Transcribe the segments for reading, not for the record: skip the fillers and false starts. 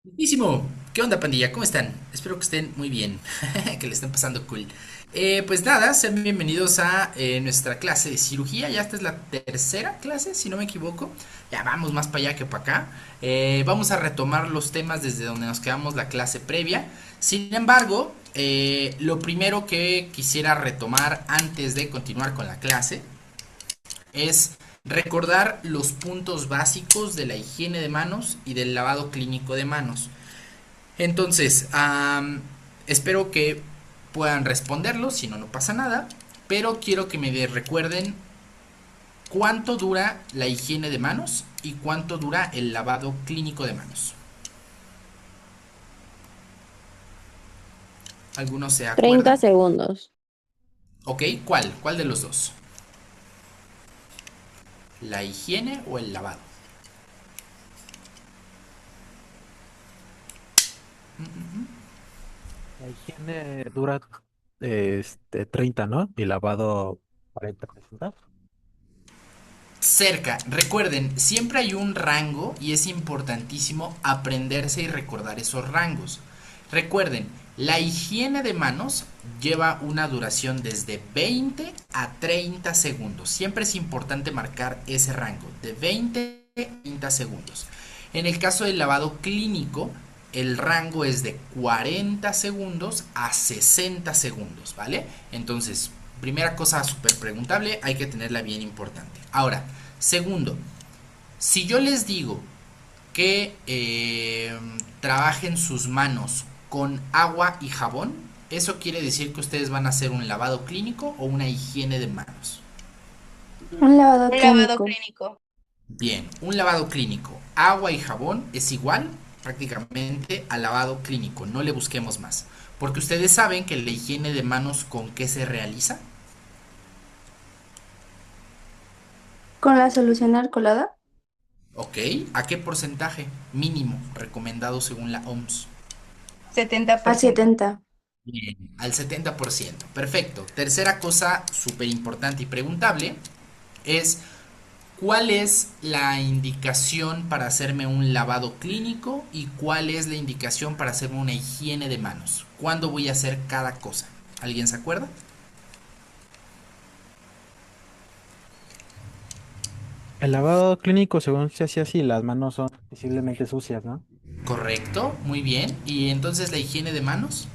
Buenísimo. ¿Qué onda, pandilla? ¿Cómo están? Espero que estén muy bien, que le estén pasando cool. Pues nada, sean bienvenidos a nuestra clase de cirugía. Ya esta es la tercera clase, si no me equivoco. Ya vamos más para allá que para acá. Vamos a retomar los temas desde donde nos quedamos la clase previa. Sin embargo, lo primero que quisiera retomar antes de continuar con la clase es recordar los puntos básicos de la higiene de manos y del lavado clínico de manos. Entonces, espero que puedan responderlo, si no, no pasa nada, pero quiero que me recuerden cuánto dura la higiene de manos y cuánto dura el lavado clínico de manos. ¿Algunos se 30 acuerdan? segundos. Ok, ¿cuál? ¿Cuál de los dos? ¿La higiene o el lavado? La higiene dura 30, ¿no? Y lavado 40, 60. Cerca, recuerden, siempre hay un rango y es importantísimo aprenderse y recordar esos rangos. Recuerden, la higiene de manos lleva una duración desde 20 a 30 segundos. Siempre es importante marcar ese rango, de 20 a 30 segundos. En el caso del lavado clínico, el rango es de 40 segundos a 60 segundos, ¿vale? Entonces, primera cosa súper preguntable, hay que tenerla bien importante. Ahora, segundo, si yo les digo que trabajen sus manos con agua y jabón, eso quiere decir que ustedes van a hacer un lavado clínico o una higiene de manos. Un lavado Un lavado clínico. clínico. Bien, un lavado clínico, agua y jabón es igual prácticamente al lavado clínico, no le busquemos más. Porque ustedes saben que la higiene de manos con qué se realiza. Con la solución alcoholada Ok, ¿a qué porcentaje mínimo recomendado según la OMS? setenta por al ciento 70. Bien, al 70%. Perfecto. Tercera cosa súper importante y preguntable es cuál es la indicación para hacerme un lavado clínico y cuál es la indicación para hacerme una higiene de manos. ¿Cuándo voy a hacer cada cosa? ¿Alguien se acuerda? El lavado clínico, según se hacía así, las manos son visiblemente sucias, ¿no? Correcto, muy bien. ¿Y entonces la higiene de manos?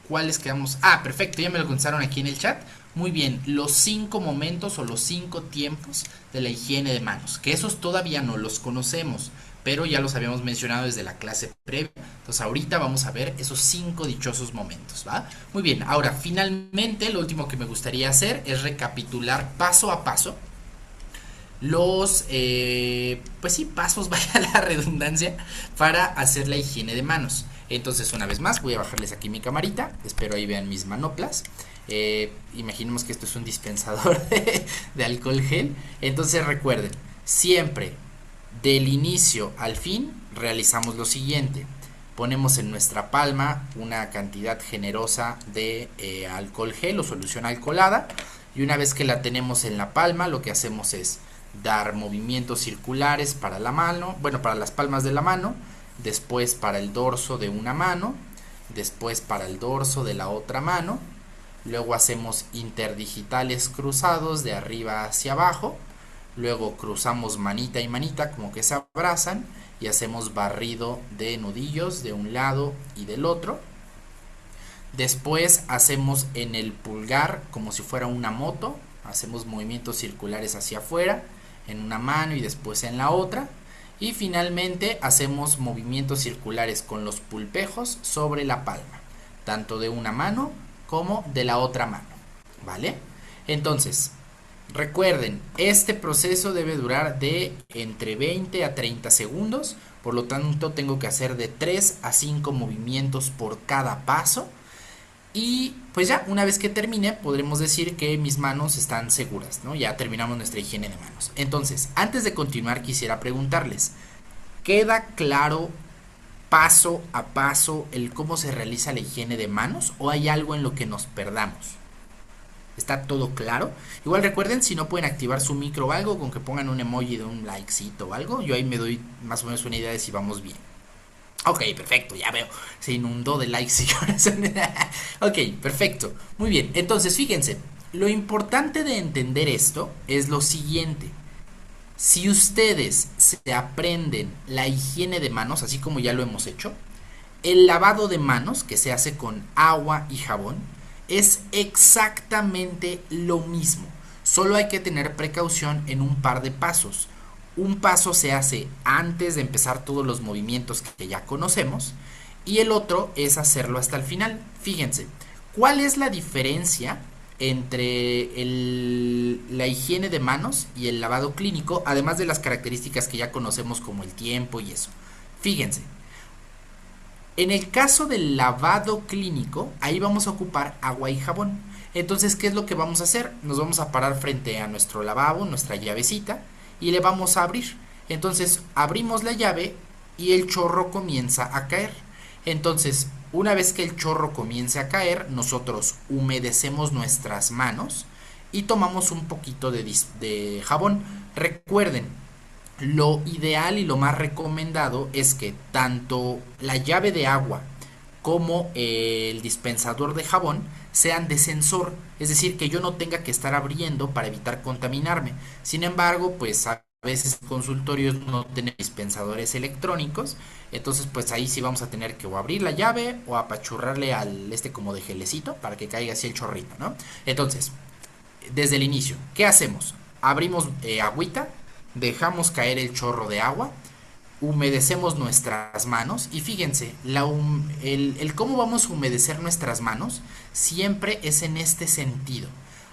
¿Cuáles quedamos? Ah, perfecto, ya me lo contestaron aquí en el chat. Muy bien, los 5 momentos o los 5 tiempos de la higiene de manos, que esos todavía no los conocemos, pero ya los habíamos mencionado desde la clase previa. Entonces ahorita vamos a ver esos 5 dichosos momentos, ¿va? Muy bien, ahora finalmente lo último que me gustaría hacer es recapitular paso a paso los, pues sí, pasos, vaya la redundancia, para hacer la higiene de manos. Entonces, una vez más, voy a bajarles aquí mi camarita. Espero ahí vean mis manoplas. Imaginemos que esto es un dispensador de alcohol gel. Entonces, recuerden, siempre del inicio al fin realizamos lo siguiente. Ponemos en nuestra palma una cantidad generosa de alcohol gel o solución alcoholada. Y una vez que la tenemos en la palma, lo que hacemos es dar movimientos circulares para la mano, bueno, para las palmas de la mano, después para el dorso de una mano, después para el dorso de la otra mano, luego hacemos interdigitales cruzados de arriba hacia abajo, luego cruzamos manita y manita como que se abrazan y hacemos barrido de nudillos de un lado y del otro. Después hacemos en el pulgar como si fuera una moto, hacemos movimientos circulares hacia afuera en una mano y después en la otra. Y finalmente hacemos movimientos circulares con los pulpejos sobre la palma, tanto de una mano como de la otra mano. ¿Vale? Entonces, recuerden, este proceso debe durar de entre 20 a 30 segundos, por lo tanto tengo que hacer de 3 a 5 movimientos por cada paso y pues ya, una vez que termine, podremos decir que mis manos están seguras, ¿no? Ya terminamos nuestra higiene de manos. Entonces, antes de continuar, quisiera preguntarles, ¿queda claro paso a paso el cómo se realiza la higiene de manos o hay algo en lo que nos perdamos? ¿Está todo claro? Igual recuerden, si no pueden activar su micro o algo, con que pongan un emoji de un likecito o algo, yo ahí me doy más o menos una idea de si vamos bien. Ok, perfecto, ya veo. Se inundó de likes y corazones. Ok, perfecto. Muy bien, entonces fíjense, lo importante de entender esto es lo siguiente. Si ustedes se aprenden la higiene de manos, así como ya lo hemos hecho, el lavado de manos, que se hace con agua y jabón, es exactamente lo mismo. Solo hay que tener precaución en un par de pasos. Un paso se hace antes de empezar todos los movimientos que ya conocemos y el otro es hacerlo hasta el final. Fíjense, ¿cuál es la diferencia entre la higiene de manos y el lavado clínico, además de las características que ya conocemos como el tiempo y eso? Fíjense, en el caso del lavado clínico, ahí vamos a ocupar agua y jabón. Entonces, ¿qué es lo que vamos a hacer? Nos vamos a parar frente a nuestro lavabo, nuestra llavecita, y le vamos a abrir. Entonces, abrimos la llave y el chorro comienza a caer. Entonces, una vez que el chorro comience a caer, nosotros humedecemos nuestras manos y tomamos un poquito de jabón. Recuerden, lo ideal y lo más recomendado es que tanto la llave de agua como el dispensador de jabón sean de sensor, es decir, que yo no tenga que estar abriendo para evitar contaminarme. Sin embargo, pues a veces consultorios no tienen dispensadores electrónicos, entonces pues ahí sí vamos a tener que o abrir la llave o apachurrarle al como de gelecito para que caiga así el chorrito, ¿no? Entonces, desde el inicio, ¿qué hacemos? Abrimos agüita, dejamos caer el chorro de agua, humedecemos nuestras manos y fíjense, el cómo vamos a humedecer nuestras manos siempre es en este sentido.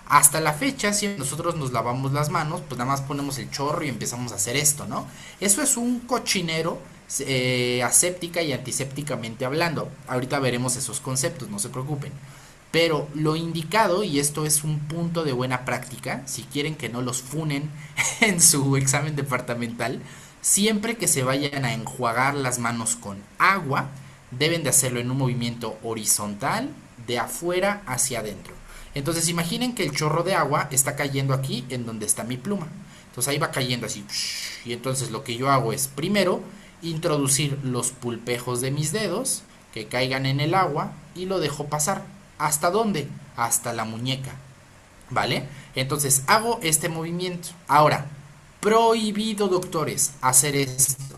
Hasta la fecha, si nosotros nos lavamos las manos, pues nada más ponemos el chorro y empezamos a hacer esto, ¿no? Eso es un cochinero aséptica y antisépticamente hablando. Ahorita veremos esos conceptos, no se preocupen. Pero lo indicado, y esto es un punto de buena práctica, si quieren que no los funen en su examen departamental, siempre que se vayan a enjuagar las manos con agua, deben de hacerlo en un movimiento horizontal, de afuera hacia adentro. Entonces imaginen que el chorro de agua está cayendo aquí en donde está mi pluma. Entonces ahí va cayendo así. Y entonces lo que yo hago es primero introducir los pulpejos de mis dedos que caigan en el agua y lo dejo pasar. ¿Hasta dónde? Hasta la muñeca. ¿Vale? Entonces hago este movimiento. Ahora, prohibido, doctores, hacer esto.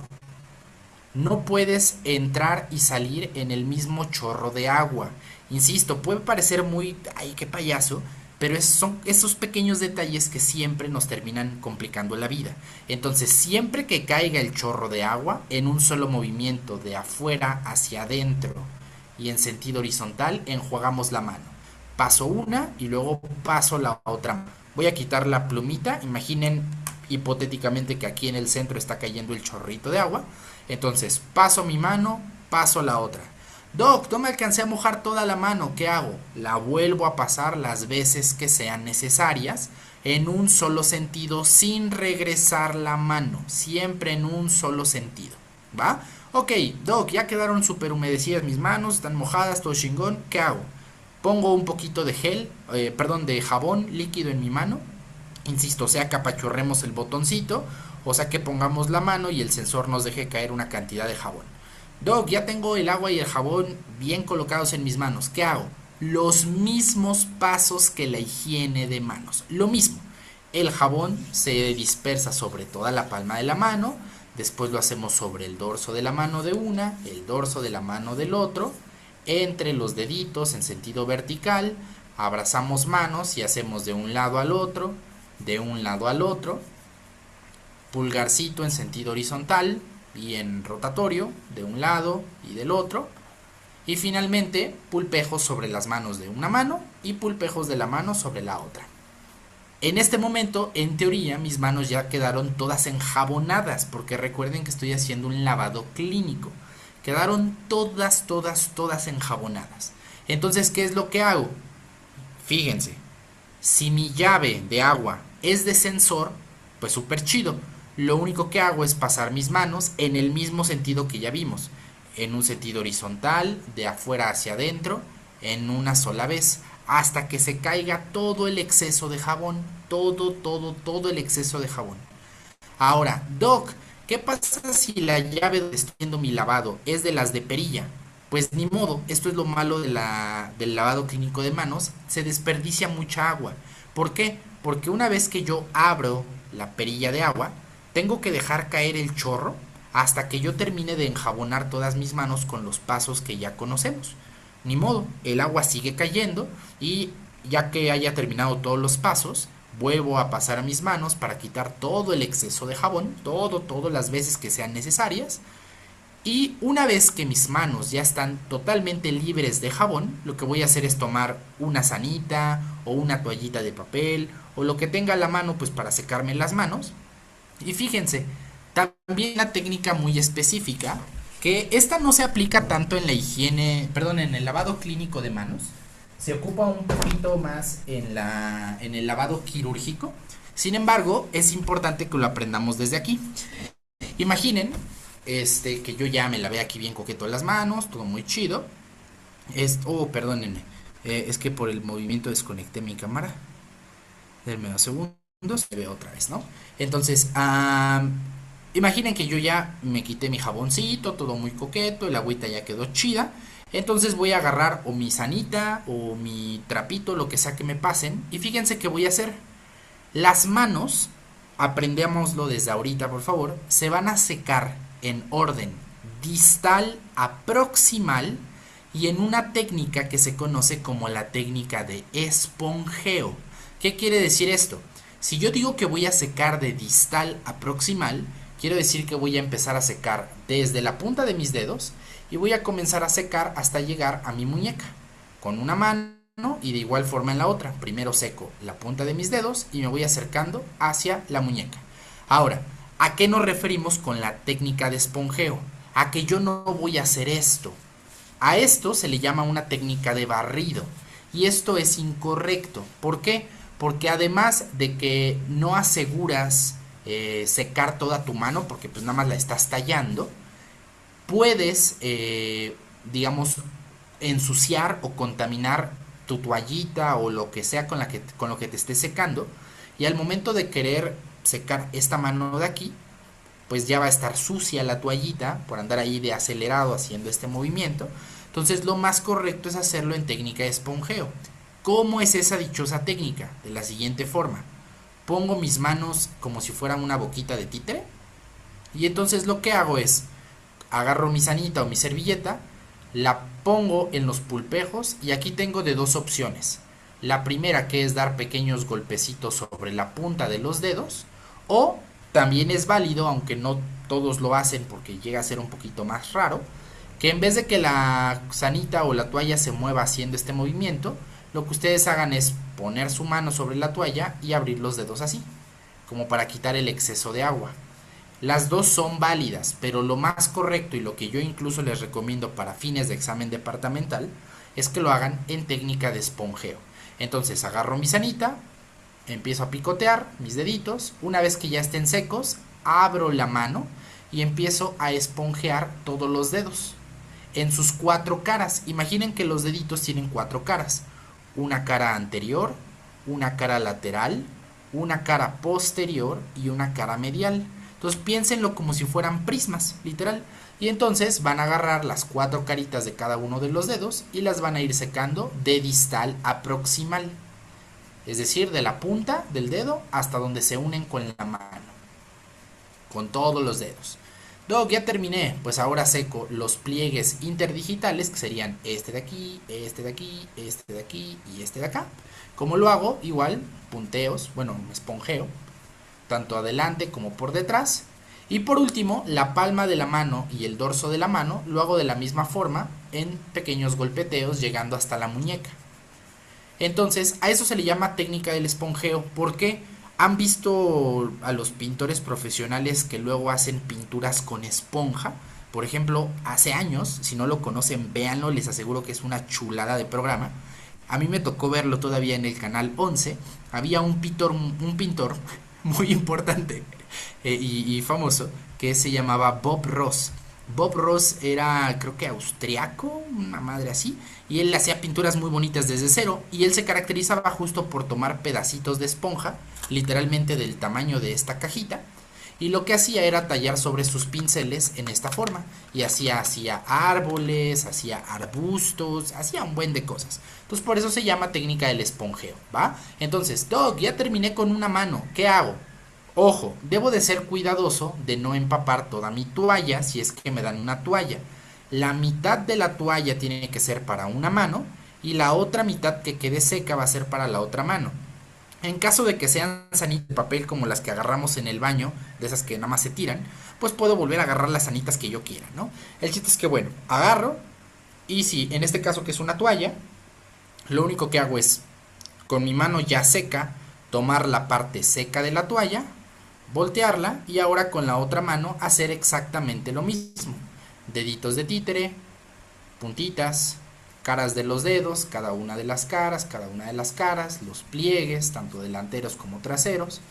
No puedes entrar y salir en el mismo chorro de agua. Insisto, puede parecer muy, ay, qué payaso, pero son esos pequeños detalles que siempre nos terminan complicando la vida. Entonces, siempre que caiga el chorro de agua, en un solo movimiento de afuera hacia adentro y en sentido horizontal, enjuagamos la mano. Paso una y luego paso la otra. Voy a quitar la plumita. Imaginen hipotéticamente que aquí en el centro está cayendo el chorrito de agua. Entonces, paso mi mano, paso la otra. Doc, no me alcancé a mojar toda la mano, ¿qué hago? La vuelvo a pasar las veces que sean necesarias, en un solo sentido, sin regresar la mano, siempre en un solo sentido, ¿va? Ok, Doc, ya quedaron súper humedecidas mis manos, están mojadas, todo chingón, ¿qué hago? Pongo un poquito de de jabón líquido en mi mano, insisto, sea que apachurremos el botoncito, o sea que pongamos la mano y el sensor nos deje caer una cantidad de jabón. Doc, ya tengo el agua y el jabón bien colocados en mis manos. ¿Qué hago? Los mismos pasos que la higiene de manos. Lo mismo. El jabón se dispersa sobre toda la palma de la mano. Después lo hacemos sobre el dorso de la mano de una, el dorso de la mano del otro, entre los deditos en sentido vertical. Abrazamos manos y hacemos de un lado al otro, de un lado al otro. Pulgarcito en sentido horizontal y en rotatorio de un lado y del otro, y finalmente pulpejos sobre las manos de una mano y pulpejos de la mano sobre la otra. En este momento, en teoría, mis manos ya quedaron todas enjabonadas, porque recuerden que estoy haciendo un lavado clínico. Quedaron todas enjabonadas. Entonces, ¿qué es lo que hago? Fíjense, si mi llave de agua es de sensor, pues súper chido. Lo único que hago es pasar mis manos en el mismo sentido que ya vimos, en un sentido horizontal, de afuera hacia adentro, en una sola vez. hasta que se caiga todo el exceso de jabón, todo el exceso de jabón. Ahora, Doc, ¿qué pasa si la llave donde estoy haciendo mi lavado es de las de perilla? Pues ni modo, esto es lo malo del lavado clínico de manos, se desperdicia mucha agua. ¿Por qué? Porque una vez que yo abro la perilla de agua, tengo que dejar caer el chorro hasta que yo termine de enjabonar todas mis manos con los pasos que ya conocemos. Ni modo, el agua sigue cayendo y ya que haya terminado todos los pasos, vuelvo a pasar a mis manos para quitar todo el exceso de jabón, todas las veces que sean necesarias. Y una vez que mis manos ya están totalmente libres de jabón, lo que voy a hacer es tomar una sanita o una toallita de papel o lo que tenga a la mano pues para secarme las manos. Y fíjense, también una técnica muy específica, que esta no se aplica tanto en la higiene, perdón, en el lavado clínico de manos. Se ocupa un poquito más en el lavado quirúrgico. Sin embargo, es importante que lo aprendamos desde aquí. Imaginen que yo ya me lavé aquí bien coqueto las manos, todo muy chido. Perdónenme, es que por el movimiento desconecté mi cámara. Denme 2 segundos, se ve otra vez, ¿no? Entonces, imaginen que yo ya me quité mi jaboncito, todo muy coqueto, el agüita ya quedó chida. Entonces voy a agarrar o mi sanita o mi trapito, lo que sea que me pasen. Y fíjense que voy a hacer. Las manos, aprendémoslo desde ahorita por favor, se van a secar en orden distal a proximal y en una técnica que se conoce como la técnica de esponjeo. ¿Qué quiere decir esto? Si yo digo que voy a secar de distal a proximal, quiero decir que voy a empezar a secar desde la punta de mis dedos y voy a comenzar a secar hasta llegar a mi muñeca, con una mano y de igual forma en la otra. Primero seco la punta de mis dedos y me voy acercando hacia la muñeca. Ahora, ¿a qué nos referimos con la técnica de esponjeo? A que yo no voy a hacer esto. A esto se le llama una técnica de barrido y esto es incorrecto. ¿Por qué? Porque además de que no aseguras secar toda tu mano, porque pues nada más la estás tallando, puedes, digamos, ensuciar o contaminar tu toallita o lo que sea con lo que te estés secando, y al momento de querer secar esta mano de aquí, pues ya va a estar sucia la toallita por andar ahí de acelerado haciendo este movimiento. Entonces lo más correcto es hacerlo en técnica de esponjeo. ¿Cómo es esa dichosa técnica? De la siguiente forma: pongo mis manos como si fueran una boquita de títere y entonces lo que hago es agarro mi sanita o mi servilleta, la pongo en los pulpejos y aquí tengo de dos opciones. La primera, que es dar pequeños golpecitos sobre la punta de los dedos, o también es válido, aunque no todos lo hacen porque llega a ser un poquito más raro, que en vez de que la sanita o la toalla se mueva haciendo este movimiento, lo que ustedes hagan es poner su mano sobre la toalla y abrir los dedos así, como para quitar el exceso de agua. Las dos son válidas, pero lo más correcto y lo que yo incluso les recomiendo para fines de examen departamental es que lo hagan en técnica de esponjeo. Entonces agarro mi sanita, empiezo a picotear mis deditos, una vez que ya estén secos, abro la mano y empiezo a esponjear todos los dedos en sus 4 caras. Imaginen que los deditos tienen 4 caras: una cara anterior, una cara lateral, una cara posterior y una cara medial. Entonces piénsenlo como si fueran prismas, literal. Y entonces van a agarrar las 4 caritas de cada uno de los dedos y las van a ir secando de distal a proximal. Es decir, de la punta del dedo hasta donde se unen con la mano. Con todos los dedos. Doc, ya terminé. Pues ahora seco los pliegues interdigitales, que serían este de aquí, este de aquí, este de aquí y este de acá. ¿Cómo lo hago? Igual, punteos, bueno, esponjeo, tanto adelante como por detrás. Y por último, la palma de la mano y el dorso de la mano lo hago de la misma forma, en pequeños golpeteos llegando hasta la muñeca. Entonces, a eso se le llama técnica del esponjeo. ¿Por qué? ¿Han visto a los pintores profesionales que luego hacen pinturas con esponja? Por ejemplo, hace años, si no lo conocen, véanlo, les aseguro que es una chulada de programa. A mí me tocó verlo todavía en el canal 11. Había un pintor muy importante y famoso, que se llamaba Bob Ross. Bob Ross era, creo que austriaco, una madre así, y él hacía pinturas muy bonitas desde cero, y él se caracterizaba justo por tomar pedacitos de esponja, literalmente del tamaño de esta cajita, y lo que hacía era tallar sobre sus pinceles en esta forma, y hacía árboles, hacía arbustos, hacía un buen de cosas. Entonces por eso se llama técnica del esponjeo, ¿va? Entonces, Doc, ya terminé con una mano, ¿qué hago? Ojo, debo de ser cuidadoso de no empapar toda mi toalla si es que me dan una toalla. La mitad de la toalla tiene que ser para una mano y la otra mitad que quede seca va a ser para la otra mano. En caso de que sean sanitas de papel como las que agarramos en el baño, de esas que nada más se tiran, pues puedo volver a agarrar las sanitas que yo quiera, ¿no? El chiste es que, bueno, agarro y si en este caso que es una toalla, lo único que hago es, con mi mano ya seca, tomar la parte seca de la toalla, voltearla y ahora con la otra mano hacer exactamente lo mismo. Deditos de títere, puntitas, caras de los dedos, cada una de las caras, los pliegues, tanto delanteros como traseros,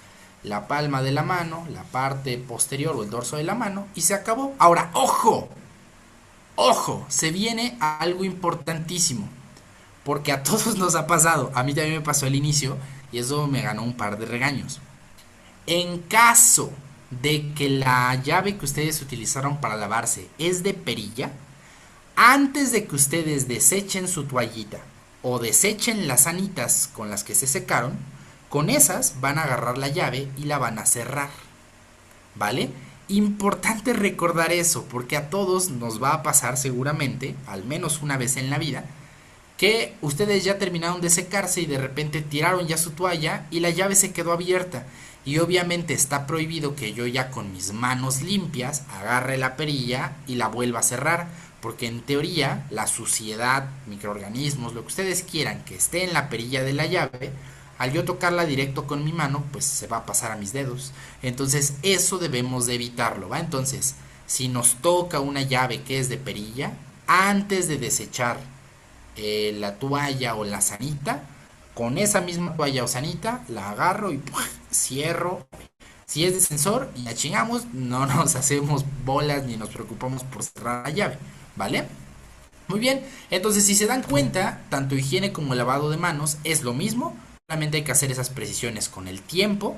la palma de la mano, la parte posterior o el dorso de la mano y se acabó. Ahora, ojo, ojo, se viene a algo importantísimo, porque a todos nos ha pasado, a mí también me pasó al inicio y eso me ganó un par de regaños. En caso de que la llave que ustedes utilizaron para lavarse es de perilla, antes de que ustedes desechen su toallita o desechen las sanitas con las que se secaron, con esas van a agarrar la llave y la van a cerrar, ¿vale? Importante recordar eso, porque a todos nos va a pasar seguramente, al menos una vez en la vida, que ustedes ya terminaron de secarse y de repente tiraron ya su toalla y la llave se quedó abierta. Y obviamente está prohibido que yo ya con mis manos limpias agarre la perilla y la vuelva a cerrar, porque en teoría la suciedad, microorganismos, lo que ustedes quieran que esté en la perilla de la llave, al yo tocarla directo con mi mano, pues se va a pasar a mis dedos. Entonces eso debemos de evitarlo, ¿va? Entonces, si nos toca una llave que es de perilla, antes de desechar la toalla o la sanita, con esa misma toalla o sanita la agarro y ¡puf!, cierro. Si es de sensor y la chingamos, no nos hacemos bolas ni nos preocupamos por cerrar la llave, ¿vale? Muy bien, entonces si se dan cuenta, tanto higiene como lavado de manos es lo mismo, solamente hay que hacer esas precisiones con el tiempo,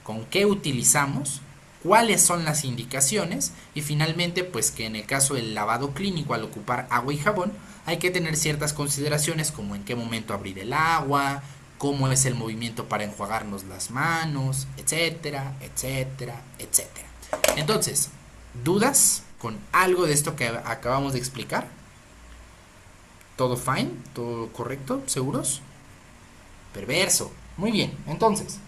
con qué utilizamos, cuáles son las indicaciones y finalmente pues que en el caso del lavado clínico al ocupar agua y jabón hay que tener ciertas consideraciones como en qué momento abrir el agua, cómo es el movimiento para enjuagarnos las manos, etcétera, etcétera, etcétera. Entonces, ¿dudas con algo de esto que acabamos de explicar? ¿Todo fine? ¿Todo correcto? ¿Seguros? Perverso. Muy bien, entonces,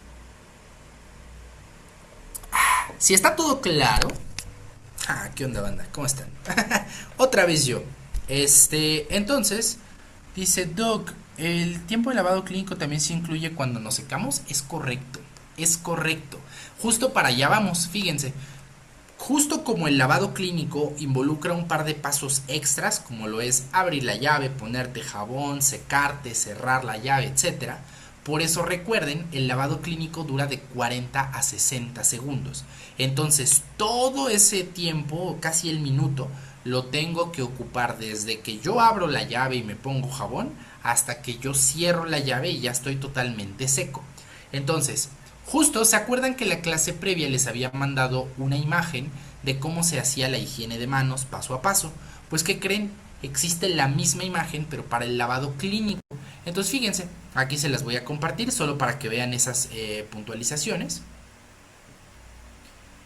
si está todo claro... ¿qué onda, banda? ¿Cómo están? Otra vez yo. Entonces, dice Doc, ¿el tiempo de lavado clínico también se incluye cuando nos secamos? Es correcto, es correcto. Justo para allá vamos, fíjense. Justo como el lavado clínico involucra un par de pasos extras, como lo es abrir la llave, ponerte jabón, secarte, cerrar la llave, etcétera. Por eso recuerden, el lavado clínico dura de 40 a 60 segundos. Entonces, todo ese tiempo, casi el minuto, lo tengo que ocupar desde que yo abro la llave y me pongo jabón hasta que yo cierro la llave y ya estoy totalmente seco. Entonces, justo se acuerdan que la clase previa les había mandado una imagen de cómo se hacía la higiene de manos paso a paso. Pues, ¿qué creen? Existe la misma imagen pero para el lavado clínico. Entonces fíjense, aquí se las voy a compartir solo para que vean esas puntualizaciones.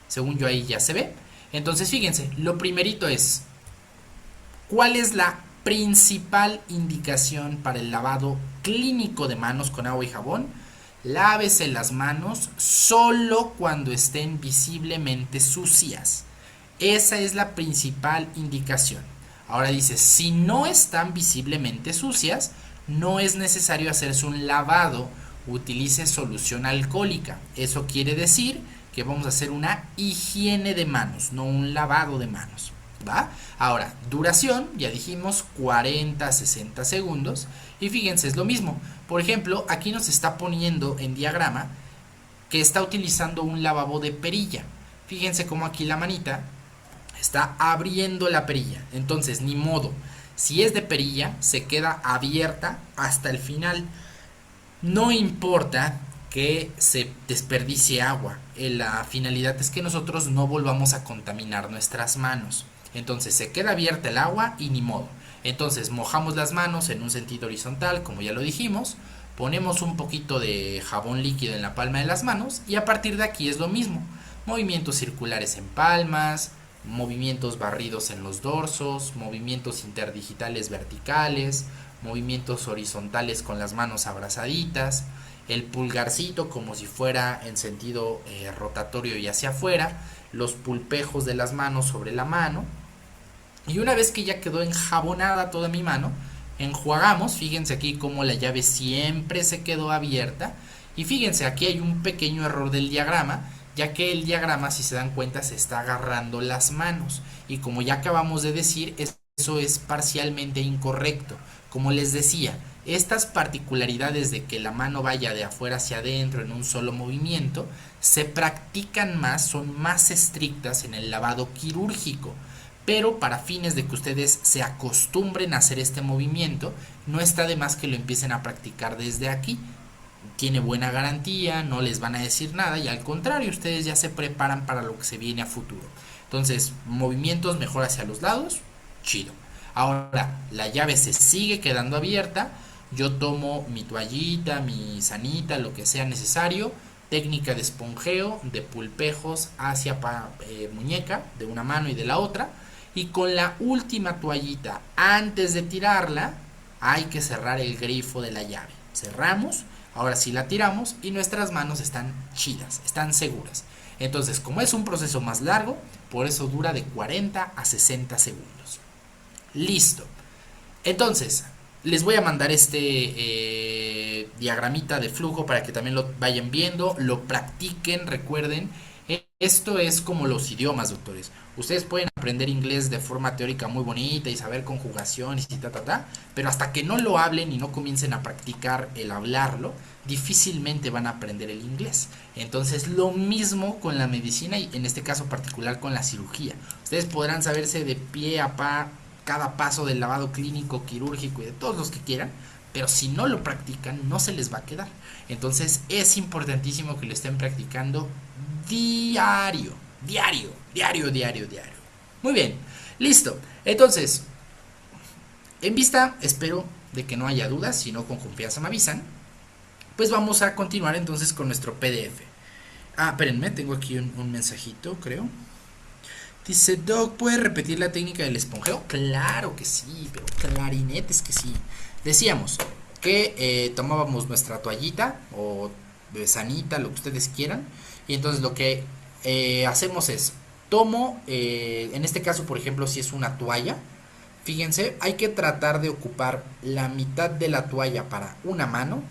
Según yo ahí ya se ve. Entonces fíjense, lo primerito es, ¿cuál es la principal indicación para el lavado clínico de manos con agua y jabón? Lávese las manos solo cuando estén visiblemente sucias. Esa es la principal indicación. Ahora dice, si no están visiblemente sucias, no es necesario hacerse un lavado, utilice solución alcohólica. Eso quiere decir que vamos a hacer una higiene de manos, no un lavado de manos, ¿va? Ahora, duración, ya dijimos 40 a 60 segundos. Y fíjense, es lo mismo. Por ejemplo, aquí nos está poniendo en diagrama que está utilizando un lavabo de perilla. Fíjense cómo aquí la manita Está abriendo la perilla. Entonces, ni modo. Si es de perilla, se queda abierta hasta el final. No importa que se desperdicie agua. La finalidad es que nosotros no volvamos a contaminar nuestras manos. Entonces se queda abierta el agua y ni modo. Entonces mojamos las manos en un sentido horizontal, como ya lo dijimos. Ponemos un poquito de jabón líquido en la palma de las manos y a partir de aquí es lo mismo. Movimientos circulares en palmas, movimientos barridos en los dorsos, movimientos interdigitales verticales, movimientos horizontales con las manos abrazaditas, el pulgarcito como si fuera en sentido rotatorio y hacia afuera, los pulpejos de las manos sobre la mano. Y una vez que ya quedó enjabonada toda mi mano, enjuagamos. Fíjense aquí como la llave siempre se quedó abierta. Y fíjense, aquí hay un pequeño error del diagrama, ya que el diagrama, si se dan cuenta, se está agarrando las manos. Y como ya acabamos de decir, eso es parcialmente incorrecto. Como les decía, estas particularidades de que la mano vaya de afuera hacia adentro en un solo movimiento, se practican más, son más estrictas en el lavado quirúrgico. Pero para fines de que ustedes se acostumbren a hacer este movimiento, no está de más que lo empiecen a practicar desde aquí. Tiene buena garantía, no les van a decir nada y al contrario, ustedes ya se preparan para lo que se viene a futuro. Entonces, movimientos mejor hacia los lados, chido. Ahora, la llave se sigue quedando abierta. Yo tomo mi toallita, mi sanita, lo que sea necesario. Técnica de esponjeo, de pulpejos hacia muñeca, de una mano y de la otra. Y con la última toallita, antes de tirarla, hay que cerrar el grifo de la llave. Cerramos, ahora sí la tiramos y nuestras manos están chidas, están seguras. Entonces, como es un proceso más largo, por eso dura de 40 a 60 segundos. Listo. Entonces, les voy a mandar este diagramita de flujo para que también lo vayan viendo, lo practiquen, recuerden. Esto es como los idiomas, doctores. Ustedes pueden aprender inglés de forma teórica muy bonita y saber conjugaciones y pero hasta que no lo hablen y no comiencen a practicar el hablarlo, difícilmente van a aprender el inglés. Entonces, lo mismo con la medicina y en este caso particular con la cirugía. Ustedes podrán saberse de pie a pa cada paso del lavado clínico, quirúrgico y de todos los que quieran, pero si no lo practican no se les va a quedar. Entonces es importantísimo que lo estén practicando diario. Muy bien, listo. Entonces, en vista, espero de que no haya dudas, si no con confianza me avisan, pues vamos a continuar entonces con nuestro PDF. Espérenme, tengo aquí un mensajito, creo. Dice, Doc, ¿puedes repetir la técnica del esponjeo? Claro que sí, pero clarinetes que sí. Decíamos que tomábamos nuestra toallita o sanita, lo que ustedes quieran. Y entonces lo que hacemos es, tomo, en este caso por ejemplo si es una toalla, fíjense, hay que tratar de ocupar la mitad de la toalla para una mano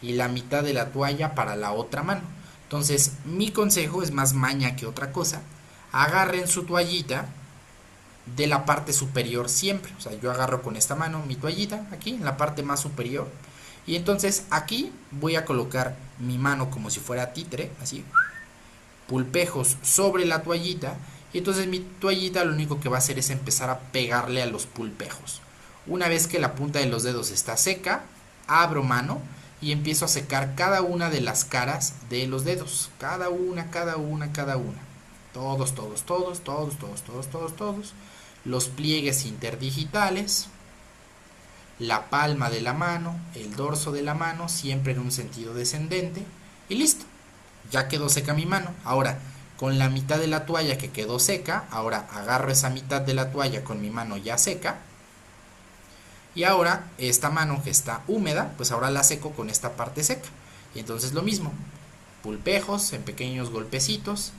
y la mitad de la toalla para la otra mano. Entonces mi consejo es más maña que otra cosa. Agarren su toallita de la parte superior siempre. O sea, yo agarro con esta mano mi toallita aquí en la parte más superior. Y entonces aquí voy a colocar mi mano como si fuera títere, así, pulpejos sobre la toallita. Y entonces mi toallita lo único que va a hacer es empezar a pegarle a los pulpejos. Una vez que la punta de los dedos está seca, abro mano y empiezo a secar cada una de las caras de los dedos. Cada una. Todos. Los pliegues interdigitales, la palma de la mano, el dorso de la mano, siempre en un sentido descendente. Y listo, ya quedó seca mi mano. Ahora, con la mitad de la toalla que quedó seca, ahora agarro esa mitad de la toalla con mi mano ya seca. Y ahora, esta mano que está húmeda, pues ahora la seco con esta parte seca. Y entonces lo mismo, pulpejos en pequeños golpecitos.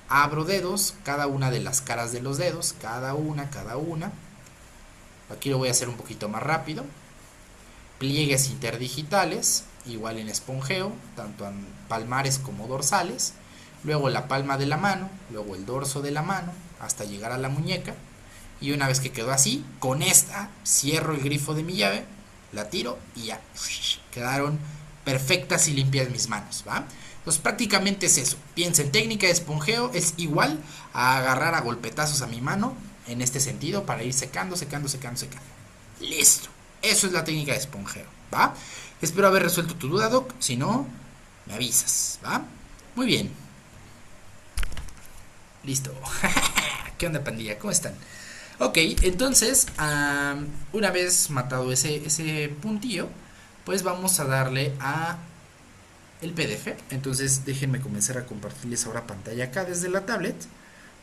Abro dedos, cada una de las caras de los dedos, cada una. Aquí lo voy a hacer un poquito más rápido. Pliegues interdigitales, igual en esponjeo, tanto en palmares como dorsales. Luego la palma de la mano, luego el dorso de la mano, hasta llegar a la muñeca. Y una vez que quedó así, con esta cierro el grifo de mi llave, la tiro y ya. Quedaron perfectas y limpias mis manos, ¿va? Pues prácticamente es eso. Piensen, técnica de esponjeo es igual a agarrar a golpetazos a mi mano en este sentido para ir secando, secando, secando, secando. Listo. Eso es la técnica de esponjeo, ¿va? Espero haber resuelto tu duda, Doc. Si no, me avisas, ¿va? Muy bien. Listo. ¿Qué onda, pandilla? ¿Cómo están? Ok, entonces, una vez matado ese puntillo, pues vamos a darle a el PDF. Entonces déjenme comenzar a compartirles ahora pantalla acá desde la tablet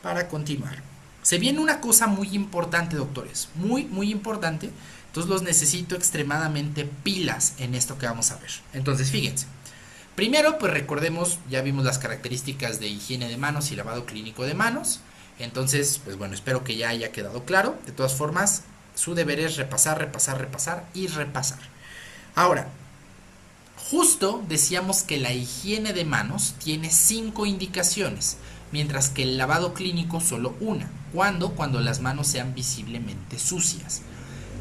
para continuar. Se viene una cosa muy importante, doctores, muy muy importante. Entonces los necesito extremadamente pilas en esto que vamos a ver. Entonces fíjense, primero pues recordemos, ya vimos las características de higiene de manos y lavado clínico de manos. Entonces pues bueno, espero que ya haya quedado claro. De todas formas, su deber es repasar, repasar, repasar y repasar. Ahora, justo decíamos que la higiene de manos tiene 5 indicaciones, mientras que el lavado clínico solo una. ¿Cuándo? Cuando las manos sean visiblemente sucias.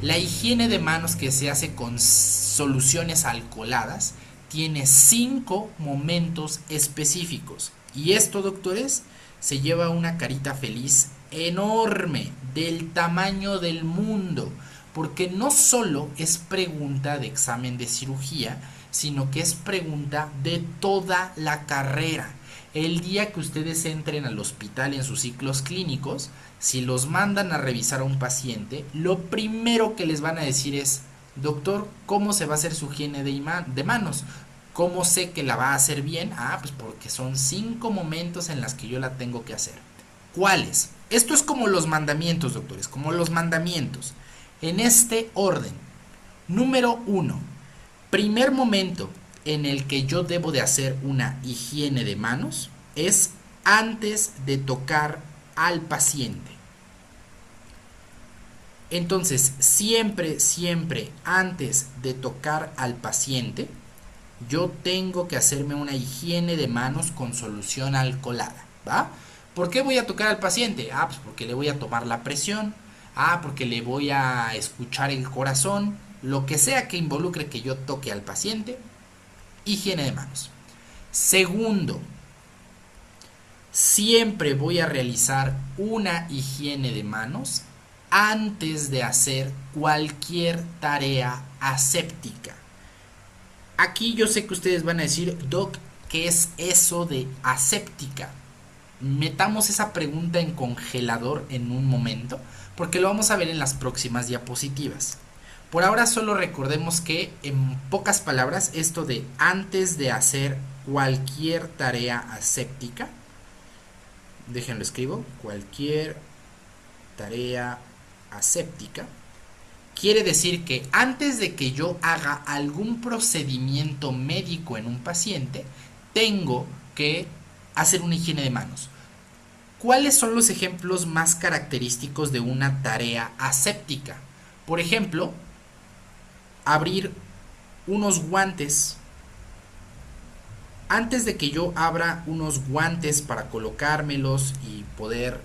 La higiene de manos que se hace con soluciones alcoholadas tiene 5 momentos específicos. Y esto, doctores, se lleva una carita feliz enorme, del tamaño del mundo, porque no solo es pregunta de examen de cirugía, sino que es pregunta de toda la carrera. El día que ustedes entren al hospital en sus ciclos clínicos, si los mandan a revisar a un paciente, lo primero que les van a decir es: doctor, ¿cómo se va a hacer su higiene de manos? ¿Cómo sé que la va a hacer bien? Pues porque son 5 momentos en las que yo la tengo que hacer. ¿Cuáles? Esto es como los mandamientos, doctores, como los mandamientos. En este orden. Número 1. Primer momento en el que yo debo de hacer una higiene de manos es antes de tocar al paciente. Entonces, siempre, siempre antes de tocar al paciente, yo tengo que hacerme una higiene de manos con solución alcoholada, ¿va? ¿Por qué voy a tocar al paciente? Pues porque le voy a tomar la presión, porque le voy a escuchar el corazón, lo que sea que involucre que yo toque al paciente, higiene de manos. Segundo, siempre voy a realizar una higiene de manos antes de hacer cualquier tarea aséptica. Aquí yo sé que ustedes van a decir: Doc, ¿qué es eso de aséptica? Metamos esa pregunta en congelador en un momento, porque lo vamos a ver en las próximas diapositivas. Por ahora solo recordemos que, en pocas palabras, esto de antes de hacer cualquier tarea aséptica, déjenlo escribo, cualquier tarea aséptica, quiere decir que antes de que yo haga algún procedimiento médico en un paciente, tengo que hacer una higiene de manos. ¿Cuáles son los ejemplos más característicos de una tarea aséptica? Por ejemplo, abrir unos guantes. Antes de que yo abra unos guantes para colocármelos y poder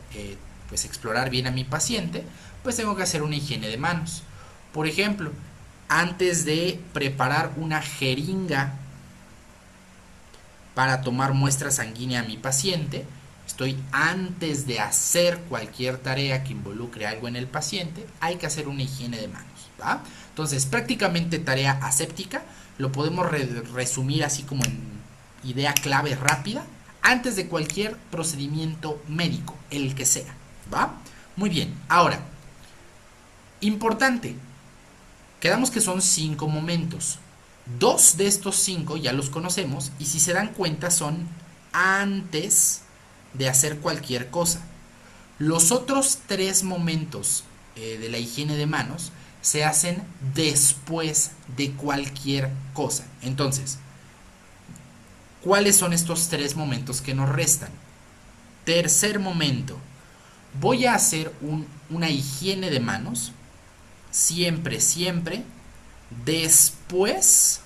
pues explorar bien a mi paciente, pues tengo que hacer una higiene de manos. Por ejemplo, antes de preparar una jeringa para tomar muestra sanguínea a mi paciente, antes de hacer cualquier tarea que involucre algo en el paciente, hay que hacer una higiene de manos, ¿va? Entonces, prácticamente tarea aséptica lo podemos resumir así como en idea clave rápida: antes de cualquier procedimiento médico, el que sea, ¿va? Muy bien, ahora, importante, quedamos que son 5 momentos. 2 de estos 5 ya los conocemos, y si se dan cuenta son antes de hacer cualquier cosa. Los otros 3 momentos de la higiene de manos se hacen después de cualquier cosa. Entonces, ¿cuáles son estos 3 momentos que nos restan? Tercer momento, voy a hacer una higiene de manos siempre, siempre después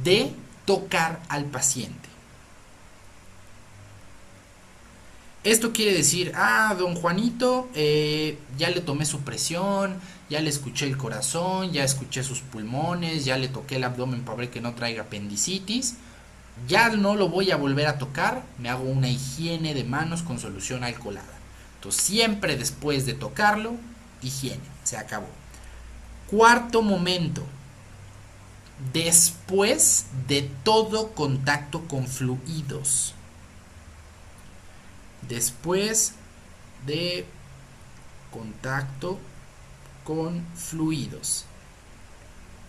de tocar al paciente. Esto quiere decir: don Juanito, ya le tomé su presión, ya le escuché el corazón, ya escuché sus pulmones, ya le toqué el abdomen para ver que no traiga apendicitis. ya no lo voy a volver a tocar, me hago una higiene de manos con solución alcoholada. Entonces siempre después de tocarlo, higiene, se acabó. Cuarto momento, después de todo contacto con fluidos. Después de contacto con fluidos.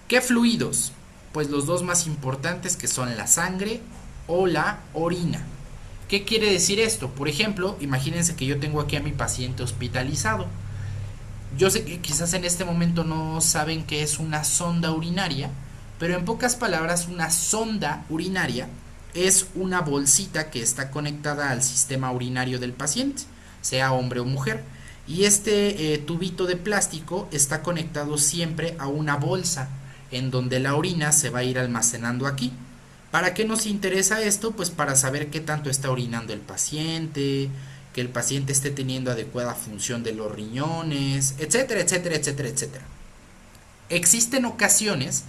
¿Qué fluidos? Pues los dos más importantes, que son la sangre o la orina. ¿Qué quiere decir esto? Por ejemplo, imagínense que yo tengo aquí a mi paciente hospitalizado. Yo sé que quizás en este momento no saben qué es una sonda urinaria, pero en pocas palabras, una sonda urinaria es una bolsita que está conectada al sistema urinario del paciente, sea hombre o mujer. Y este tubito de plástico está conectado siempre a una bolsa en donde la orina se va a ir almacenando aquí. ¿Para qué nos interesa esto? Pues para saber qué tanto está orinando el paciente, que el paciente esté teniendo adecuada función de los riñones, etcétera, etcétera, etcétera, etcétera. Existen ocasiones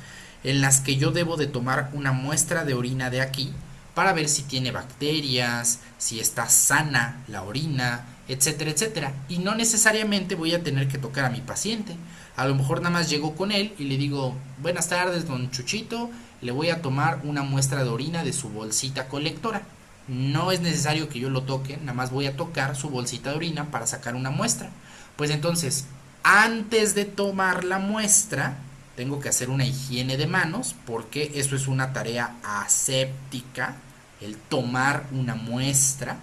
en las que yo debo de tomar una muestra de orina de aquí para ver si tiene bacterias, si está sana la orina, etcétera, etcétera. Y no necesariamente voy a tener que tocar a mi paciente. A lo mejor nada más llego con él y le digo, buenas tardes, don Chuchito, le voy a tomar una muestra de orina de su bolsita colectora. No es necesario que yo lo toque, nada más voy a tocar su bolsita de orina para sacar una muestra. Pues entonces, antes de tomar la muestra, tengo que hacer una higiene de manos, porque eso es una tarea aséptica, el tomar una muestra.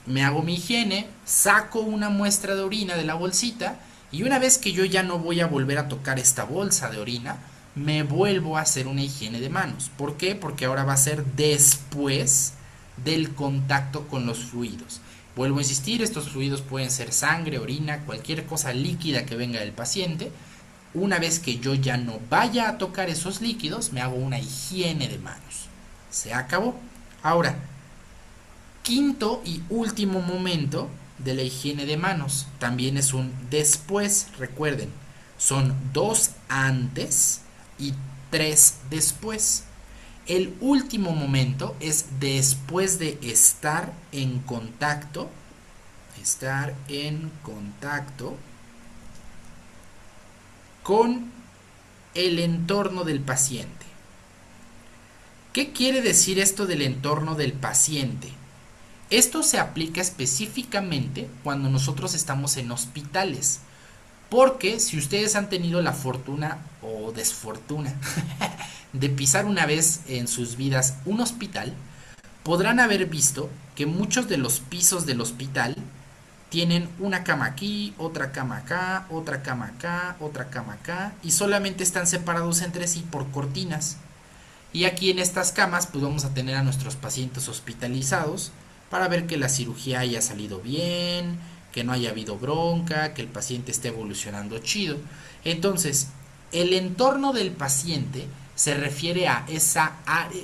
Me hago mi higiene, saco una muestra de orina de la bolsita, y una vez que yo ya no voy a volver a tocar esta bolsa de orina, me vuelvo a hacer una higiene de manos. ¿Por qué? Porque ahora va a ser después del contacto con los fluidos. Vuelvo a insistir, estos fluidos pueden ser sangre, orina, cualquier cosa líquida que venga del paciente. Una vez que yo ya no vaya a tocar esos líquidos, me hago una higiene de manos. Se acabó. Ahora, quinto y último momento de la higiene de manos. También es un después, recuerden. Son 2 antes y 3 después. El último momento es después de estar en contacto. Estar en contacto con el entorno del paciente. ¿Qué quiere decir esto del entorno del paciente? Esto se aplica específicamente cuando nosotros estamos en hospitales, porque si ustedes han tenido la fortuna o desfortuna de pisar una vez en sus vidas un hospital, podrán haber visto que muchos de los pisos del hospital tienen una cama aquí, otra cama acá, otra cama acá, otra cama acá, y solamente están separados entre sí por cortinas. Y aquí en estas camas pues vamos a tener a nuestros pacientes hospitalizados para ver que la cirugía haya salido bien, que no haya habido bronca, que el paciente esté evolucionando chido. Entonces, el entorno del paciente se refiere a esa área...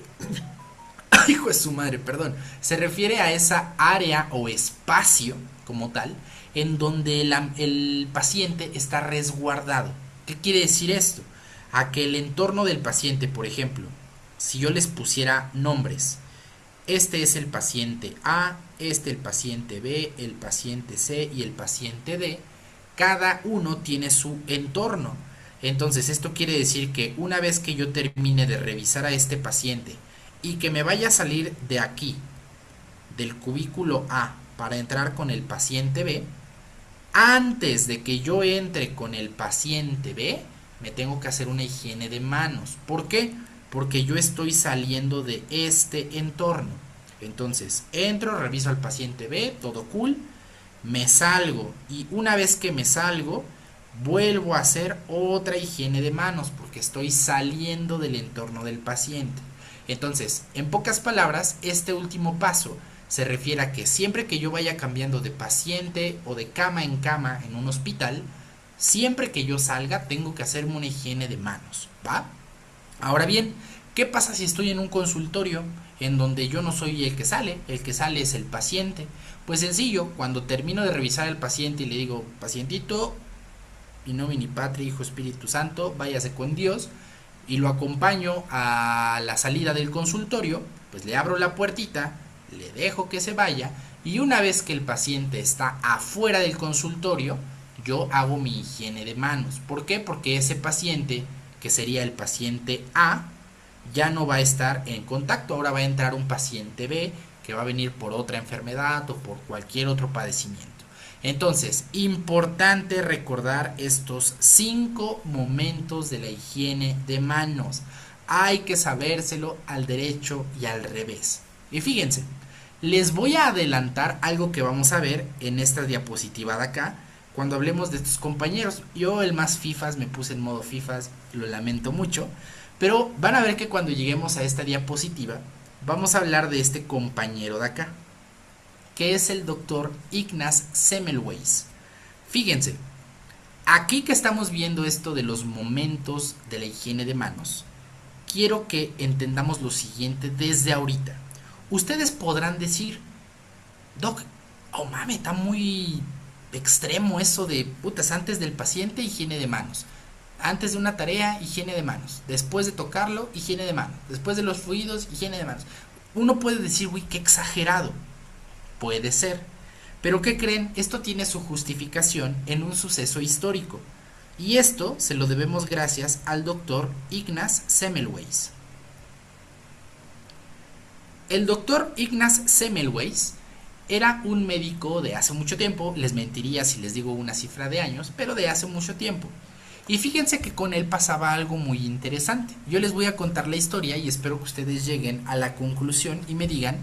hijo de su madre, perdón. Se refiere a esa área o espacio como tal en donde el paciente está resguardado. ¿Qué quiere decir esto? A que el entorno del paciente, por ejemplo, si yo les pusiera nombres, este es el paciente A, este el paciente B, el paciente C y el paciente D, cada uno tiene su entorno. Entonces esto quiere decir que una vez que yo termine de revisar a este paciente y que me vaya a salir de aquí, del cubículo A, para entrar con el paciente B, antes de que yo entre con el paciente B, me tengo que hacer una higiene de manos. ¿Por qué? Porque yo estoy saliendo de este entorno. Entonces, entro, reviso al paciente B, todo cool, me salgo, y una vez que me salgo, vuelvo a hacer otra higiene de manos, porque estoy saliendo del entorno del paciente. Entonces, en pocas palabras, este último paso se refiere a que siempre que yo vaya cambiando de paciente o de cama en un hospital, siempre que yo salga tengo que hacerme una higiene de manos, ¿va? Ahora bien, ¿qué pasa si estoy en un consultorio en donde yo no soy el que sale es el paciente? Pues sencillo, cuando termino de revisar al paciente y le digo, pacientito, in nomine Patri, Hijo, Espíritu Santo, váyase con Dios, y lo acompaño a la salida del consultorio, pues le abro la puertita, le dejo que se vaya y una vez que el paciente está afuera del consultorio, yo hago mi higiene de manos. ¿Por qué? Porque ese paciente, que sería el paciente A, ya no va a estar en contacto. Ahora va a entrar un paciente B que va a venir por otra enfermedad o por cualquier otro padecimiento. Entonces, importante recordar estos 5 momentos de la higiene de manos. Hay que sabérselo al derecho y al revés. Y fíjense, les voy a adelantar algo que vamos a ver en esta diapositiva de acá cuando hablemos de estos compañeros. Yo el más fifas, me puse en modo fifas, lo lamento mucho, pero van a ver que cuando lleguemos a esta diapositiva vamos a hablar de este compañero de acá, que es el doctor Ignaz Semmelweis. Fíjense, aquí que estamos viendo esto de los momentos de la higiene de manos, quiero que entendamos lo siguiente desde ahorita. Ustedes podrán decir, Doc, oh mames, está muy extremo eso de putas, antes del paciente, higiene de manos. Antes de una tarea, higiene de manos. Después de tocarlo, higiene de manos. Después de los fluidos, higiene de manos. Uno puede decir, uy, qué exagerado. Puede ser. Pero ¿qué creen? Esto tiene su justificación en un suceso histórico. Y esto se lo debemos gracias al doctor Ignaz Semmelweis. El doctor Ignaz Semmelweis era un médico de hace mucho tiempo, les mentiría si les digo una cifra de años, pero de hace mucho tiempo. Y fíjense que con él pasaba algo muy interesante. Yo les voy a contar la historia y espero que ustedes lleguen a la conclusión y me digan,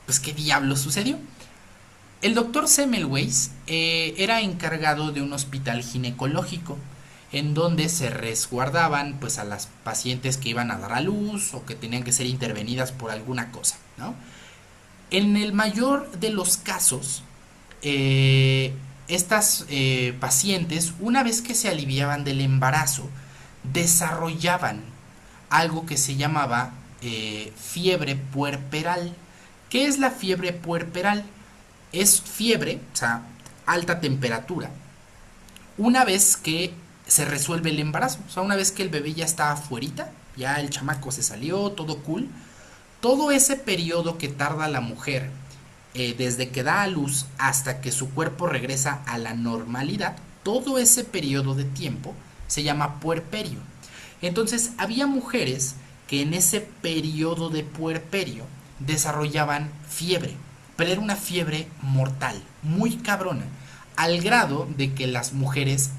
pues, ¿qué diablo sucedió? El doctor Semmelweis era encargado de un hospital ginecológico en donde se resguardaban pues a las pacientes que iban a dar a luz o que tenían que ser intervenidas por alguna cosa, ¿no? En el mayor de los casos, estas pacientes, una vez que se aliviaban del embarazo, desarrollaban algo que se llamaba fiebre puerperal. ¿Qué es la fiebre puerperal? Es fiebre, o sea, alta temperatura, una vez que se resuelve el embarazo. O sea, una vez que el bebé ya está afuerita, ya el chamaco se salió, todo cool. Todo ese periodo que tarda la mujer desde que da a luz hasta que su cuerpo regresa a la normalidad, todo ese periodo de tiempo se llama puerperio. Entonces había mujeres que en ese periodo de puerperio desarrollaban fiebre, pero era una fiebre mortal, muy cabrona, al grado de que las mujeres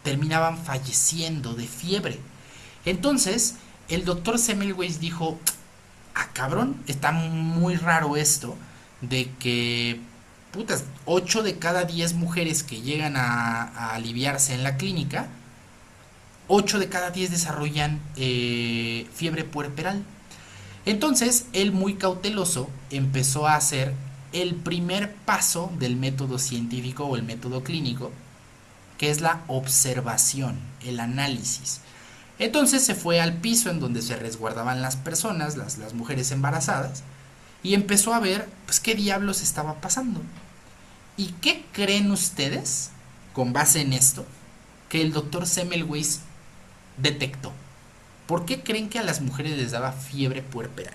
terminaban falleciendo de fiebre. Entonces el doctor Semmelweis dijo, ah cabrón, está muy raro esto de que putas, 8 de cada 10 mujeres que llegan a aliviarse en la clínica, 8 de cada 10 desarrollan fiebre puerperal. Entonces él, muy cauteloso, empezó a hacer el primer paso del método científico o el método clínico, que es la observación, el análisis. Entonces se fue al piso en donde se resguardaban las personas, las mujeres embarazadas, y empezó a ver pues qué diablos estaba pasando. ¿Y qué creen ustedes, con base en esto, que el doctor Semmelweis detectó? ¿Por qué creen que a las mujeres les daba fiebre puerperal?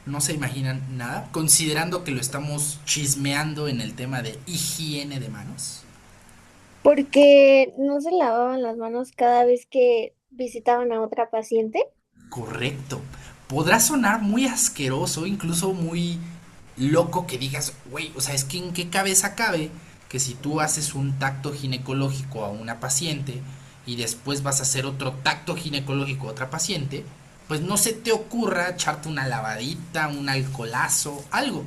No se imaginan nada, considerando que lo estamos chismeando en el tema de higiene de manos. Porque no se lavaban las manos cada vez que visitaban a otra paciente. Correcto. Podrá sonar muy asqueroso, incluso muy loco que digas, güey, o sea, es que en qué cabeza cabe que si tú haces un tacto ginecológico a una paciente y después vas a hacer otro tacto ginecológico a otra paciente, pues no se te ocurra echarte una lavadita, un alcoholazo, algo.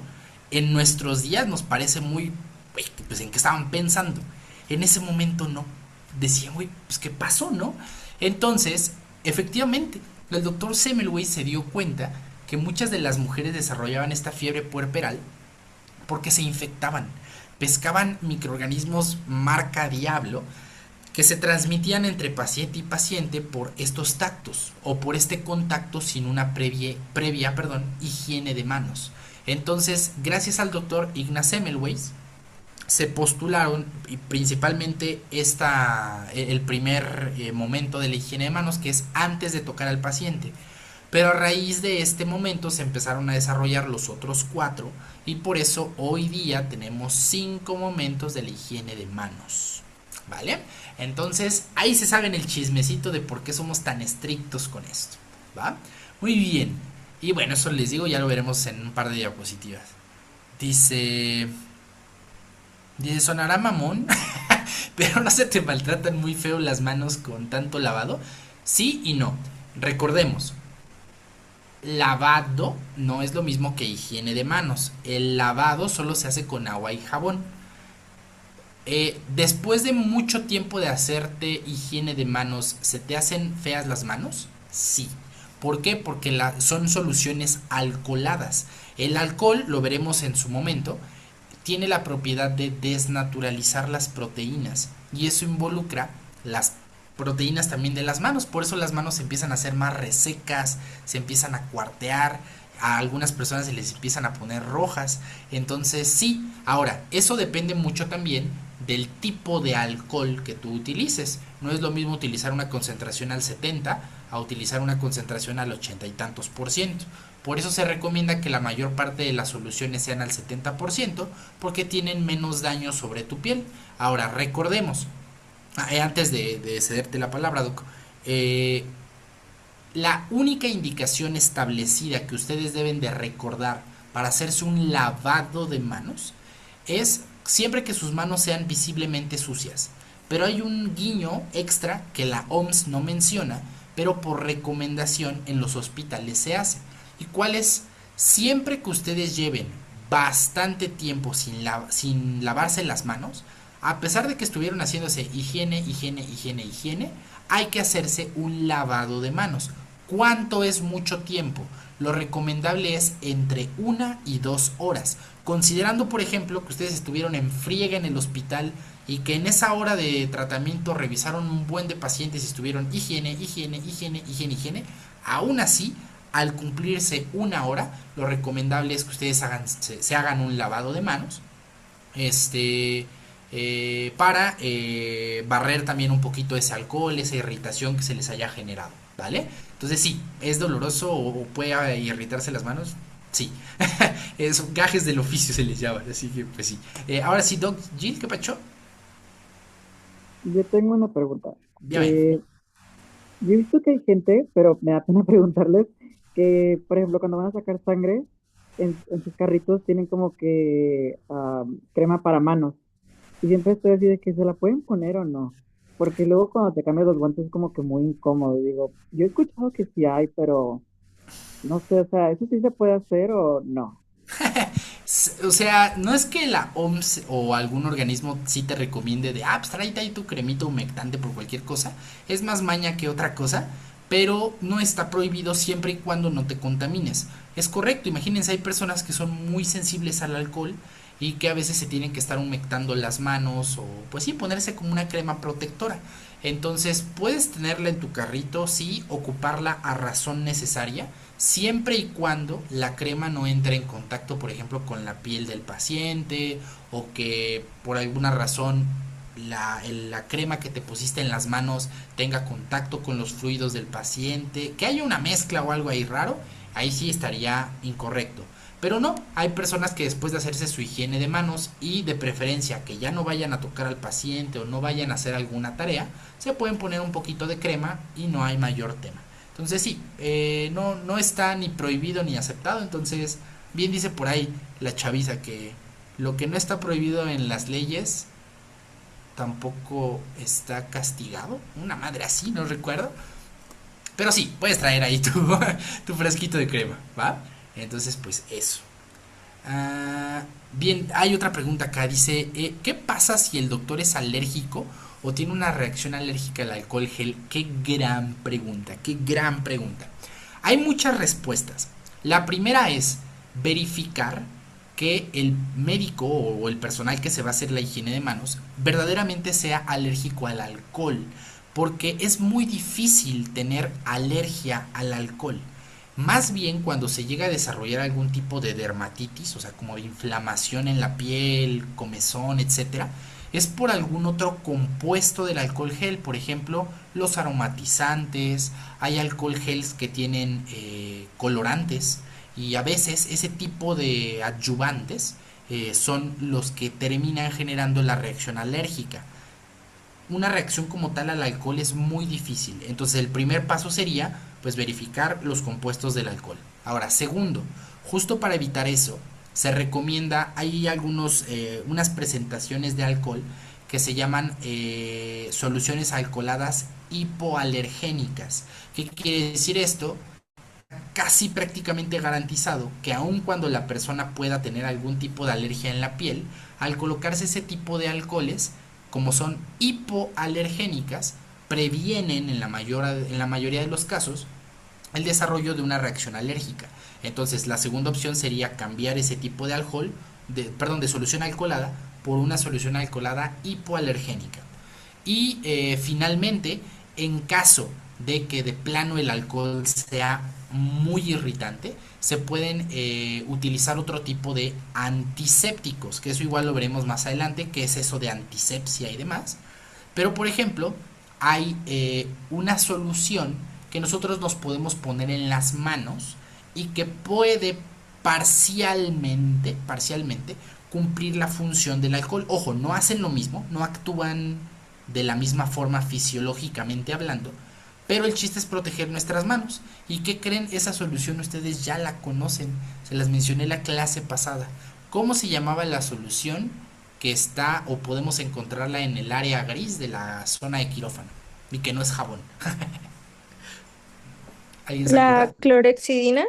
En nuestros días nos parece muy, güey, pues en qué estaban pensando. En ese momento no. Decían, güey, pues qué pasó, ¿no? Entonces, efectivamente, el doctor Semmelweis se dio cuenta que muchas de las mujeres desarrollaban esta fiebre puerperal porque se infectaban, pescaban microorganismos marca diablo que se transmitían entre paciente y paciente por estos tactos o por este contacto sin una previa higiene de manos. Entonces, gracias al doctor Ignaz Semmelweis, se postularon y principalmente el primer momento de la higiene de manos, que es antes de tocar al paciente. Pero a raíz de este momento se empezaron a desarrollar los otros 4 y por eso hoy día tenemos 5 momentos de la higiene de manos. ¿Vale? Entonces ahí se saben el chismecito de por qué somos tan estrictos con esto. ¿Va? Muy bien. Y bueno, eso les digo, ya lo veremos en un par de diapositivas. Dice, sonará mamón, pero no se te maltratan muy feo las manos con tanto lavado. Sí y no. Recordemos, lavado no es lo mismo que higiene de manos. El lavado solo se hace con agua y jabón. Después de mucho tiempo de hacerte higiene de manos, ¿se te hacen feas las manos? Sí. ¿Por qué? Porque son soluciones alcoholadas. El alcohol, lo veremos en su momento, tiene la propiedad de desnaturalizar las proteínas y eso involucra las proteínas también de las manos. Por eso las manos se empiezan a hacer más resecas, se empiezan a cuartear, a algunas personas se les empiezan a poner rojas. Entonces sí, ahora eso depende mucho también del tipo de alcohol que tú utilices. No es lo mismo utilizar una concentración al 70 a utilizar una concentración al 80 y tantos %. Por eso se recomienda que la mayor parte de las soluciones sean al 70% porque tienen menos daño sobre tu piel. Ahora recordemos, antes de cederte la palabra, Doc, la única indicación establecida que ustedes deben de recordar para hacerse un lavado de manos es siempre que sus manos sean visiblemente sucias. Pero hay un guiño extra que la OMS no menciona, pero por recomendación en los hospitales se hace. ¿Y cuál es? Siempre que ustedes lleven bastante tiempo sin lavarse las manos, a pesar de que estuvieron haciéndose higiene, hay que hacerse un lavado de manos. ¿Cuánto es mucho tiempo? Lo recomendable es entre 1 y 2 horas. Considerando, por ejemplo, que ustedes estuvieron en friega en el hospital y que en esa hora de tratamiento revisaron un buen de pacientes y estuvieron higiene, aún así, al cumplirse 1 hora, lo recomendable es que ustedes se hagan un lavado de manos. Para barrer también un poquito ese alcohol, esa irritación que se les haya generado, ¿vale? Entonces sí, ¿es doloroso o puede irritarse las manos? Sí, son gajes del oficio se les llama, así que pues sí. Ahora sí, Doc Jill, ¿qué pacho? Yo tengo una pregunta. Dígame. Yo he visto que hay gente, pero me da pena preguntarles, que por ejemplo cuando van a sacar sangre, en sus carritos tienen como que crema para manos. Y siempre estoy así de que se la pueden poner o no. Porque luego cuando te cambias los guantes es como que muy incómodo. Y digo, yo he escuchado que sí hay, pero no sé, o sea, ¿eso sí se puede hacer o no? O sea, no es que la OMS o algún organismo sí te recomiende de, pues tráete ahí tu cremita humectante por cualquier cosa. Es más maña que otra cosa, pero no está prohibido siempre y cuando no te contamines. Es correcto, imagínense, hay personas que son muy sensibles al alcohol y que a veces se tienen que estar humectando las manos o pues sí, ponerse como una crema protectora. Entonces puedes tenerla en tu carrito, sí, ocuparla a razón necesaria, siempre y cuando la crema no entre en contacto, por ejemplo, con la piel del paciente o que por alguna razón la crema que te pusiste en las manos tenga contacto con los fluidos del paciente, que haya una mezcla o algo ahí raro, ahí sí estaría incorrecto. Pero no, hay personas que después de hacerse su higiene de manos y de preferencia que ya no vayan a tocar al paciente o no vayan a hacer alguna tarea, se pueden poner un poquito de crema y no hay mayor tema. Entonces sí, no está ni prohibido ni aceptado. Entonces, bien dice por ahí la chaviza que lo que no está prohibido en las leyes tampoco está castigado. Una madre así, no recuerdo. Pero sí, puedes traer ahí tu frasquito de crema, ¿va? Entonces, pues eso. Bien, hay otra pregunta acá. Dice, ¿qué pasa si el doctor es alérgico o tiene una reacción alérgica al alcohol gel? Qué gran pregunta, qué gran pregunta. Hay muchas respuestas. La primera es verificar que el médico o el personal que se va a hacer la higiene de manos verdaderamente sea alérgico al alcohol, porque es muy difícil tener alergia al alcohol. Más bien cuando se llega a desarrollar algún tipo de dermatitis, o sea, como de inflamación en la piel, comezón, etcétera, es por algún otro compuesto del alcohol gel. Por ejemplo, los aromatizantes, hay alcohol gels que tienen colorantes, y a veces ese tipo de adyuvantes son los que terminan generando la reacción alérgica. Una reacción como tal al alcohol es muy difícil. Entonces el primer paso sería pues verificar los compuestos del alcohol. Ahora, segundo, justo para evitar eso, se recomienda, hay unas presentaciones de alcohol que se llaman soluciones alcoholadas hipoalergénicas. ¿Qué quiere decir esto? Casi prácticamente garantizado que aun cuando la persona pueda tener algún tipo de alergia en la piel, al colocarse ese tipo de alcoholes, como son hipoalergénicas, previenen en la mayoría de los casos el desarrollo de una reacción alérgica. Entonces la segunda opción sería cambiar ese tipo de alcohol, de solución alcoholada, por una solución alcoholada hipoalergénica. Y finalmente, en caso de que de plano el alcohol sea muy irritante, se pueden utilizar otro tipo de antisépticos, que eso igual lo veremos más adelante, que es eso de antisepsia y demás. Pero por ejemplo, hay una solución que nosotros nos podemos poner en las manos y que puede parcialmente cumplir la función del alcohol. Ojo, no hacen lo mismo, no actúan de la misma forma fisiológicamente hablando, pero el chiste es proteger nuestras manos. ¿Y qué creen? Esa solución ustedes ya la conocen, se las mencioné la clase pasada. ¿Cómo se llamaba la solución que está o podemos encontrarla en el área gris de la zona de quirófano y que no es jabón? ¿Alguien se La acuerda? clorexidina.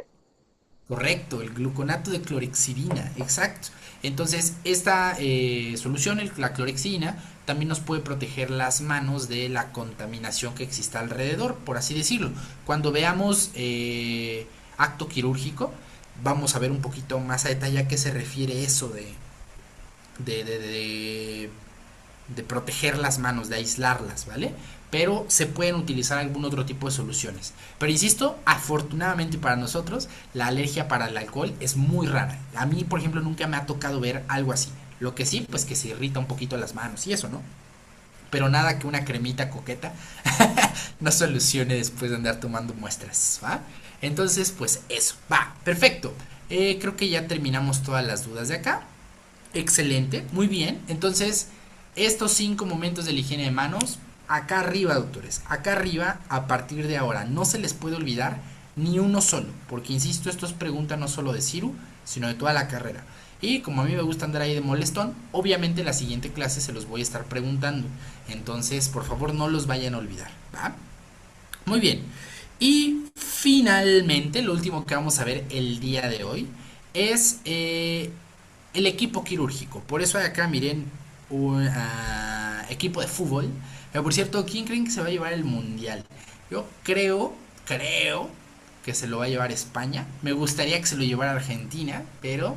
Correcto, el gluconato de clorexidina, exacto. Entonces, esta solución, la clorexidina, también nos puede proteger las manos de la contaminación que exista alrededor, por así decirlo. Cuando veamos acto quirúrgico, vamos a ver un poquito más a detalle a qué se refiere eso de, de, de, de proteger las manos, de aislarlas, ¿vale? Pero se pueden utilizar algún otro tipo de soluciones. Pero insisto, afortunadamente para nosotros, la alergia para el alcohol es muy rara. A mí, por ejemplo, nunca me ha tocado ver algo así. Lo que sí, pues que se irrita un poquito las manos y eso, ¿no? Pero nada que una cremita coqueta no solucione después de andar tomando muestras, ¿va? Entonces, pues eso, va, perfecto. Creo que ya terminamos todas las dudas de acá. Excelente, muy bien. Entonces, estos 5 momentos de la higiene de manos, acá arriba, doctores, acá arriba, a partir de ahora, no se les puede olvidar ni uno solo, porque insisto, esto es pregunta no solo de Ciru, sino de toda la carrera. Y como a mí me gusta andar ahí de molestón, obviamente la siguiente clase se los voy a estar preguntando. Entonces, por favor, no los vayan a olvidar, ¿va? Muy bien. Y finalmente, lo último que vamos a ver el día de hoy es el equipo quirúrgico. Por eso hay acá, miren, un equipo de fútbol. Pero por cierto, ¿quién creen que se va a llevar el mundial? Yo creo que se lo va a llevar España. Me gustaría que se lo llevara Argentina, pero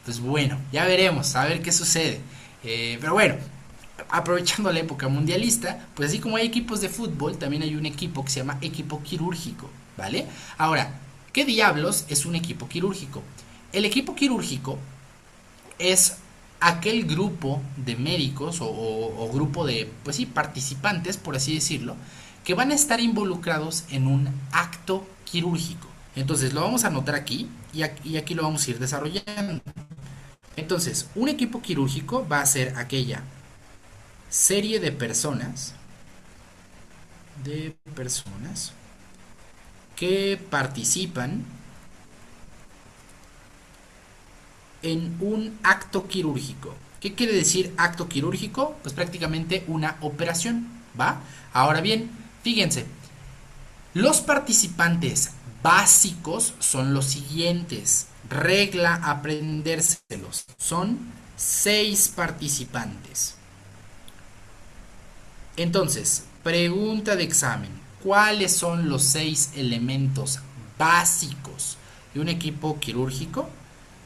pues bueno, ya veremos, a ver qué sucede. Pero bueno, aprovechando la época mundialista, pues así como hay equipos de fútbol, también hay un equipo que se llama equipo quirúrgico, ¿vale? Ahora, ¿qué diablos es un equipo quirúrgico? El equipo quirúrgico es aquel grupo de médicos o grupo de, pues sí, participantes, por así decirlo, que van a estar involucrados en un acto quirúrgico. Entonces lo vamos a anotar aquí y aquí lo vamos a ir desarrollando. Entonces, un equipo quirúrgico va a ser aquella serie de personas que participan en un acto quirúrgico. ¿Qué quiere decir acto quirúrgico? Pues prácticamente una operación, ¿va? Ahora bien, fíjense, los participantes básicos son los siguientes. Regla, aprendérselos. Son 6 participantes. Entonces, pregunta de examen. ¿Cuáles son los 6 elementos básicos de un equipo quirúrgico?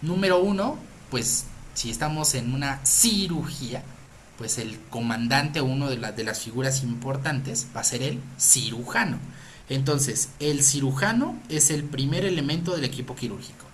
Número 1, pues si estamos en una cirugía, pues el comandante o uno de las figuras importantes va a ser el cirujano. Entonces, el cirujano es el primer elemento del equipo quirúrgico.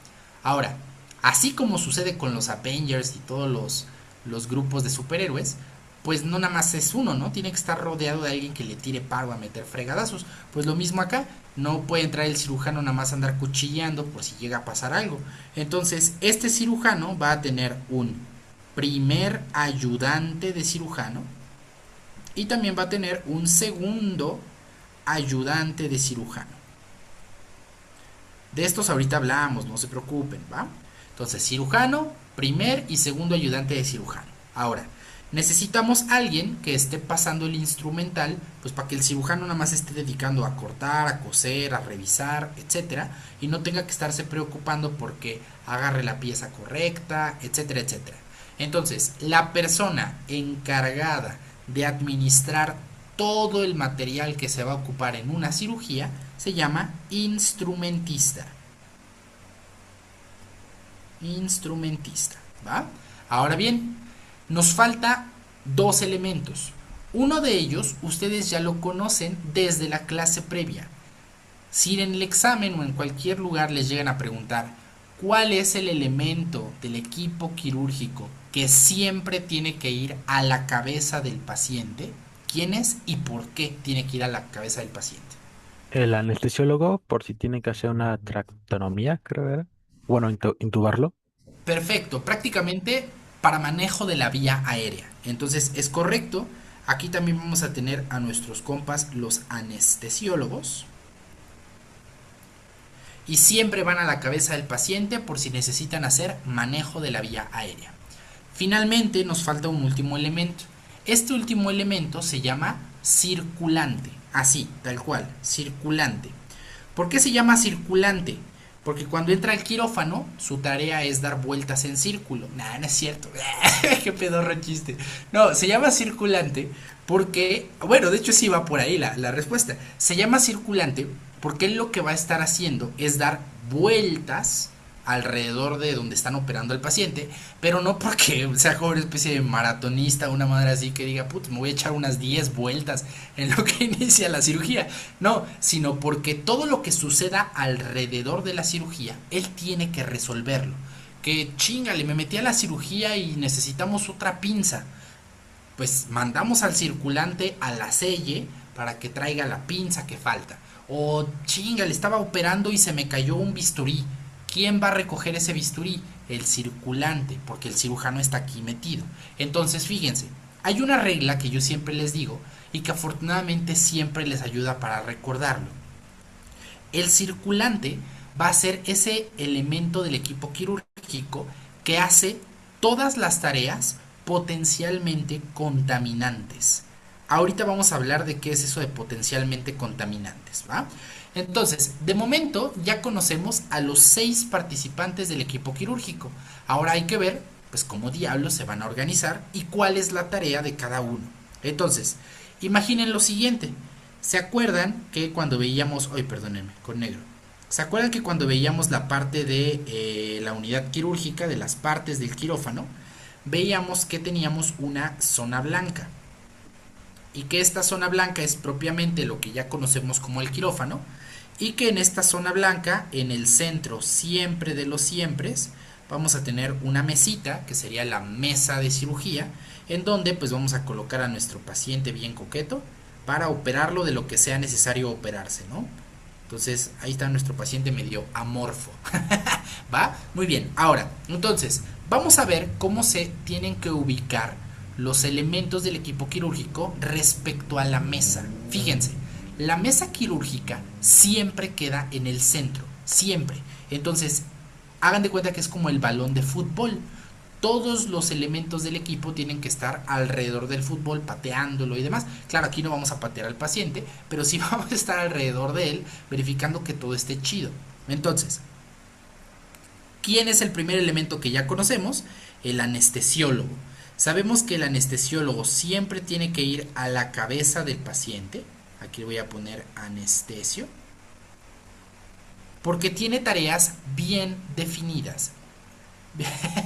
Ahora, así como sucede con los Avengers y todos los grupos de superhéroes, pues no nada más es uno, ¿no? Tiene que estar rodeado de alguien que le tire paro a meter fregadazos. Pues lo mismo acá, no puede entrar el cirujano nada más a andar cuchilleando por si llega a pasar algo. Entonces, este cirujano va a tener un primer ayudante de cirujano y también va a tener un segundo ayudante de cirujano. De estos ahorita hablamos, no se preocupen, ¿va? Entonces, cirujano, primer y segundo ayudante de cirujano. Ahora, necesitamos alguien que esté pasando el instrumental, pues para que el cirujano nada más esté dedicando a cortar, a coser, a revisar, etcétera, y no tenga que estarse preocupando porque agarre la pieza correcta, etcétera, etcétera. Entonces, la persona encargada de administrar todo el material que se va a ocupar en una cirugía se llama instrumentista. Instrumentista, ¿va? Ahora bien, nos falta dos elementos. Uno de ellos ustedes ya lo conocen desde la clase previa. Si en el examen o en cualquier lugar les llegan a preguntar cuál es el elemento del equipo quirúrgico que siempre tiene que ir a la cabeza del paciente, ¿quién es y por qué tiene que ir a la cabeza del paciente? El anestesiólogo, por si tiene que hacer una traqueotomía, creo era. Bueno, intubarlo. Perfecto, prácticamente para manejo de la vía aérea. Entonces es correcto. Aquí también vamos a tener a nuestros compas los anestesiólogos. Y siempre van a la cabeza del paciente por si necesitan hacer manejo de la vía aérea. Finalmente nos falta un último elemento. Este último elemento se llama circulante. Así, tal cual, circulante. ¿Por qué se llama circulante? Porque cuando entra al quirófano, su tarea es dar vueltas en círculo. Nah, no es cierto. Qué pedorro chiste. No, se llama circulante porque, bueno, de hecho sí va por ahí la respuesta. Se llama circulante porque él lo que va a estar haciendo es dar vueltas alrededor de donde están operando al paciente, pero no porque sea como una especie de maratonista, una madre así que diga, putz, me voy a echar unas 10 vueltas en lo que inicia la cirugía. No, sino porque todo lo que suceda alrededor de la cirugía, él tiene que resolverlo. Que chingale, me metí a la cirugía y necesitamos otra pinza. Pues mandamos al circulante a la selle para que traiga la pinza que falta. O chingale, estaba operando y se me cayó un bisturí. ¿Quién va a recoger ese bisturí? El circulante, porque el cirujano está aquí metido. Entonces, fíjense, hay una regla que yo siempre les digo y que afortunadamente siempre les ayuda para recordarlo. El circulante va a ser ese elemento del equipo quirúrgico que hace todas las tareas potencialmente contaminantes. Ahorita vamos a hablar de qué es eso de potencialmente contaminantes, ¿va? Entonces, de momento ya conocemos a los 6 participantes del equipo quirúrgico. Ahora hay que ver, pues, cómo diablos se van a organizar y cuál es la tarea de cada uno. Entonces, imaginen lo siguiente. ¿Se acuerdan que cuando veíamos... Ay, perdónenme, con negro. ¿Se acuerdan que cuando veíamos la parte de la unidad quirúrgica, de las partes del quirófano, veíamos que teníamos una zona blanca? Y que esta zona blanca es propiamente lo que ya conocemos como el quirófano, y que en esta zona blanca, en el centro siempre de los siempres, vamos a tener una mesita, que sería la mesa de cirugía, en donde pues vamos a colocar a nuestro paciente bien coqueto, para operarlo de lo que sea necesario operarse, ¿no? Entonces, ahí está nuestro paciente medio amorfo. ¿Va? Muy bien, ahora, entonces, vamos a ver cómo se tienen que ubicar los elementos del equipo quirúrgico respecto a la mesa. Fíjense, la mesa quirúrgica siempre queda en el centro, siempre. Entonces, hagan de cuenta que es como el balón de fútbol. Todos los elementos del equipo tienen que estar alrededor del fútbol, pateándolo y demás. Claro, aquí no vamos a patear al paciente, pero sí vamos a estar alrededor de él, verificando que todo esté chido. Entonces, ¿quién es el primer elemento que ya conocemos? El anestesiólogo. Sabemos que el anestesiólogo siempre tiene que ir a la cabeza del paciente. Aquí voy a poner anestesio. Porque tiene tareas bien definidas.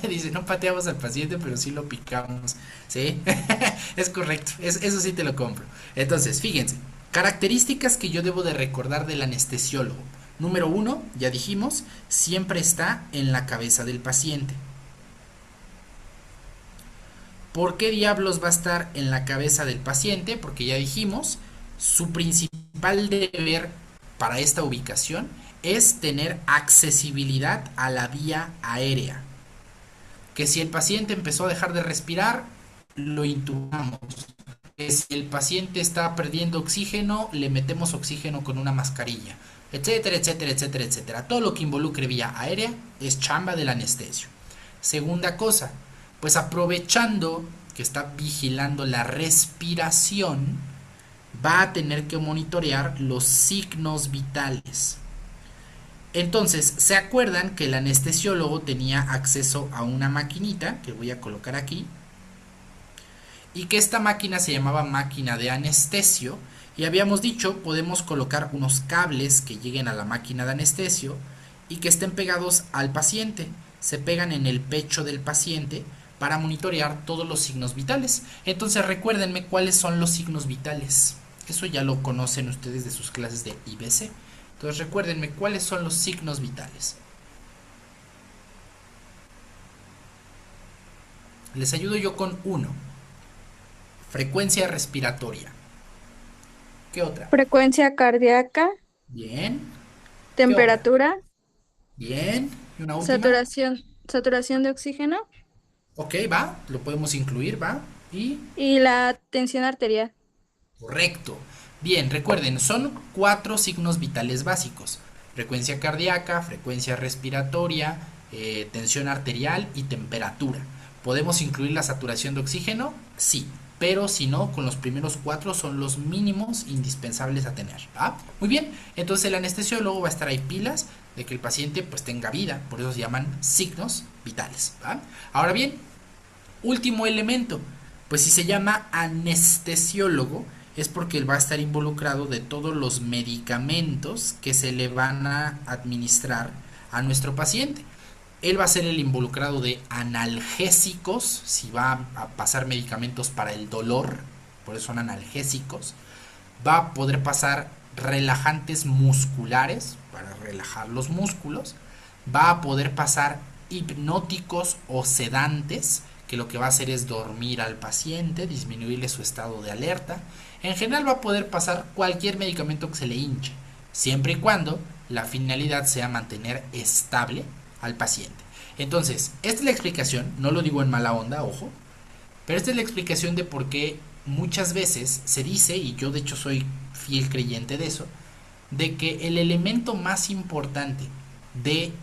Dice, no pateamos al paciente, pero sí lo picamos. ¿Sí? Es correcto. Eso sí te lo compro. Entonces, fíjense. Características que yo debo de recordar del anestesiólogo. Número 1, ya dijimos, siempre está en la cabeza del paciente. ¿Por qué diablos va a estar en la cabeza del paciente? Porque ya dijimos, su principal deber para esta ubicación es tener accesibilidad a la vía aérea. Que si el paciente empezó a dejar de respirar, lo intubamos. Que si el paciente está perdiendo oxígeno, le metemos oxígeno con una mascarilla, etcétera, etcétera, etcétera, etcétera. Todo lo que involucre vía aérea es chamba del anestesio. Segunda cosa, pues aprovechando que está vigilando la respiración, va a tener que monitorear los signos vitales. Entonces, ¿se acuerdan que el anestesiólogo tenía acceso a una maquinita que voy a colocar aquí? Y que esta máquina se llamaba máquina de anestesio. Y habíamos dicho, podemos colocar unos cables que lleguen a la máquina de anestesio y que estén pegados al paciente. Se pegan en el pecho del paciente para monitorear todos los signos vitales. Entonces recuérdenme cuáles son los signos vitales. Eso ya lo conocen ustedes de sus clases de IBC. Entonces recuérdenme cuáles son los signos vitales. Les ayudo yo con uno. Frecuencia respiratoria. ¿Qué otra? Frecuencia cardíaca, Bien. temperatura, Bien. ¿Y una última? saturación de oxígeno Ok, va. Lo podemos incluir, va. Y y la tensión arterial. correcto. Bien, recuerden, son 4 signos vitales básicos. Frecuencia cardíaca, frecuencia respiratoria, tensión arterial y temperatura. ¿Podemos incluir la saturación de oxígeno? Sí, pero si no, con los primeros 4 son los mínimos indispensables a tener. ¿Va? Muy bien, entonces el anestesiólogo va a estar ahí pilas de que el paciente pues tenga vida, por eso se llaman signos vitales. ¿Va? Ahora bien, último elemento, pues si se llama anestesiólogo, es porque él va a estar involucrado de todos los medicamentos que se le van a administrar a nuestro paciente. Él va a ser el involucrado de analgésicos, si va a pasar medicamentos para el dolor, por eso son analgésicos. Va a poder pasar relajantes musculares, para relajar los músculos. Va a poder pasar hipnóticos o sedantes, que lo que va a hacer es dormir al paciente, disminuirle su estado de alerta. En general va a poder pasar cualquier medicamento que se le hinche, siempre y cuando la finalidad sea mantener estable al paciente. Entonces, esta es la explicación, no lo digo en mala onda, ojo, pero esta es la explicación de por qué muchas veces se dice, y yo de hecho soy fiel creyente de eso, de que el elemento más importante de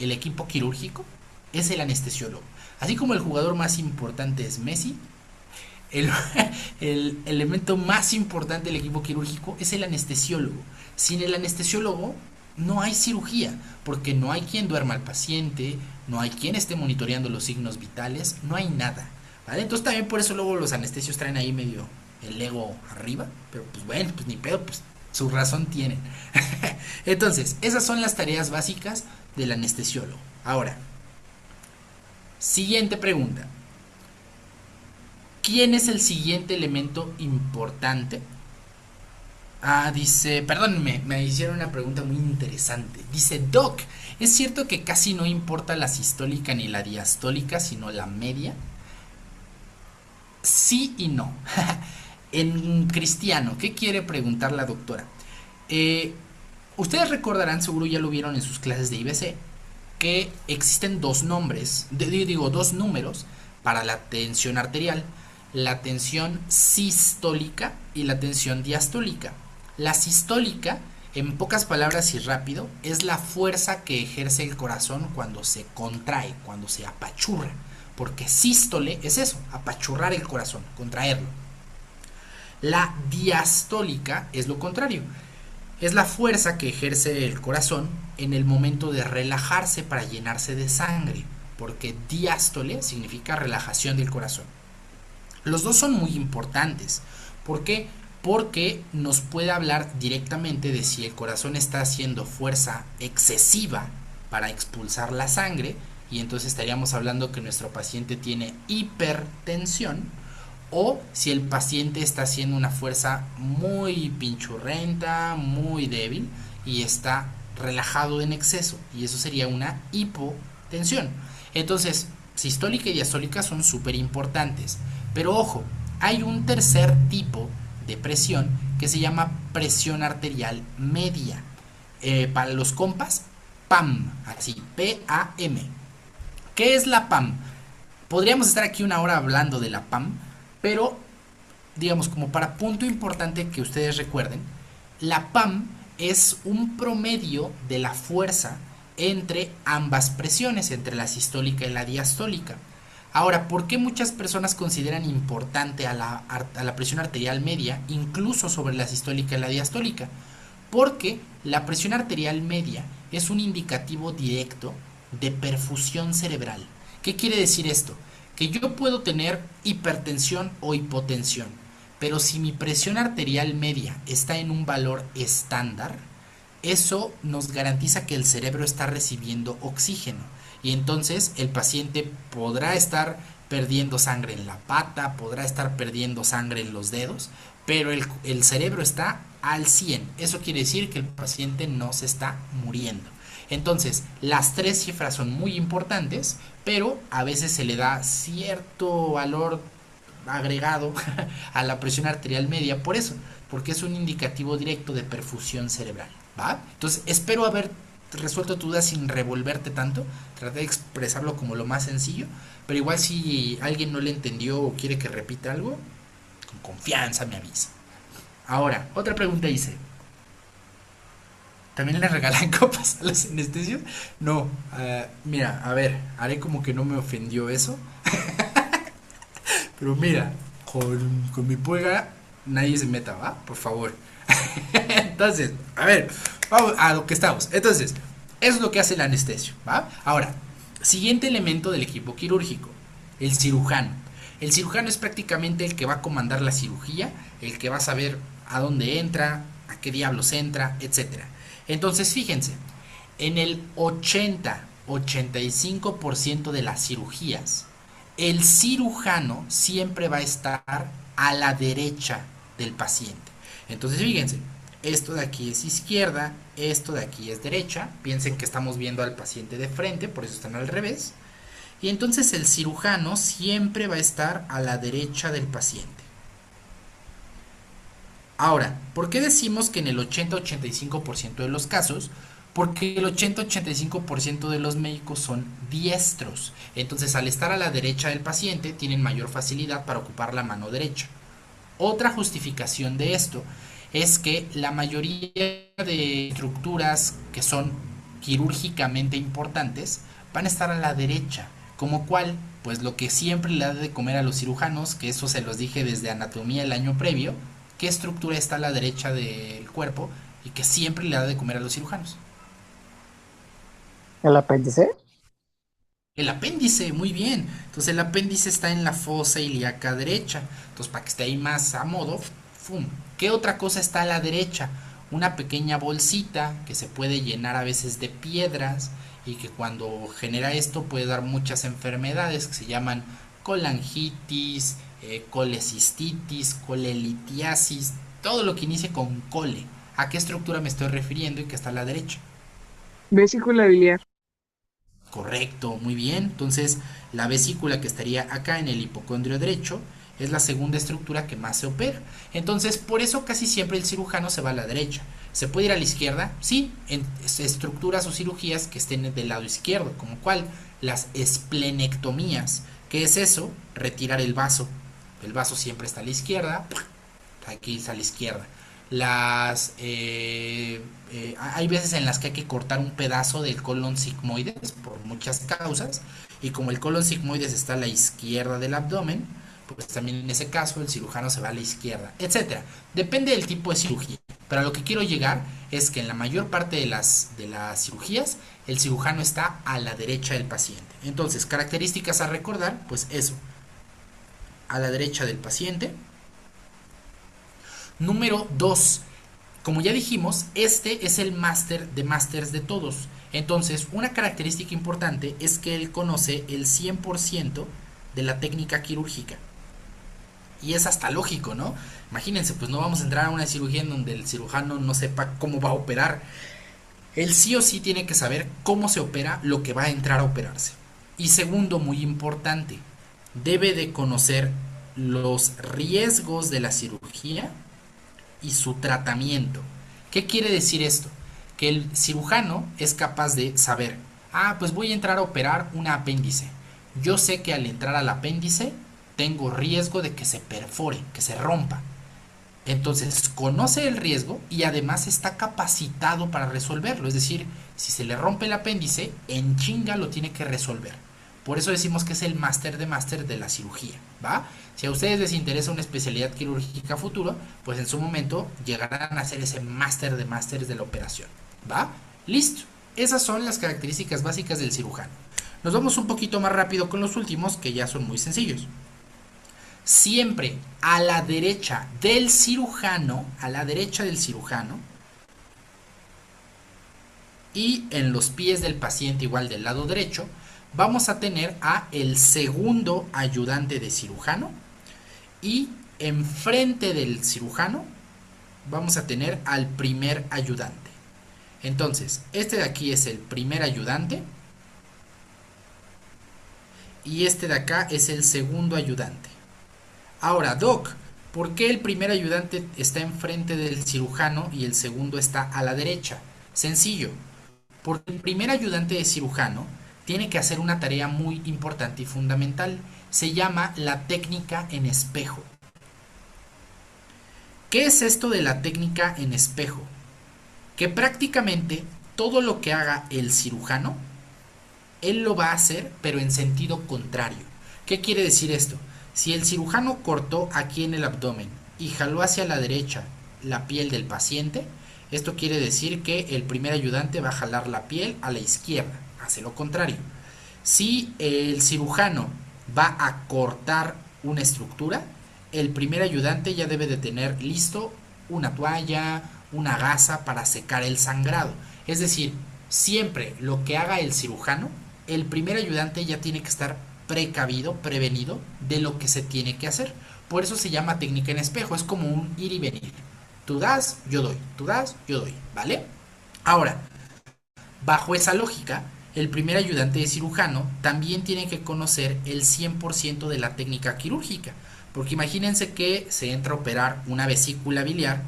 el equipo quirúrgico es el anestesiólogo. Así como el jugador más importante es Messi, el elemento más importante del equipo quirúrgico es el anestesiólogo. Sin el anestesiólogo no hay cirugía, porque no hay quien duerma al paciente, no hay quien esté monitoreando los signos vitales, no hay nada, ¿vale? Entonces también por eso luego los anestesios traen ahí medio el ego arriba, pero pues bueno, pues ni pedo, pues su razón tienen. Entonces, esas son las tareas básicas del anestesiólogo. Ahora, siguiente pregunta. ¿Quién es el siguiente elemento importante? Dice, perdónenme, me hicieron una pregunta muy interesante. Dice, Doc, ¿es cierto que casi no importa la sistólica ni la diastólica, sino la media? Sí y no. En cristiano, ¿qué quiere preguntar la doctora? Ustedes recordarán, seguro ya lo vieron en sus clases de IBC, que existen dos números para la tensión arterial. La tensión sistólica y la tensión diastólica. La sistólica, en pocas palabras y rápido, es la fuerza que ejerce el corazón cuando se contrae, cuando se apachurra. Porque sístole es eso, apachurrar el corazón, contraerlo. La diastólica es lo contrario. Es la fuerza que ejerce el corazón en el momento de relajarse para llenarse de sangre. Porque diástole significa relajación del corazón. Los dos son muy importantes. ¿Por qué? Porque nos puede hablar directamente de si el corazón está haciendo fuerza excesiva para expulsar la sangre, y entonces estaríamos hablando que nuestro paciente tiene hipertensión, o si el paciente está haciendo una fuerza muy pinchurrenta, muy débil y está relajado en exceso, y eso sería una hipotensión. Entonces, sistólica y diastólica son súper importantes, pero ojo, hay un tercer tipo de presión que se llama presión arterial media. Para los compas, PAM, así, P-A-M. ¿Qué es la PAM? Podríamos estar aquí una hora hablando de la PAM, pero digamos, como para punto importante que ustedes recuerden, la PAM es un promedio de la fuerza entre ambas presiones, entre la sistólica y la diastólica. Ahora, ¿por qué muchas personas consideran importante a la presión arterial media, incluso sobre la sistólica y la diastólica? Porque la presión arterial media es un indicativo directo de perfusión cerebral. ¿Qué quiere decir esto? Que yo puedo tener hipertensión o hipotensión, pero si mi presión arterial media está en un valor estándar, eso nos garantiza que el cerebro está recibiendo oxígeno, y entonces el paciente podrá estar perdiendo sangre en la pata, podrá estar perdiendo sangre en los dedos, pero el cerebro está al 100. Eso quiere decir que el paciente no se está muriendo. Entonces, las tres cifras son muy importantes, pero a veces se le da cierto valor agregado a la presión arterial media por eso, porque es un indicativo directo de perfusión cerebral, ¿va? Entonces, espero haber resuelto tu duda sin revolverte tanto. Traté de expresarlo como lo más sencillo, pero igual si alguien no le entendió o quiere que repita algo, con confianza me avisa. Ahora, otra pregunta dice: ¿también le regalan copas a los anestesios? No, mira, a ver, haré como que no me ofendió eso. Pero mira, con mi pulga nadie se meta, ¿va? Por favor. Entonces, a ver, vamos a lo que estamos. Entonces, eso es lo que hace el anestesio, ¿va? Ahora, siguiente elemento del equipo quirúrgico: el cirujano. El cirujano es prácticamente el que va a comandar la cirugía, el que va a saber a dónde entra, a qué diablos entra, etcétera. Entonces, fíjense, en el 80-85% de las cirugías, el cirujano siempre va a estar a la derecha del paciente. Entonces, fíjense, esto de aquí es izquierda, esto de aquí es derecha. Piensen que estamos viendo al paciente de frente, por eso están al revés. Y entonces el cirujano siempre va a estar a la derecha del paciente. Ahora, ¿por qué decimos que en el 80-85% de los casos? Porque el 80-85% de los médicos son diestros. Entonces, al estar a la derecha del paciente, tienen mayor facilidad para ocupar la mano derecha. Otra justificación de esto es que la mayoría de estructuras que son quirúrgicamente importantes van a estar a la derecha. Como cuál, pues lo que siempre le da de comer a los cirujanos, que eso se los dije desde anatomía el año previo, qué estructura está a la derecha del cuerpo y que siempre le da de comer a los cirujanos. ¿El apéndice? El apéndice, muy bien. Entonces el apéndice está en la fosa ilíaca derecha. Entonces, para que esté ahí más a modo, ¡fum! ¿Qué otra cosa está a la derecha? Una pequeña bolsita que se puede llenar a veces de piedras, y que cuando genera esto puede dar muchas enfermedades que se llaman colangitis, colecistitis, colelitiasis, todo lo que inicie con cole. ¿A qué estructura me estoy refiriendo y que está a la derecha? Vesícula biliar. Correcto, muy bien. Entonces, la vesícula que estaría acá en el hipocondrio derecho es la segunda estructura que más se opera. Entonces, por eso casi siempre el cirujano se va a la derecha. ¿Se puede ir a la izquierda? Sí, en estructuras o cirugías que estén del lado izquierdo, como cuál, las esplenectomías. ¿Qué es eso? Retirar el vaso. El vaso siempre está a la izquierda, aquí está a la izquierda. Hay veces en las que hay que cortar un pedazo del colon sigmoides por muchas causas, y como el colon sigmoides está a la izquierda del abdomen, pues también en ese caso el cirujano se va a la izquierda, etcétera. Depende del tipo de cirugía, pero a lo que quiero llegar es que en la mayor parte de las cirugías el cirujano está a la derecha del paciente. Entonces, características a recordar, pues eso, a la derecha del paciente. Número 2, como ya dijimos, este es el máster de másters de todos. Entonces, una característica importante es que él conoce el 100% de la técnica quirúrgica. Y es hasta lógico, ¿no? Imagínense, pues no vamos a entrar a una cirugía en donde el cirujano no sepa cómo va a operar. Él sí o sí tiene que saber cómo se opera lo que va a entrar a operarse. Y segundo, muy importante, debe de conocer los riesgos de la cirugía y su tratamiento. ¿Qué quiere decir esto? Que el cirujano es capaz de saber, pues voy a entrar a operar un apéndice. Yo sé que al entrar al apéndice tengo riesgo de que se perfore, que se rompa. Entonces conoce el riesgo y además está capacitado para resolverlo. Es decir, si se le rompe el apéndice, en chinga lo tiene que resolver. Por eso decimos que es el máster de la cirugía, ¿va? Si a ustedes les interesa una especialidad quirúrgica futuro, pues en su momento llegarán a ser ese máster de la operación, ¿va? Listo. Esas son las características básicas del cirujano. Nos vamos un poquito más rápido con los últimos, que ya son muy sencillos. Siempre a la derecha del cirujano, y en los pies del paciente igual del lado derecho, vamos a tener a el segundo ayudante de cirujano, y enfrente del cirujano vamos a tener al primer ayudante. Entonces, este de aquí es el primer ayudante y este de acá es el segundo ayudante. Ahora, Doc, ¿por qué el primer ayudante está enfrente del cirujano y el segundo está a la derecha? Sencillo, porque el primer ayudante de cirujano tiene que hacer una tarea muy importante y fundamental. Se llama la técnica en espejo. ¿Qué es esto de la técnica en espejo? Que prácticamente todo lo que haga el cirujano, él lo va a hacer, pero en sentido contrario. ¿Qué quiere decir esto? Si el cirujano cortó aquí en el abdomen y jaló hacia la derecha la piel del paciente, esto quiere decir que el primer ayudante va a jalar la piel a la izquierda, hace lo contrario. Si el cirujano va a cortar una estructura, el primer ayudante ya debe de tener listo una toalla, una gasa para secar el sangrado. Es decir, siempre lo que haga el cirujano, el primer ayudante ya tiene que estar precavido, prevenido de lo que se tiene que hacer. Por eso se llama técnica en espejo, es como un ir y venir. Tú das, yo doy, tú das, yo doy, ¿vale? Ahora, bajo esa lógica, el primer ayudante de cirujano también tiene que conocer el 100% de la técnica quirúrgica, porque imagínense que se entra a operar una vesícula biliar,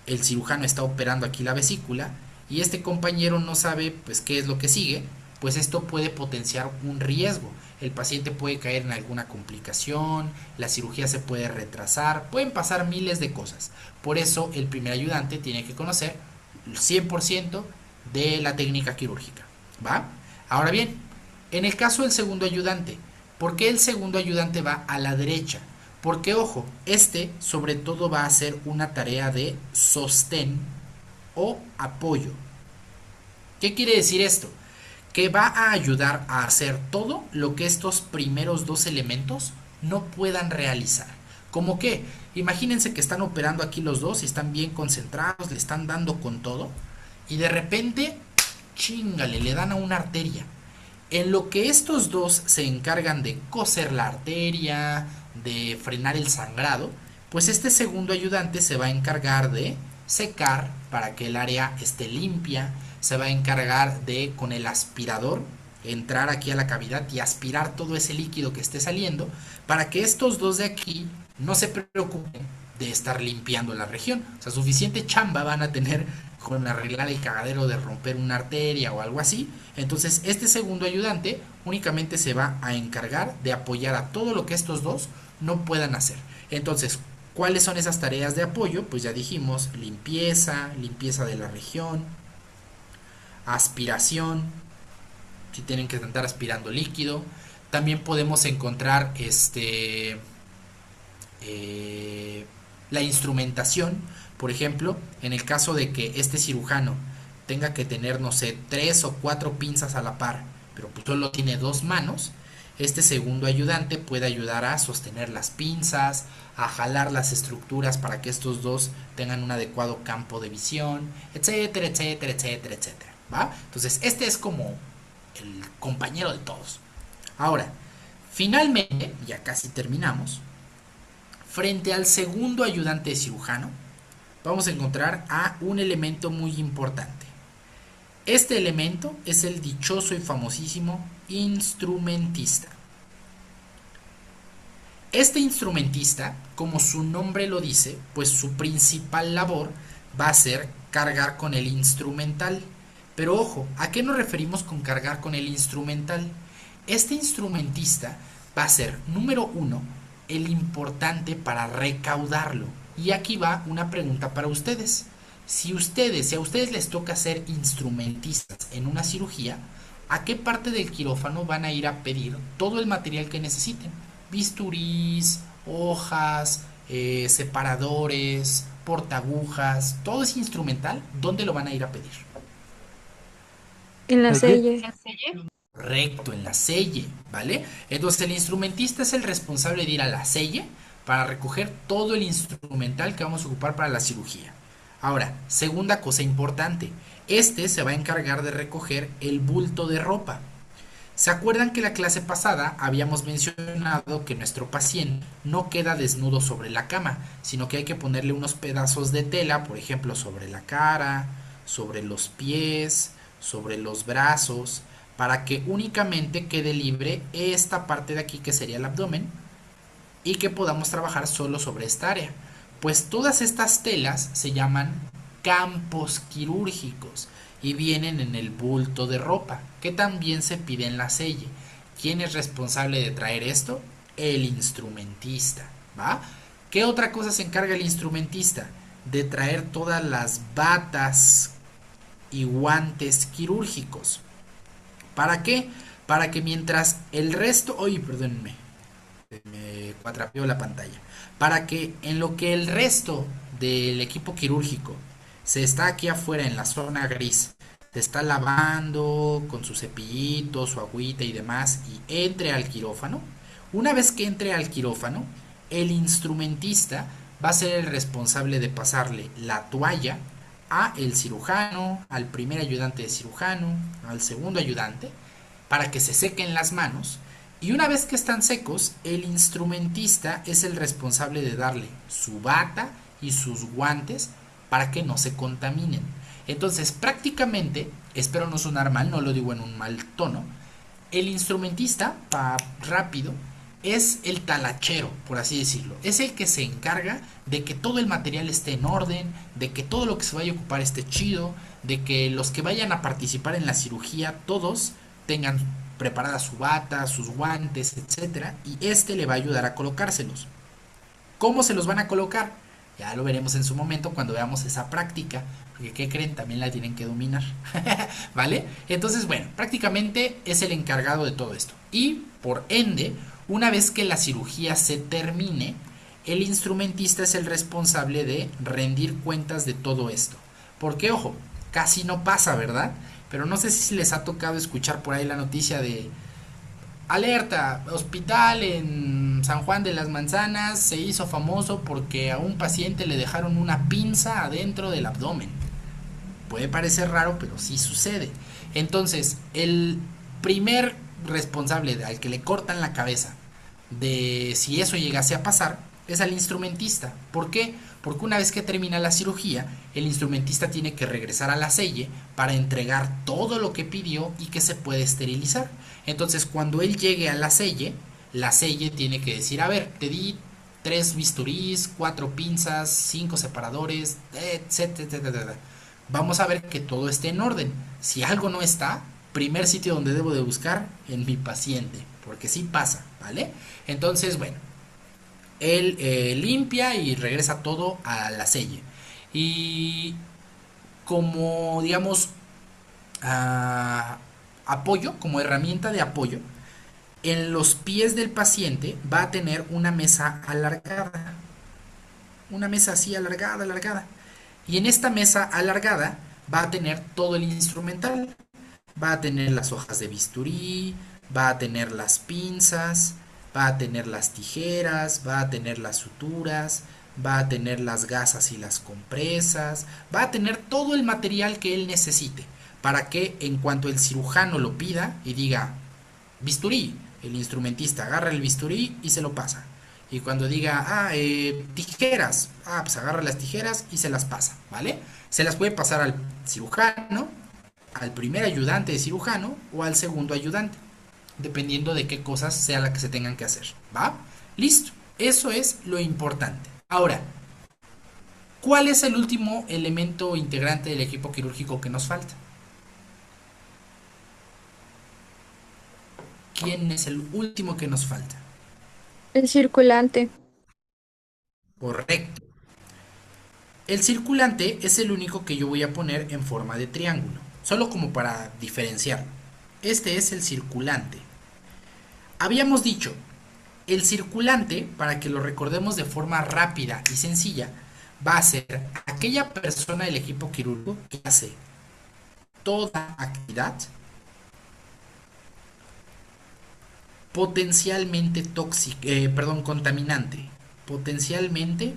el cirujano está operando aquí la vesícula y este compañero no sabe pues qué es lo que sigue, pues esto puede potenciar un riesgo. El paciente puede caer en alguna complicación, la cirugía se puede retrasar, pueden pasar miles de cosas. Por eso el primer ayudante tiene que conocer el 100% de la técnica quirúrgica, ¿va? Ahora bien, en el caso del segundo ayudante, ¿por qué el segundo ayudante va a la derecha? Porque, ojo, este sobre todo va a hacer una tarea de sostén o apoyo. ¿Qué quiere decir esto? Que va a ayudar a hacer todo lo que estos primeros dos elementos no puedan realizar. ¿Cómo qué? Imagínense que están operando aquí los dos y están bien concentrados, le están dando con todo y de repente, chíngale, le dan a una arteria. En lo que estos dos se encargan de coser la arteria, de frenar el sangrado, pues este segundo ayudante se va a encargar de secar para que el área esté limpia, se va a encargar de con el aspirador entrar aquí a la cavidad y aspirar todo ese líquido que esté saliendo para que estos dos de aquí no se preocupen de estar limpiando la región. O sea, suficiente chamba van a tener con arreglar el cagadero de romper una arteria o algo así. Entonces este segundo ayudante únicamente se va a encargar de apoyar a todo lo que estos dos no puedan hacer. Entonces, ¿cuáles son esas tareas de apoyo? Pues ya dijimos, limpieza de la región, aspiración, si tienen que estar aspirando líquido. También podemos encontrar la instrumentación. Por ejemplo, en el caso de que este cirujano tenga que tener, no sé, 3 o 4 pinzas a la par, pero pues solo tiene 2 manos, este segundo ayudante puede ayudar a sostener las pinzas, a jalar las estructuras para que estos dos tengan un adecuado campo de visión, etcétera, etcétera, etcétera, etcétera, ¿va? Entonces, este es como el compañero de todos. Ahora, finalmente, ya casi terminamos, frente al segundo ayudante de cirujano, vamos a encontrar a un elemento muy importante. Este elemento es el dichoso y famosísimo instrumentista. Este instrumentista, como su nombre lo dice, pues su principal labor va a ser cargar con el instrumental. Pero ojo, ¿a qué nos referimos con cargar con el instrumental? Este instrumentista va a ser, número 1, el importante para recaudarlo. Y aquí va una pregunta para ustedes. Si a ustedes les toca ser instrumentistas en una cirugía, ¿a qué parte del quirófano van a ir a pedir todo el material que necesiten? Bisturís, hojas, separadores, portaagujas, todo ese instrumental, ¿dónde lo van a ir a pedir? En la ¿El qué? selle. Correcto, en la selle, ¿vale? Entonces el instrumentista es el responsable de ir a la selle para recoger todo el instrumental que vamos a ocupar para la cirugía. Ahora, segunda cosa importante, este se va a encargar de recoger el bulto de ropa. ¿Se acuerdan que la clase pasada habíamos mencionado que nuestro paciente no queda desnudo sobre la cama, sino que hay que ponerle unos pedazos de tela, por ejemplo, sobre la cara, sobre los pies, sobre los brazos, para que únicamente quede libre esta parte de aquí que sería el abdomen y que podamos trabajar solo sobre esta área? Pues todas estas telas se llaman campos quirúrgicos y vienen en el bulto de ropa, que también se pide en la selle. ¿Quién es responsable de traer esto? El instrumentista, ¿va? ¿Qué otra cosa se encarga el instrumentista? De traer todas las batas y guantes quirúrgicos. ¿Para qué? Para que mientras el resto... ¡Ay, perdónenme! Me cuatrapeó la pantalla. Para que en lo que el resto del equipo quirúrgico se está aquí afuera en la zona gris, se está lavando con su cepillito, su agüita y demás, y entre al quirófano. Una vez que entre al quirófano, el instrumentista va a ser el responsable de pasarle la toalla a el cirujano, al primer ayudante de cirujano, al segundo ayudante, para que se sequen las manos. Y una vez que están secos, el instrumentista es el responsable de darle su bata y sus guantes para que no se contaminen. Entonces, prácticamente, espero no sonar mal, no lo digo en un mal tono, el instrumentista, rápido, es el talachero, por así decirlo. Es el que se encarga de que todo el material esté en orden, de que todo lo que se vaya a ocupar esté chido, de que los que vayan a participar en la cirugía, todos tengan preparada su bata, sus guantes, etcétera, y este le va a ayudar a colocárselos. ¿Cómo se los van a colocar? Ya lo veremos en su momento cuando veamos esa práctica, porque ¿qué creen? También la tienen que dominar. ¿Vale? Entonces, bueno, prácticamente es el encargado de todo esto. Y, por ende, una vez que la cirugía se termine, el instrumentista es el responsable de rendir cuentas de todo esto. Porque, ojo, casi no pasa, ¿verdad? Pero no sé si les ha tocado escuchar por ahí la noticia de alerta, hospital en San Juan de las Manzanas se hizo famoso porque a un paciente le dejaron una pinza adentro del abdomen. Puede parecer raro, pero sí sucede. Entonces, el primer responsable al que le cortan la cabeza de si eso llegase a pasar es al instrumentista. ¿Por qué? Porque una vez que termina la cirugía, el instrumentista tiene que regresar a la selle para entregar todo lo que pidió y que se puede esterilizar. Entonces, cuando él llegue a la selle tiene que decir, a ver, te di 3 bisturís, 4 pinzas, 5 separadores, etcétera. Vamos a ver que todo esté en orden. Si algo no está, primer sitio donde debo de buscar, en mi paciente, porque sí pasa, ¿vale? Entonces, bueno, él limpia y regresa todo a la selle. Y como, digamos, apoyo, como herramienta de apoyo, en los pies del paciente va a tener una mesa alargada. Una mesa así alargada. Y en esta mesa alargada va a tener todo el instrumental. Va a tener las hojas de bisturí, va a tener las pinzas, va a tener las tijeras, va a tener las suturas, va a tener las gasas y las compresas, va a tener todo el material que él necesite para que en cuanto el cirujano lo pida y diga bisturí, el instrumentista agarra el bisturí y se lo pasa. Y cuando diga, tijeras, pues agarra las tijeras y se las pasa, ¿vale? Se las puede pasar al cirujano, al primer ayudante de cirujano o al segundo ayudante, dependiendo de qué cosas sea la que se tengan que hacer, ¿va? Listo, eso es lo importante. Ahora, ¿cuál es el último elemento integrante del equipo quirúrgico que nos falta? ¿Quién es el último que nos falta? El circulante. Correcto. El circulante es el único que yo voy a poner en forma de triángulo, solo como para diferenciar. Este es el circulante. Habíamos dicho, el circulante, para que lo recordemos de forma rápida y sencilla, va a ser aquella persona del equipo quirúrgico que hace toda actividad potencialmente contaminante. Potencialmente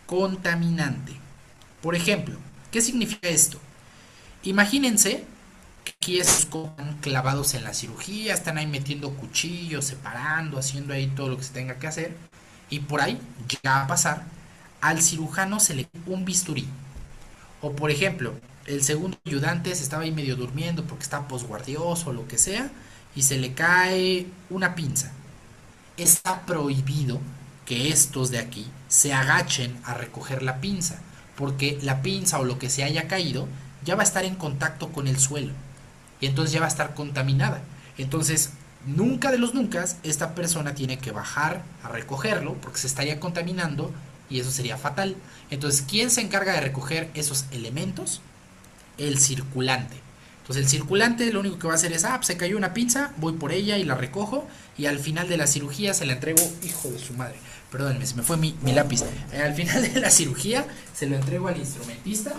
contaminante. Por ejemplo, ¿qué significa esto? Imagínense que aquí están clavados en la cirugía, están ahí metiendo cuchillos, separando, haciendo ahí todo lo que se tenga que hacer, y por ahí llega a pasar, al cirujano se le cae un bisturí. O por ejemplo, el segundo ayudante se estaba ahí medio durmiendo porque está posguardioso o lo que sea, y se le cae una pinza. Está prohibido que estos de aquí se agachen a recoger la pinza, porque la pinza o lo que se haya caído ya va a estar en contacto con el suelo y entonces ya va a estar contaminada. Entonces, nunca de los nunca esta persona tiene que bajar a recogerlo porque se estaría contaminando y eso sería fatal. Entonces, ¿quién se encarga de recoger esos elementos? El circulante. Entonces el circulante lo único que va a hacer es, pues se cayó una pinza, voy por ella y la recojo, y al final de la cirugía se la entrego, hijo de su madre, perdónenme, se me fue mi lápiz, al final de la cirugía se lo entrego al instrumentista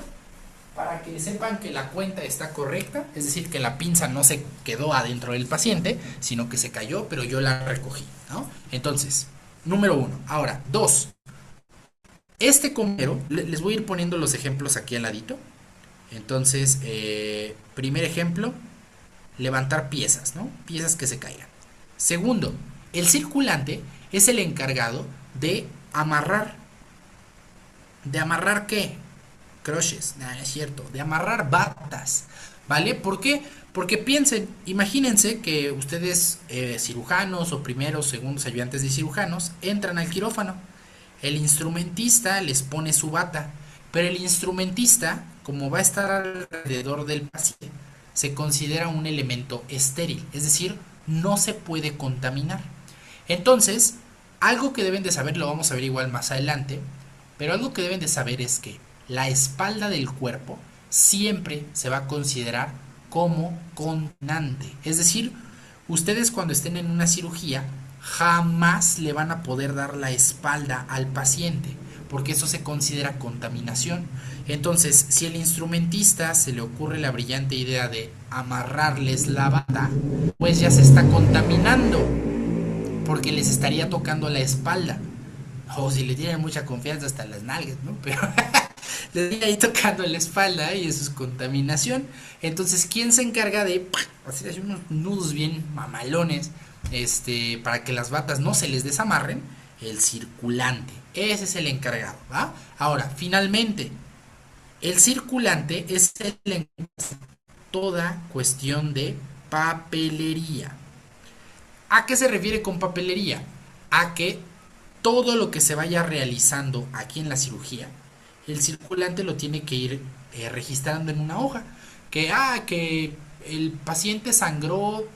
para que sepan que la cuenta está correcta, es decir, que la pinza no se quedó adentro del paciente, sino que se cayó, pero yo la recogí, ¿no? Entonces, número 1. Ahora, 2. Este comero, les voy a ir poniendo los ejemplos aquí al ladito. Entonces, primer ejemplo, levantar piezas, ¿no? Piezas que se caigan. Segundo, el circulante es el encargado de amarrar. ¿De amarrar qué? Croches, no es cierto. De amarrar batas, ¿vale? ¿Por qué? Porque piensen, imagínense que ustedes, cirujanos o primeros, segundos ayudantes de cirujanos, entran al quirófano. El instrumentista les pone su bata, pero el instrumentista, como va a estar alrededor del paciente, se considera un elemento estéril, es decir, no se puede contaminar. Entonces, algo que deben de saber, lo vamos a ver igual más adelante, pero algo que deben de saber es que la espalda del cuerpo siempre se va a considerar como contaminante. Es decir, ustedes cuando estén en una cirugía jamás le van a poder dar la espalda al paciente, porque eso se considera contaminación. Entonces, si al instrumentista se le ocurre la brillante idea de amarrarles la bata, pues ya se está contaminando, porque les estaría tocando la espalda. O si le tienen mucha confianza, hasta las nalgas, ¿no? Pero les viene ahí tocando la espalda y eso es contaminación. Entonces, ¿quién se encarga de hacer unos nudos bien mamalones, para que las batas no se les desamarren? El circulante. Ese es el encargado, ¿va? Ahora, finalmente, el circulante es el encargado de toda cuestión de papelería. ¿A qué se refiere con papelería? A que todo lo que se vaya realizando aquí en la cirugía, el circulante lo tiene que ir registrando en una hoja. Que el paciente sangró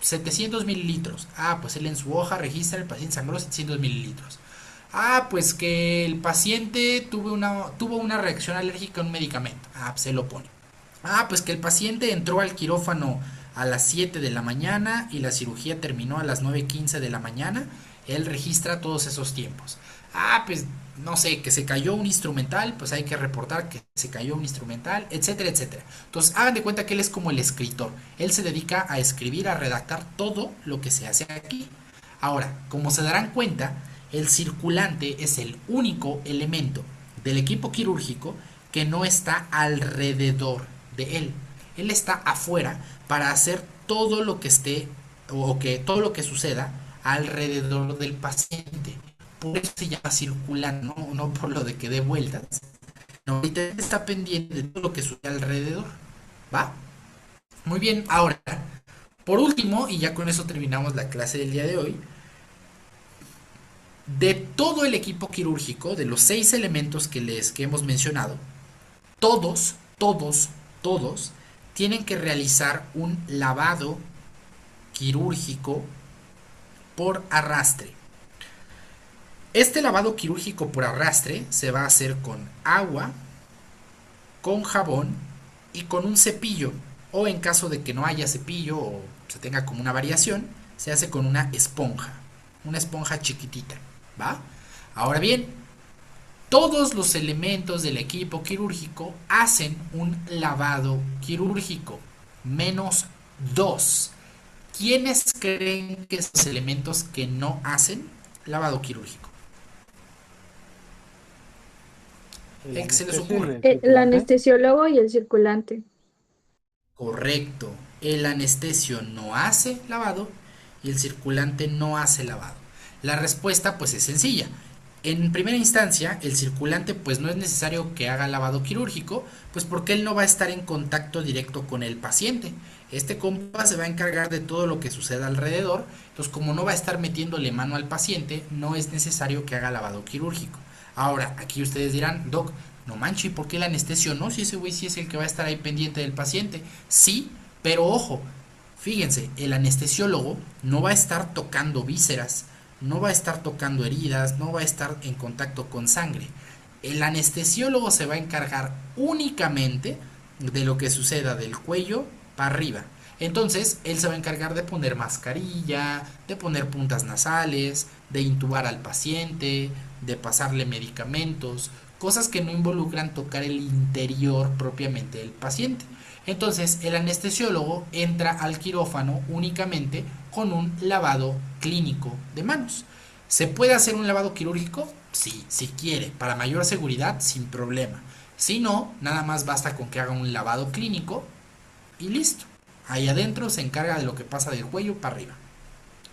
700 mililitros. Pues él en su hoja registra el paciente sangró 700 mililitros. Pues que el paciente tuvo una reacción alérgica a un medicamento. Pues se lo pone. Pues que el paciente entró al quirófano a las 7 de la mañana y la cirugía terminó a las 9:15 de la mañana. Él registra todos esos tiempos. Pues no sé, que se cayó un instrumental, pues hay que reportar que se cayó un instrumental, etcétera, etcétera. Entonces hagan de cuenta que él es como el escritor. Él se dedica a escribir, a redactar todo lo que se hace aquí. Ahora, como se darán cuenta, el circulante es el único elemento del equipo quirúrgico que no está alrededor de él. Él está afuera para hacer todo lo que esté o que todo lo que suceda alrededor del paciente. Por eso se llama circulante, no por lo de que dé vueltas. No, ahorita está pendiente de todo lo que sucede alrededor. ¿Va? Muy bien, ahora, por último, y ya con eso terminamos la clase del día de hoy, de todo el equipo quirúrgico, de los 6 elementos que hemos mencionado, todos tienen que realizar un lavado quirúrgico por arrastre. Este lavado quirúrgico por arrastre se va a hacer con agua, con jabón y con un cepillo, o en caso de que no haya cepillo o se tenga como una variación, se hace con una esponja chiquitita, ¿va? Ahora bien, todos los elementos del equipo quirúrgico hacen un lavado quirúrgico, menos 2. ¿Quiénes creen que esos elementos que no hacen lavado quirúrgico? El ¿Qué se les anestesio y ocurre? el El circulante. anestesiólogo y el circulante. Correcto. El anestesio no hace lavado y el circulante no hace lavado. La respuesta pues es sencilla. En primera instancia, el circulante pues no es necesario que haga lavado quirúrgico, pues porque él no va a estar en contacto directo con el paciente. Este compa se va a encargar de todo lo que suceda alrededor, entonces como no va a estar metiéndole mano al paciente, no es necesario que haga lavado quirúrgico. Ahora, aquí ustedes dirán, Doc, no manches, ¿y por qué el anestesio no? Si ese güey sí es el que va a estar ahí pendiente del paciente. Sí, pero ojo, fíjense, el anestesiólogo no va a estar tocando vísceras, no va a estar tocando heridas, no va a estar en contacto con sangre. El anestesiólogo se va a encargar únicamente de lo que suceda del cuello para arriba. Entonces, él se va a encargar de poner mascarilla, de poner puntas nasales, de intubar al paciente, de pasarle medicamentos, cosas que no involucran tocar el interior propiamente del paciente. Entonces, el anestesiólogo entra al quirófano únicamente con un lavado clínico de manos. ¿Se puede hacer un lavado quirúrgico? Sí, si quiere, para mayor seguridad, sin problema. Si no, nada más basta con que haga un lavado clínico y listo. Ahí adentro se encarga de lo que pasa del cuello para arriba.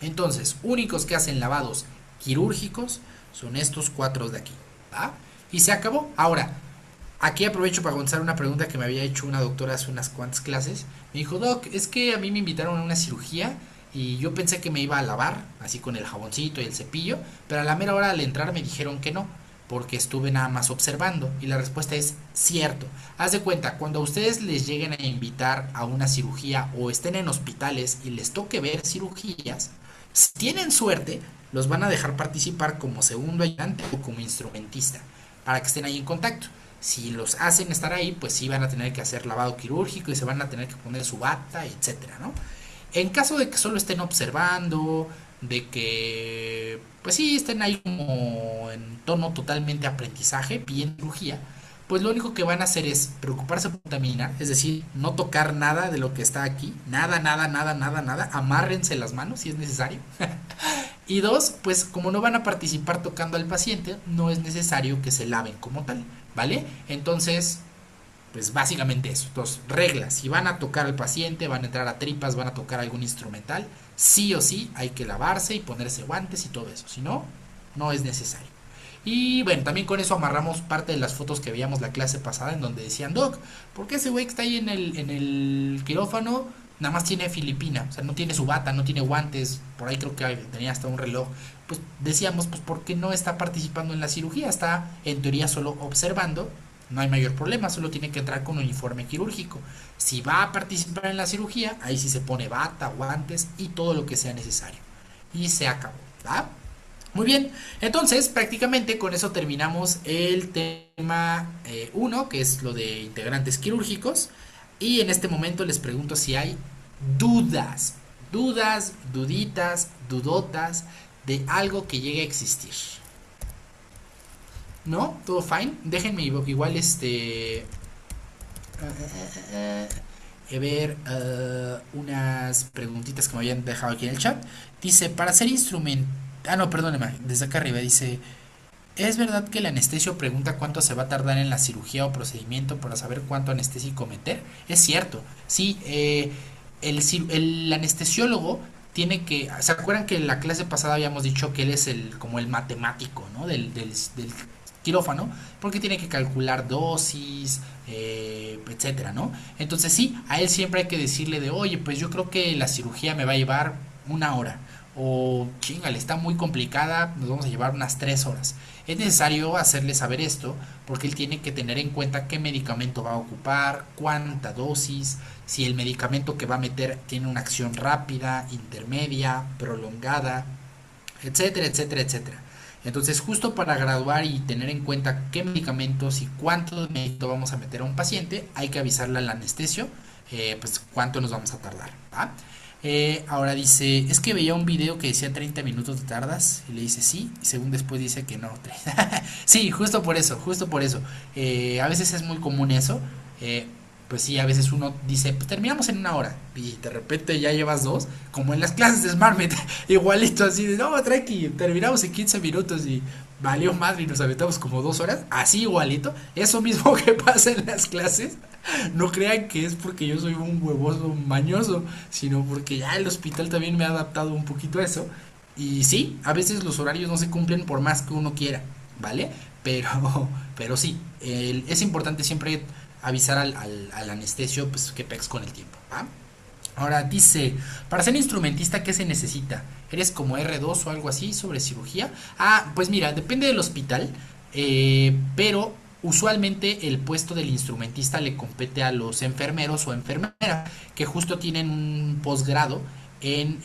Entonces, únicos que hacen lavados quirúrgicos son estos 4 de aquí, ¿va? Y se acabó. Ahora, aquí aprovecho para contestar una pregunta que me había hecho una doctora hace unas cuantas clases. Me dijo, Doc, es que a mí me invitaron a una cirugía y yo pensé que me iba a lavar, así con el jaboncito y el cepillo, pero a la mera hora al entrar me dijeron que no, porque estuve nada más observando. Y la respuesta es cierto. Haz de cuenta, cuando a ustedes les lleguen a invitar a una cirugía o estén en hospitales y les toque ver cirugías, si tienen suerte, los van a dejar participar como segundo ayudante o como instrumentista, para que estén ahí en contacto. Si los hacen estar ahí, pues sí van a tener que hacer lavado quirúrgico y se van a tener que poner su bata, etcétera, ¿no? En caso de que solo estén observando, de que pues sí estén ahí como en tono totalmente aprendizaje, bien cirugía, pues lo único que van a hacer es preocuparse por contaminar, es decir, no tocar nada de lo que está aquí, nada, amárrense las manos si es necesario. Y 2, pues como no van a participar tocando al paciente, no es necesario que se laven como tal, ¿vale? Entonces, pues básicamente eso. 2 reglas, si van a tocar al paciente, van a entrar a tripas, van a tocar algún instrumental, sí o sí hay que lavarse y ponerse guantes y todo eso, si no, no es necesario. Y bueno, también con eso amarramos parte de las fotos que veíamos la clase pasada en donde decían, Doc, ¿por qué ese güey que está ahí en el quirófano nada más tiene filipina? O sea, no tiene su bata, no tiene guantes, por ahí creo que tenía hasta un reloj. Pues decíamos, pues porque no está participando en la cirugía, está en teoría solo observando, no hay mayor problema, solo tiene que entrar con un uniforme quirúrgico. Si va a participar en la cirugía, ahí sí se pone bata, guantes y todo lo que sea necesario. Y se acabó, ¿va? Muy bien, entonces prácticamente con eso terminamos el tema 1, que es lo de integrantes quirúrgicos. Y en este momento les pregunto si hay dudas, duditas, dudotas de algo que llegue a existir. ¿No? ¿Todo fine? Déjenme igual a ver unas preguntitas que me habían dejado aquí en el chat. Dice, para ser instrumento... Ah, no, perdóneme, desde acá arriba dice, ¿es verdad que el anestesio pregunta cuánto se va a tardar en la cirugía o procedimiento para saber cuánto anestésico meter? Es cierto, sí, el anestesiólogo tiene que, ¿se acuerdan que en la clase pasada habíamos dicho que él es como el matemático, ¿no? Del quirófano, porque tiene que calcular dosis, etcétera, ¿no? Entonces sí, a él siempre hay que decirle de, oye, pues yo creo que la cirugía me va a llevar 1 hora, o chingale, está muy complicada, nos vamos a llevar unas 3 horas. Es necesario hacerle saber esto, porque él tiene que tener en cuenta qué medicamento va a ocupar, cuánta dosis, si el medicamento que va a meter tiene una acción rápida, intermedia, prolongada, etcétera, etcétera, etcétera. Entonces, justo para graduar y tener en cuenta qué medicamentos y cuánto medicamento vamos a meter a un paciente, hay que avisarle al anestesio, pues cuánto nos vamos a tardar, ¿va? Ahora dice, es que veía un video que decía 30 minutos te tardas, y le dice sí, y según después dice que no. Sí, justo por eso, justo por eso. A veces es muy común eso. Pues sí, a veces uno dice, pues terminamos en 1 hora, y de repente ya llevas 2, como en las clases de SmartMed, igualito así de, no, tranqui, terminamos en 15 minutos y valió madre y nos aventamos como 2 horas, así igualito, eso mismo que pasa en las clases. No crean que es porque yo soy un huevoso mañoso, sino porque ya el hospital también me ha adaptado un poquito a eso. Y sí, a veces los horarios no se cumplen por más que uno quiera, ¿vale? Pero sí, es importante siempre avisar al anestesio, pues que pex con el tiempo, ¿va? Ahora dice, para ser instrumentista, ¿qué se necesita? ¿Eres como R2 o algo así sobre cirugía? Pues mira, depende del hospital, pero usualmente el puesto del instrumentista le compete a los enfermeros o enfermeras que justo tienen un posgrado en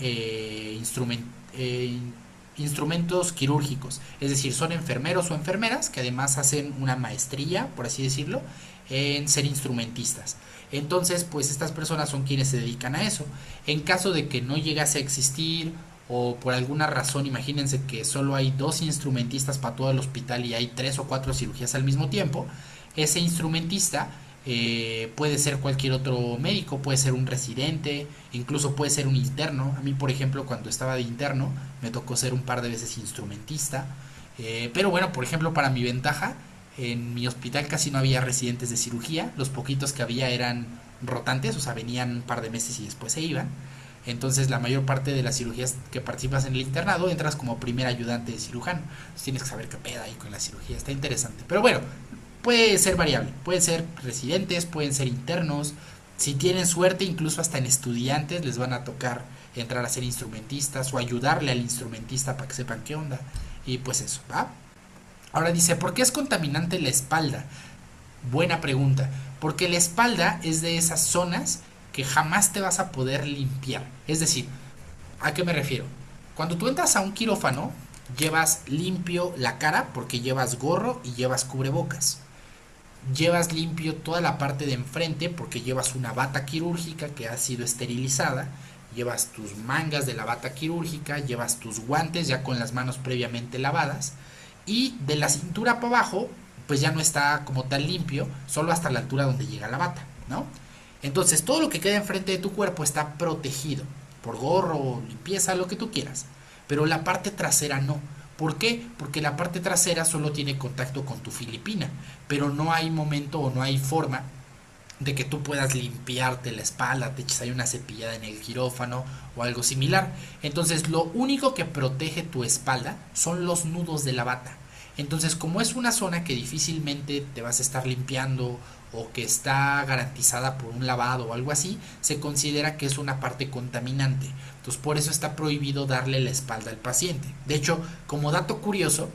instrumentos quirúrgicos, es decir, son enfermeros o enfermeras que además hacen una maestría, por así decirlo, en ser instrumentistas. Entonces, pues estas personas son quienes se dedican a eso. En caso de que no llegase a existir o por alguna razón, imagínense que solo hay 2 instrumentistas para todo el hospital y hay 3 o 4 cirugías al mismo tiempo, ese instrumentista puede ser cualquier otro médico, puede ser un residente, incluso puede ser un interno. A mí, por ejemplo, cuando estaba de interno me tocó ser un par de veces instrumentista, pero bueno, por ejemplo, para mi ventaja, en mi hospital casi no había residentes de cirugía, los poquitos que había eran rotantes, o sea, venían un par de meses y después se iban. Entonces la mayor parte de las cirugías que participas en el internado entras como primer ayudante de cirujano. Entonces tienes que saber qué peda ahí con la cirugía, está interesante. Pero bueno, puede ser variable, pueden ser residentes, pueden ser internos. Si tienen suerte, incluso hasta en estudiantes les van a tocar entrar a ser instrumentistas o ayudarle al instrumentista para que sepan qué onda. Y pues eso, ¿va? Ahora dice, ¿por qué es contaminante la espalda? Buena pregunta. Porque la espalda es de esas zonas que jamás te vas a poder limpiar. Es decir, ¿a qué me refiero? Cuando tú entras a un quirófano, llevas limpio la cara porque llevas gorro y llevas cubrebocas. Llevas limpio toda la parte de enfrente porque llevas una bata quirúrgica que ha sido esterilizada. Llevas tus mangas de la bata quirúrgica, llevas tus guantes ya con las manos previamente lavadas. Y de la cintura para abajo, pues ya no está como tan limpio, solo hasta la altura donde llega la bata, ¿no? Entonces todo lo que queda enfrente de tu cuerpo está protegido por gorro, limpieza, lo que tú quieras. Pero la parte trasera no. ¿Por qué? Porque la parte trasera solo tiene contacto con tu filipina, pero no hay momento o no hay forma de que tú puedas limpiarte la espalda, te eches ahí una cepillada en el quirófano o algo similar. Entonces lo único que protege tu espalda son los nudos de la bata. Entonces, como es una zona que difícilmente te vas a estar limpiando o que está garantizada por un lavado o algo así, se considera que es una parte contaminante. Entonces, por eso está prohibido darle la espalda al paciente. De hecho, como dato curioso,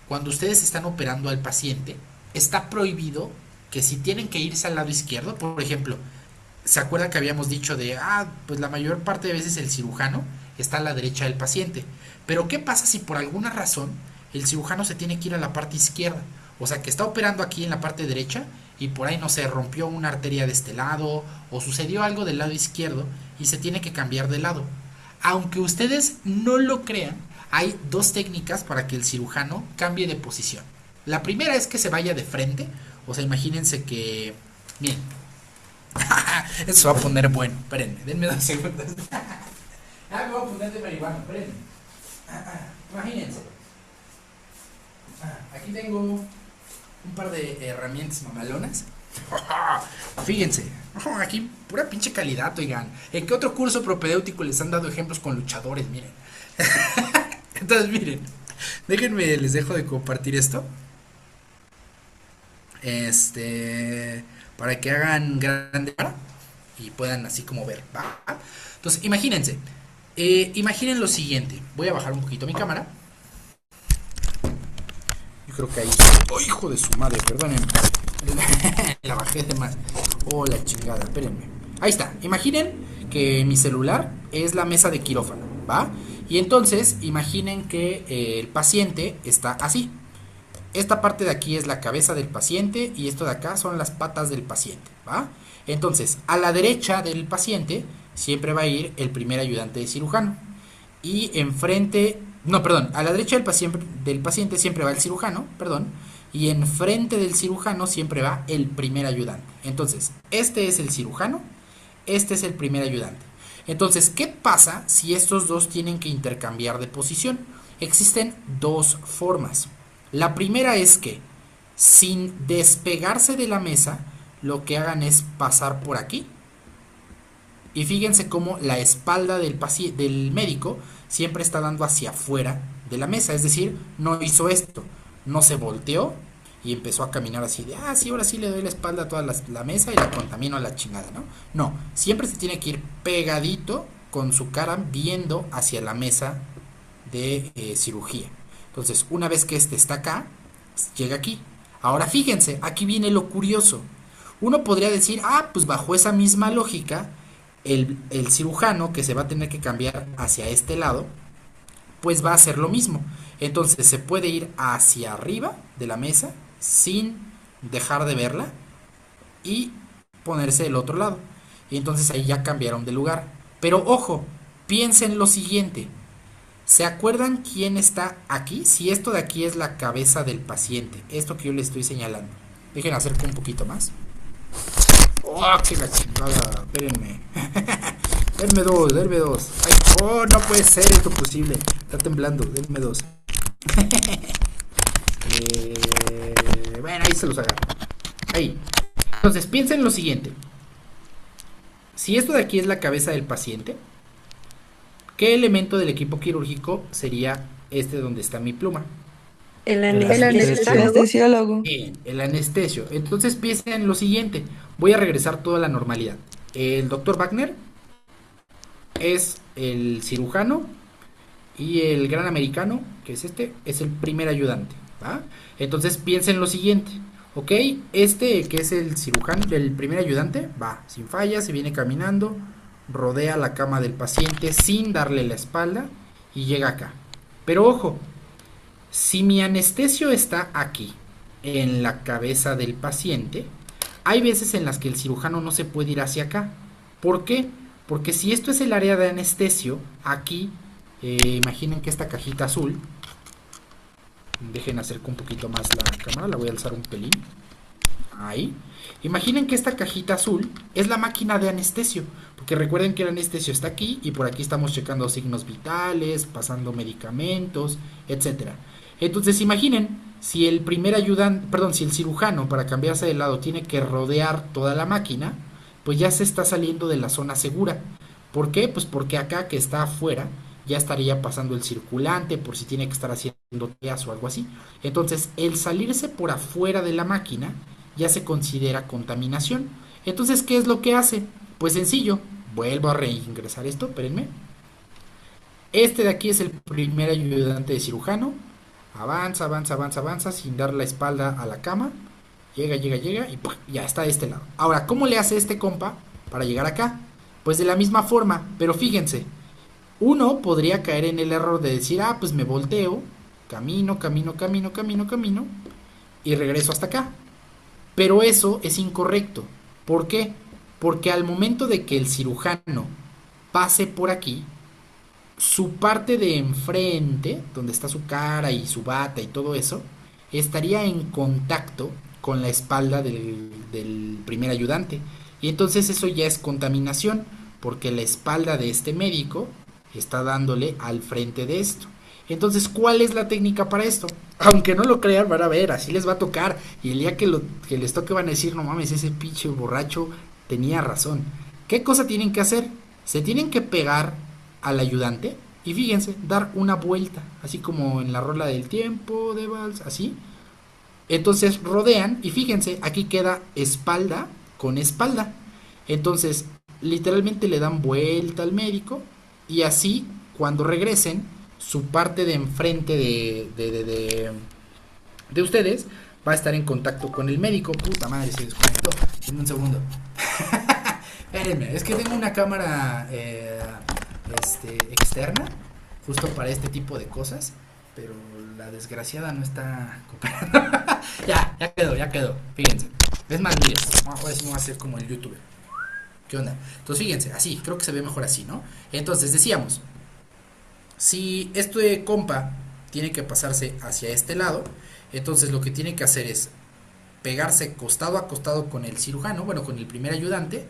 cuando ustedes están operando al paciente, está prohibido que si tienen que irse al lado izquierdo, por ejemplo, ¿se acuerdan que habíamos dicho de, pues la mayor parte de veces el cirujano está a la derecha del paciente? Pero ¿qué pasa si por alguna razón el cirujano se tiene que ir a la parte izquierda? O sea, que está operando aquí en la parte derecha y por ahí, no sé, rompió una arteria de este lado o sucedió algo del lado izquierdo y se tiene que cambiar de lado. Aunque ustedes no lo crean, hay 2 técnicas para que el cirujano cambie de posición. La primera es que se vaya de frente. O sea, imagínense que... Miren. Eso va a poner bueno. Espérenme, denme 2 segundos. Me voy a poner de marihuana, espérenme. Imagínense. Aquí tengo un par de herramientas mamalonas. Fíjense. Oh, aquí pura pinche calidad, oigan. ¿En qué otro curso propedéutico les han dado ejemplos con luchadores? Miren. Entonces, miren. Déjenme, les dejo de compartir esto. Para que hagan grande y puedan así como ver. ¿Va? Entonces, imagínense. Imaginen lo siguiente. Voy a bajar un poquito mi cámara. Yo creo que ahí. ¡Oh, hijo de su madre! Perdónenme. La bajé de más. Oh, la chingada, espérenme. Ahí está. Imaginen que mi celular es la mesa de quirófano, ¿va? Y entonces, imaginen que el paciente está así. Esta parte de aquí es la cabeza del paciente y esto de acá son las patas del paciente, ¿va? Entonces, a la derecha del paciente siempre va a ir el primer ayudante de cirujano. Y enfrente, no, perdón, a la derecha del paciente siempre va el cirujano, perdón. Y enfrente del cirujano siempre va el primer ayudante. Entonces, este es el cirujano, este es el primer ayudante. Entonces, ¿qué pasa si estos dos tienen que intercambiar de posición? Existen dos formas. La primera es que, sin despegarse de la mesa, lo que hagan es pasar por aquí. Y fíjense cómo la espalda del médico siempre está dando hacia afuera de la mesa. Es decir, no hizo esto. No se volteó y empezó a caminar así de, sí, ahora sí le doy la espalda a toda la mesa y la contamino a la chingada, ¿no? No, siempre se tiene que ir pegadito con su cara viendo hacia la mesa de cirugía. Entonces, una vez que este está acá, llega aquí. Ahora fíjense, aquí viene lo curioso. Uno podría decir, pues bajo esa misma lógica, el cirujano que se va a tener que cambiar hacia este lado, pues va a hacer lo mismo. Entonces se puede ir hacia arriba de la mesa sin dejar de verla y ponerse del otro lado. Y entonces ahí ya cambiaron de lugar. Pero ojo, piensen lo siguiente. ¿Se acuerdan quién está aquí? Si esto de aquí es la cabeza del paciente, esto que yo le estoy señalando. Dejen acercar un poquito más. ¡Oh, qué la chingada! Espérenme. Denme dos. Ay, ¡oh, no puede ser esto posible! Está temblando, denme dos. Bueno, ahí se los agarro. Ahí. Entonces, piensen lo siguiente. Si esto de aquí es la cabeza del paciente, ¿qué elemento del equipo quirúrgico sería este donde está mi pluma? El Anestesiólogo. Bien, el anestesio. Entonces piensen lo siguiente. Voy a regresar toda la normalidad. El doctor Wagner es el cirujano y el gran americano, que es este, es el primer ayudante, ¿va? Entonces piensen lo siguiente. Ok, este que es el cirujano, el primer ayudante, va sin falla, se viene caminando, rodea la cama del paciente sin darle la espalda y llega acá. Pero ojo, si mi anestesio está aquí, en la cabeza del paciente, hay veces en las que el cirujano no se puede ir hacia acá. ¿Por qué? Porque si esto es el área de anestesio, aquí, imaginen que esta cajita azul, dejen acercar un poquito más la cámara, la voy a alzar un pelín, ahí, imaginen que esta cajita azul es la máquina de anestesio, porque recuerden que el anestesio está aquí y por aquí estamos checando signos vitales, pasando medicamentos, etcétera. Entonces imaginen, si el primer ayudante, perdón, si el cirujano para cambiarse de lado tiene que rodear toda la máquina, pues ya se está saliendo de la zona segura. ¿Por qué? Pues porque acá que está afuera ya estaría pasando el circulante por si tiene que estar haciendo teas o algo así. Entonces el salirse por afuera de la máquina ya se considera contaminación. Entonces, ¿qué es lo que hace? Pues sencillo, vuelvo a reingresar esto, espérenme. Este de aquí es el primer ayudante de cirujano. Avanza, avanza, avanza, avanza sin dar la espalda a la cama. Llega y ¡pum! Ya está de este lado. Ahora, ¿cómo le hace este compa para llegar acá? Pues de la misma forma, pero fíjense. Uno podría caer en el error de decir, pues me volteo, camino y regreso hasta acá. Pero eso es incorrecto. ¿Por qué? Porque al momento de que el cirujano pase por aquí, su parte de enfrente, donde está su cara y su bata y todo eso, estaría en contacto con la espalda del primer ayudante. Y entonces eso ya es contaminación, porque la espalda de este médico está dándole al frente de esto. Entonces, ¿cuál es la técnica para esto? Aunque no lo crean, van a ver, así les va a tocar. Y el día que les toque van a decir, no mames, ese pinche borracho tenía razón. ¿Qué cosa tienen que hacer? Se tienen que pegar al ayudante y fíjense, dar una vuelta, así como en la rola del tiempo de vals, así. Entonces rodean y fíjense, aquí queda espalda con espalda. Entonces, literalmente le dan vuelta al médico y así, cuando regresen, su parte de enfrente de ustedes va a estar en contacto con el médico. Puta madre, se desconectó. En un segundo. Espérenme, es que tengo una cámara externa justo para este tipo de cosas, pero la desgraciada no está cooperando. ya quedó, fíjense. Es más, miren, ahora sí me voy a hacer como el youtuber. ¿Qué onda? Entonces fíjense, así, creo que se ve mejor así, ¿no? Entonces decíamos, si esto de compa tiene que pasarse hacia este lado, entonces lo que tiene que hacer es pegarse costado a costado con el cirujano, bueno, con el primer ayudante,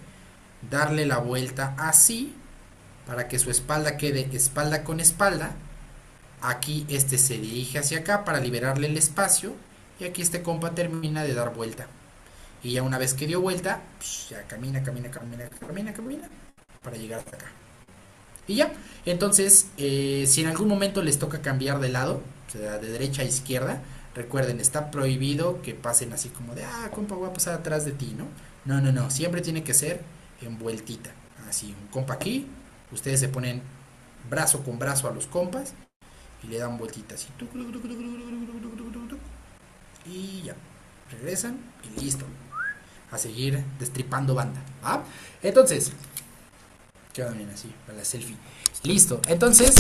darle la vuelta así, para que su espalda quede espalda con espalda. Aquí este se dirige hacia acá para liberarle el espacio, y aquí este compa termina de dar vuelta. Y ya una vez que dio vuelta, pues ya camina para llegar hasta acá. Y ya, entonces, si en algún momento les toca cambiar de lado, o sea, de derecha a izquierda, recuerden, está prohibido que pasen así como de, compa, voy a pasar atrás de ti, ¿no? No, siempre tiene que ser en vueltita. Así, un compa aquí, ustedes se ponen brazo con brazo a los compas y le dan vueltitas así. Y ya, regresan y listo. A seguir destripando banda, ¿va? Entonces, quedan bien así, para la selfie. Listo, entonces,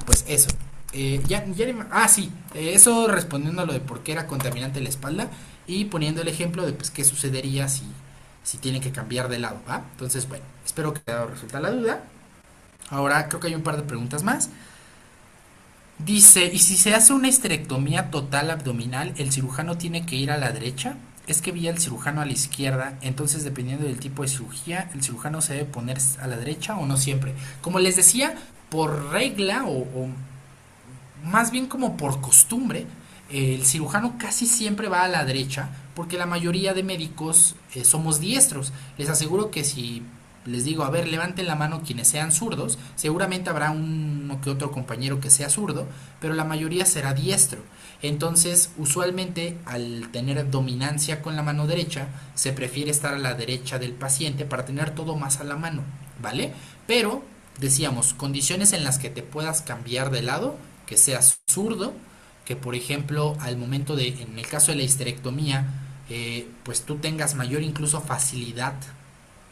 pues eso. Sí, eso respondiendo a lo de por qué era contaminante la espalda y poniendo el ejemplo de pues qué sucedería si tienen que cambiar de lado, ¿va? Entonces, bueno, espero que haya resuelto la duda. Ahora creo que hay un par de preguntas más. Dice, ¿y si se hace una histerectomía total abdominal, el cirujano tiene que ir a la derecha? Es que vi al cirujano a la izquierda, entonces dependiendo del tipo de cirugía, el cirujano se debe poner a la derecha o no siempre. Como les decía, por regla o más bien como por costumbre, el cirujano casi siempre va a la derecha porque la mayoría de médicos somos diestros. Les aseguro que si les digo, a ver, levanten la mano quienes sean zurdos, seguramente habrá uno que otro compañero que sea zurdo, pero la mayoría será diestro. Entonces, usualmente al tener dominancia con la mano derecha, se prefiere estar a la derecha del paciente para tener todo más a la mano, ¿vale? Pero, decíamos, condiciones en las que te puedas cambiar de lado, que seas zurdo, que por ejemplo, al momento de, en el caso de la histerectomía, pues tú tengas mayor incluso facilidad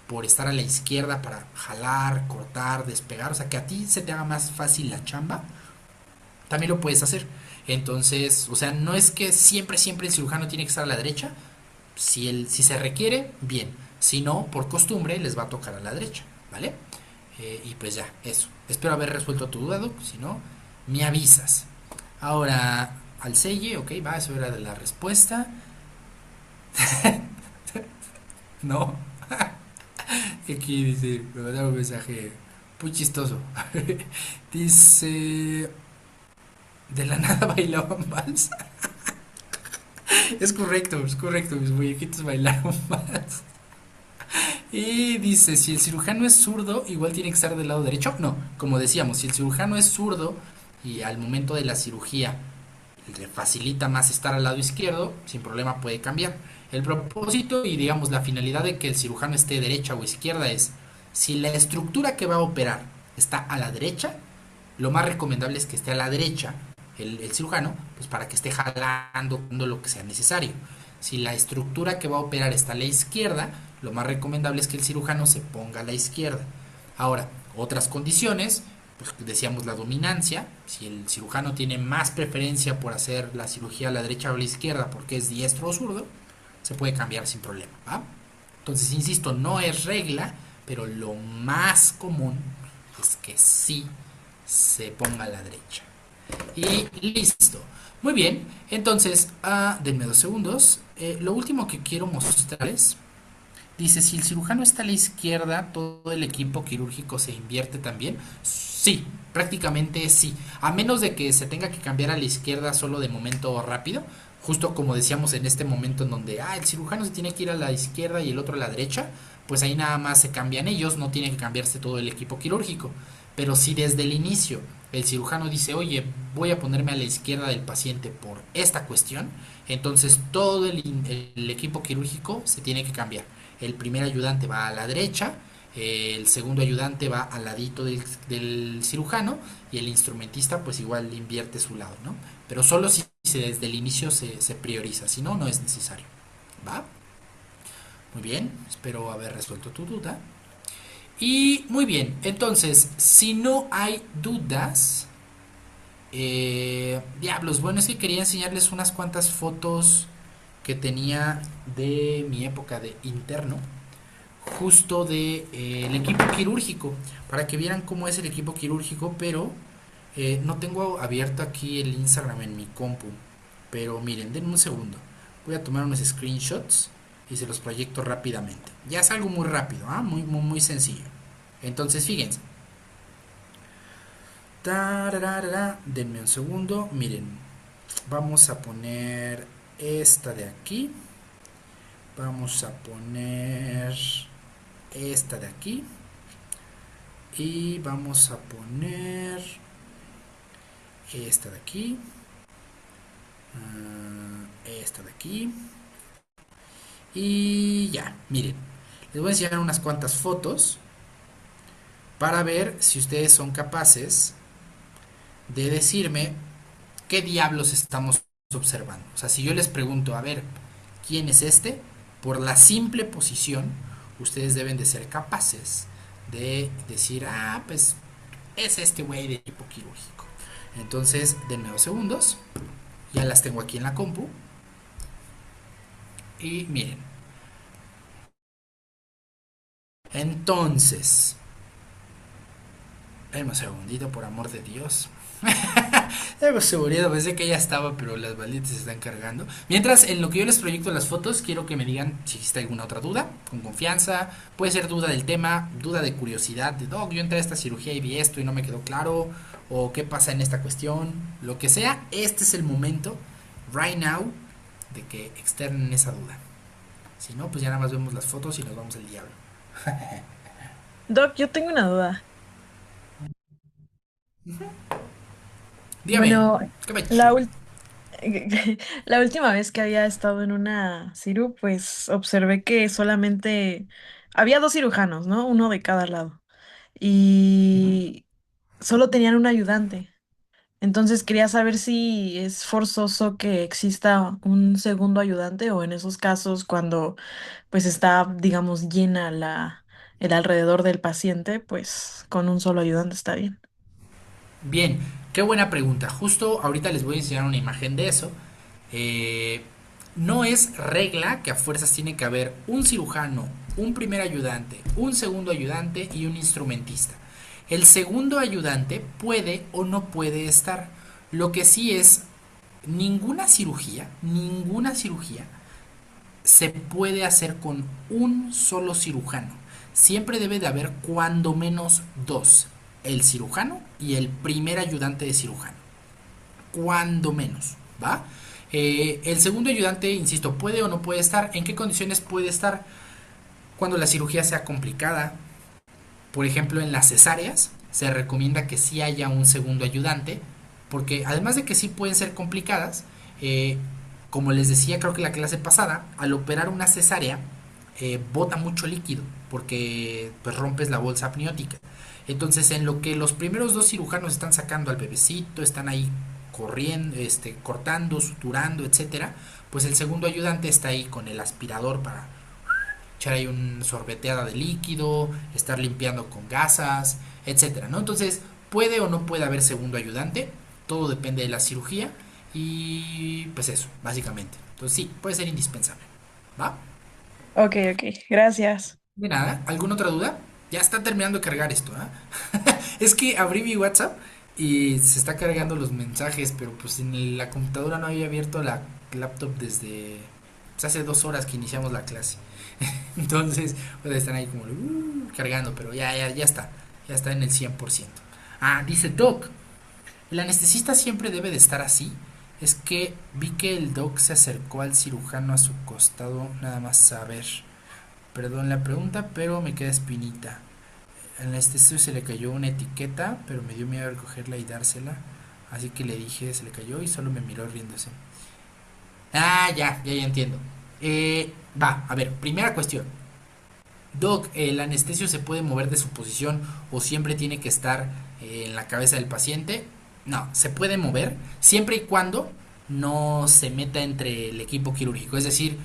por estar a la izquierda para jalar, cortar, despegar, o sea, que a ti se te haga más fácil la chamba, también lo puedes hacer. Entonces, o sea, no es que siempre el cirujano tiene que estar a la derecha. Si se requiere, bien. Si no, por costumbre, les va a tocar a la derecha, ¿vale? Y pues ya, eso. Espero haber resuelto tu duda, Doc. Si no, me avisas. Ahora, al selle, ok, va, eso era de la respuesta. No. Aquí dice, me mandaron un mensaje muy chistoso. Dice... De la nada bailaban vals. Es correcto, mis muñequitos bailaron vals. Y dice, si el cirujano es zurdo, igual tiene que estar del lado derecho. No, como decíamos, si el cirujano es zurdo y al momento de la cirugía le facilita más estar al lado izquierdo, sin problema puede cambiar. El propósito y digamos la finalidad de que el cirujano esté derecha o izquierda es, si la estructura que va a operar está a la derecha, lo más recomendable es que esté a la derecha el cirujano, pues para que esté jalando lo que sea necesario. Si la estructura que va a operar está a la izquierda, lo más recomendable es que el cirujano se ponga a la izquierda. Ahora, otras condiciones, pues decíamos la dominancia, si el cirujano tiene más preferencia por hacer la cirugía a la derecha o a la izquierda porque es diestro o zurdo, se puede cambiar sin problema, ¿va? Entonces, insisto, no es regla, pero lo más común es que sí se ponga a la derecha. Y listo. Muy bien, entonces, denme 2 segundos. Lo último que quiero mostrarles, dice, si el cirujano está a la izquierda, ¿todo el equipo quirúrgico se invierte también? Sí, prácticamente sí. A menos de que se tenga que cambiar a la izquierda solo de momento rápido, justo como decíamos en este momento en donde el cirujano se tiene que ir a la izquierda y el otro a la derecha, pues ahí nada más se cambian ellos, no tiene que cambiarse todo el equipo quirúrgico. Pero si desde el inicio el cirujano dice, oye, voy a ponerme a la izquierda del paciente por esta cuestión, entonces todo el equipo quirúrgico se tiene que cambiar. El primer ayudante va a la derecha, el segundo ayudante va al ladito del cirujano y el instrumentista pues igual invierte su lado, ¿no? Pero solo si desde el inicio se prioriza, si no, no es necesario. ¿Va? Muy bien, espero haber resuelto tu duda. Y muy bien, entonces, si no hay dudas, diablos, bueno, es que quería enseñarles unas cuantas fotos que tenía de mi época de interno, justo de el equipo quirúrgico, para que vieran cómo es el equipo quirúrgico, pero no tengo abierto aquí el Instagram en mi compu, pero miren, denme un segundo, voy a tomar unos screenshots y se los proyecto rápidamente. Ya es algo muy rápido, ¿ah? Muy sencillo. Entonces, fíjense. Tararara, denme un segundo. Miren, vamos a poner esta de aquí. Vamos a poner esta de aquí. Y vamos a poner esta de aquí. Esta de aquí. Y ya, miren. Les voy a enseñar unas cuantas fotos para ver si ustedes son capaces de decirme qué diablos estamos observando. O sea, si yo les pregunto, a ver, ¿quién es este? Por la simple posición, ustedes deben de ser capaces de decir, ah, pues es este güey de equipo quirúrgico. Entonces, denme 2 segundos. Ya las tengo aquí en la compu. Y miren. Entonces, denme un segundito, por amor de Dios. Tengo seguridad, pensé que ya estaba, pero las balditas se están cargando. Mientras, en lo que yo les proyecto las fotos, quiero que me digan si existe alguna otra duda, con confianza. Puede ser duda del tema, duda de curiosidad, de, Doc, yo entré a esta cirugía y vi esto y no me quedó claro, o qué pasa en esta cuestión, lo que sea. Este es el momento, right now, de que externen esa duda. Si no, pues ya nada más vemos las fotos y nos vamos al diablo. Doc, yo tengo una duda. Dígame, Bueno, ¿qué me la, ul- la última vez que había estado en una ciru, pues observé que solamente había dos cirujanos, ¿no? Uno de cada lado. Y solo tenían un ayudante. Entonces quería saber si es forzoso que exista un segundo ayudante o en esos casos cuando pues está, digamos, llena el alrededor del paciente, pues con un solo ayudante está bien. Bien, qué buena pregunta. Justo ahorita les voy a enseñar una imagen de eso. Eh, no es regla que a fuerzas tiene que haber un cirujano, un primer ayudante, un segundo ayudante y un instrumentista. El segundo ayudante puede o no puede estar. Lo que sí es, ninguna cirugía se puede hacer con un solo cirujano. Siempre debe de haber cuando menos dos, el cirujano y el primer ayudante de cirujano. Cuando menos, ¿va? El segundo ayudante, insisto, puede o no puede estar. ¿En qué condiciones puede estar? Cuando la cirugía sea complicada. Por ejemplo, en las cesáreas se recomienda que sí haya un segundo ayudante, porque además de que sí pueden ser complicadas, como les decía creo que la clase pasada, al operar una cesárea bota mucho líquido porque pues rompes la bolsa amniótica. Entonces en lo que los primeros dos cirujanos están sacando al bebecito, están ahí corriendo, cortando, suturando, etcétera, pues el segundo ayudante está ahí con el aspirador para echar ahí una sorbeteada de líquido, estar limpiando con gasas, etcétera, ¿no? Entonces, puede o no puede haber segundo ayudante, todo depende de la cirugía y pues eso, básicamente. Entonces, sí, puede ser indispensable. ¿Va? Ok, ok, gracias. De nada, ¿alguna otra duda? Ya está terminando de cargar esto, ¿ah? Es que abrí mi WhatsApp y se está cargando los mensajes, pero pues en la computadora no había abierto la laptop desde pues, hace 2 horas que iniciamos la clase. Entonces, pues están ahí como cargando, pero ya está en el 100%. Ah, dice Doc, el anestesista siempre debe de estar así. Es que vi que el Doc se acercó al cirujano a su costado, nada más a ver. Perdón la pregunta, pero me queda espinita. En este se le cayó una etiqueta, pero me dio miedo recogerla y dársela. Así que le dije, se le cayó y solo me miró riéndose. Ah, ya entiendo. A ver, primera cuestión. Doc, ¿el anestesio se puede mover de su posición o siempre tiene que estar en la cabeza del paciente? No, se puede mover siempre y cuando no se meta entre el equipo quirúrgico. Es decir,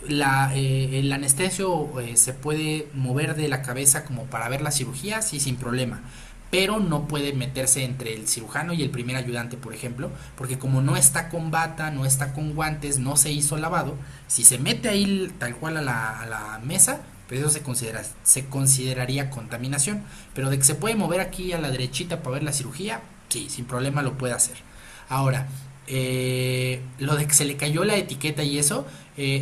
el anestesio se puede mover de la cabeza como para ver la cirugía, sí, sin problema. Pero no puede meterse entre el cirujano y el primer ayudante, por ejemplo, porque como no está con bata, no está con guantes, no se hizo lavado, si se mete ahí tal cual a la mesa, pues eso se consideraría contaminación. Pero de que se puede mover aquí a la derechita para ver la cirugía, sí, sin problema lo puede hacer. Ahora, lo de que se le cayó la etiqueta y eso,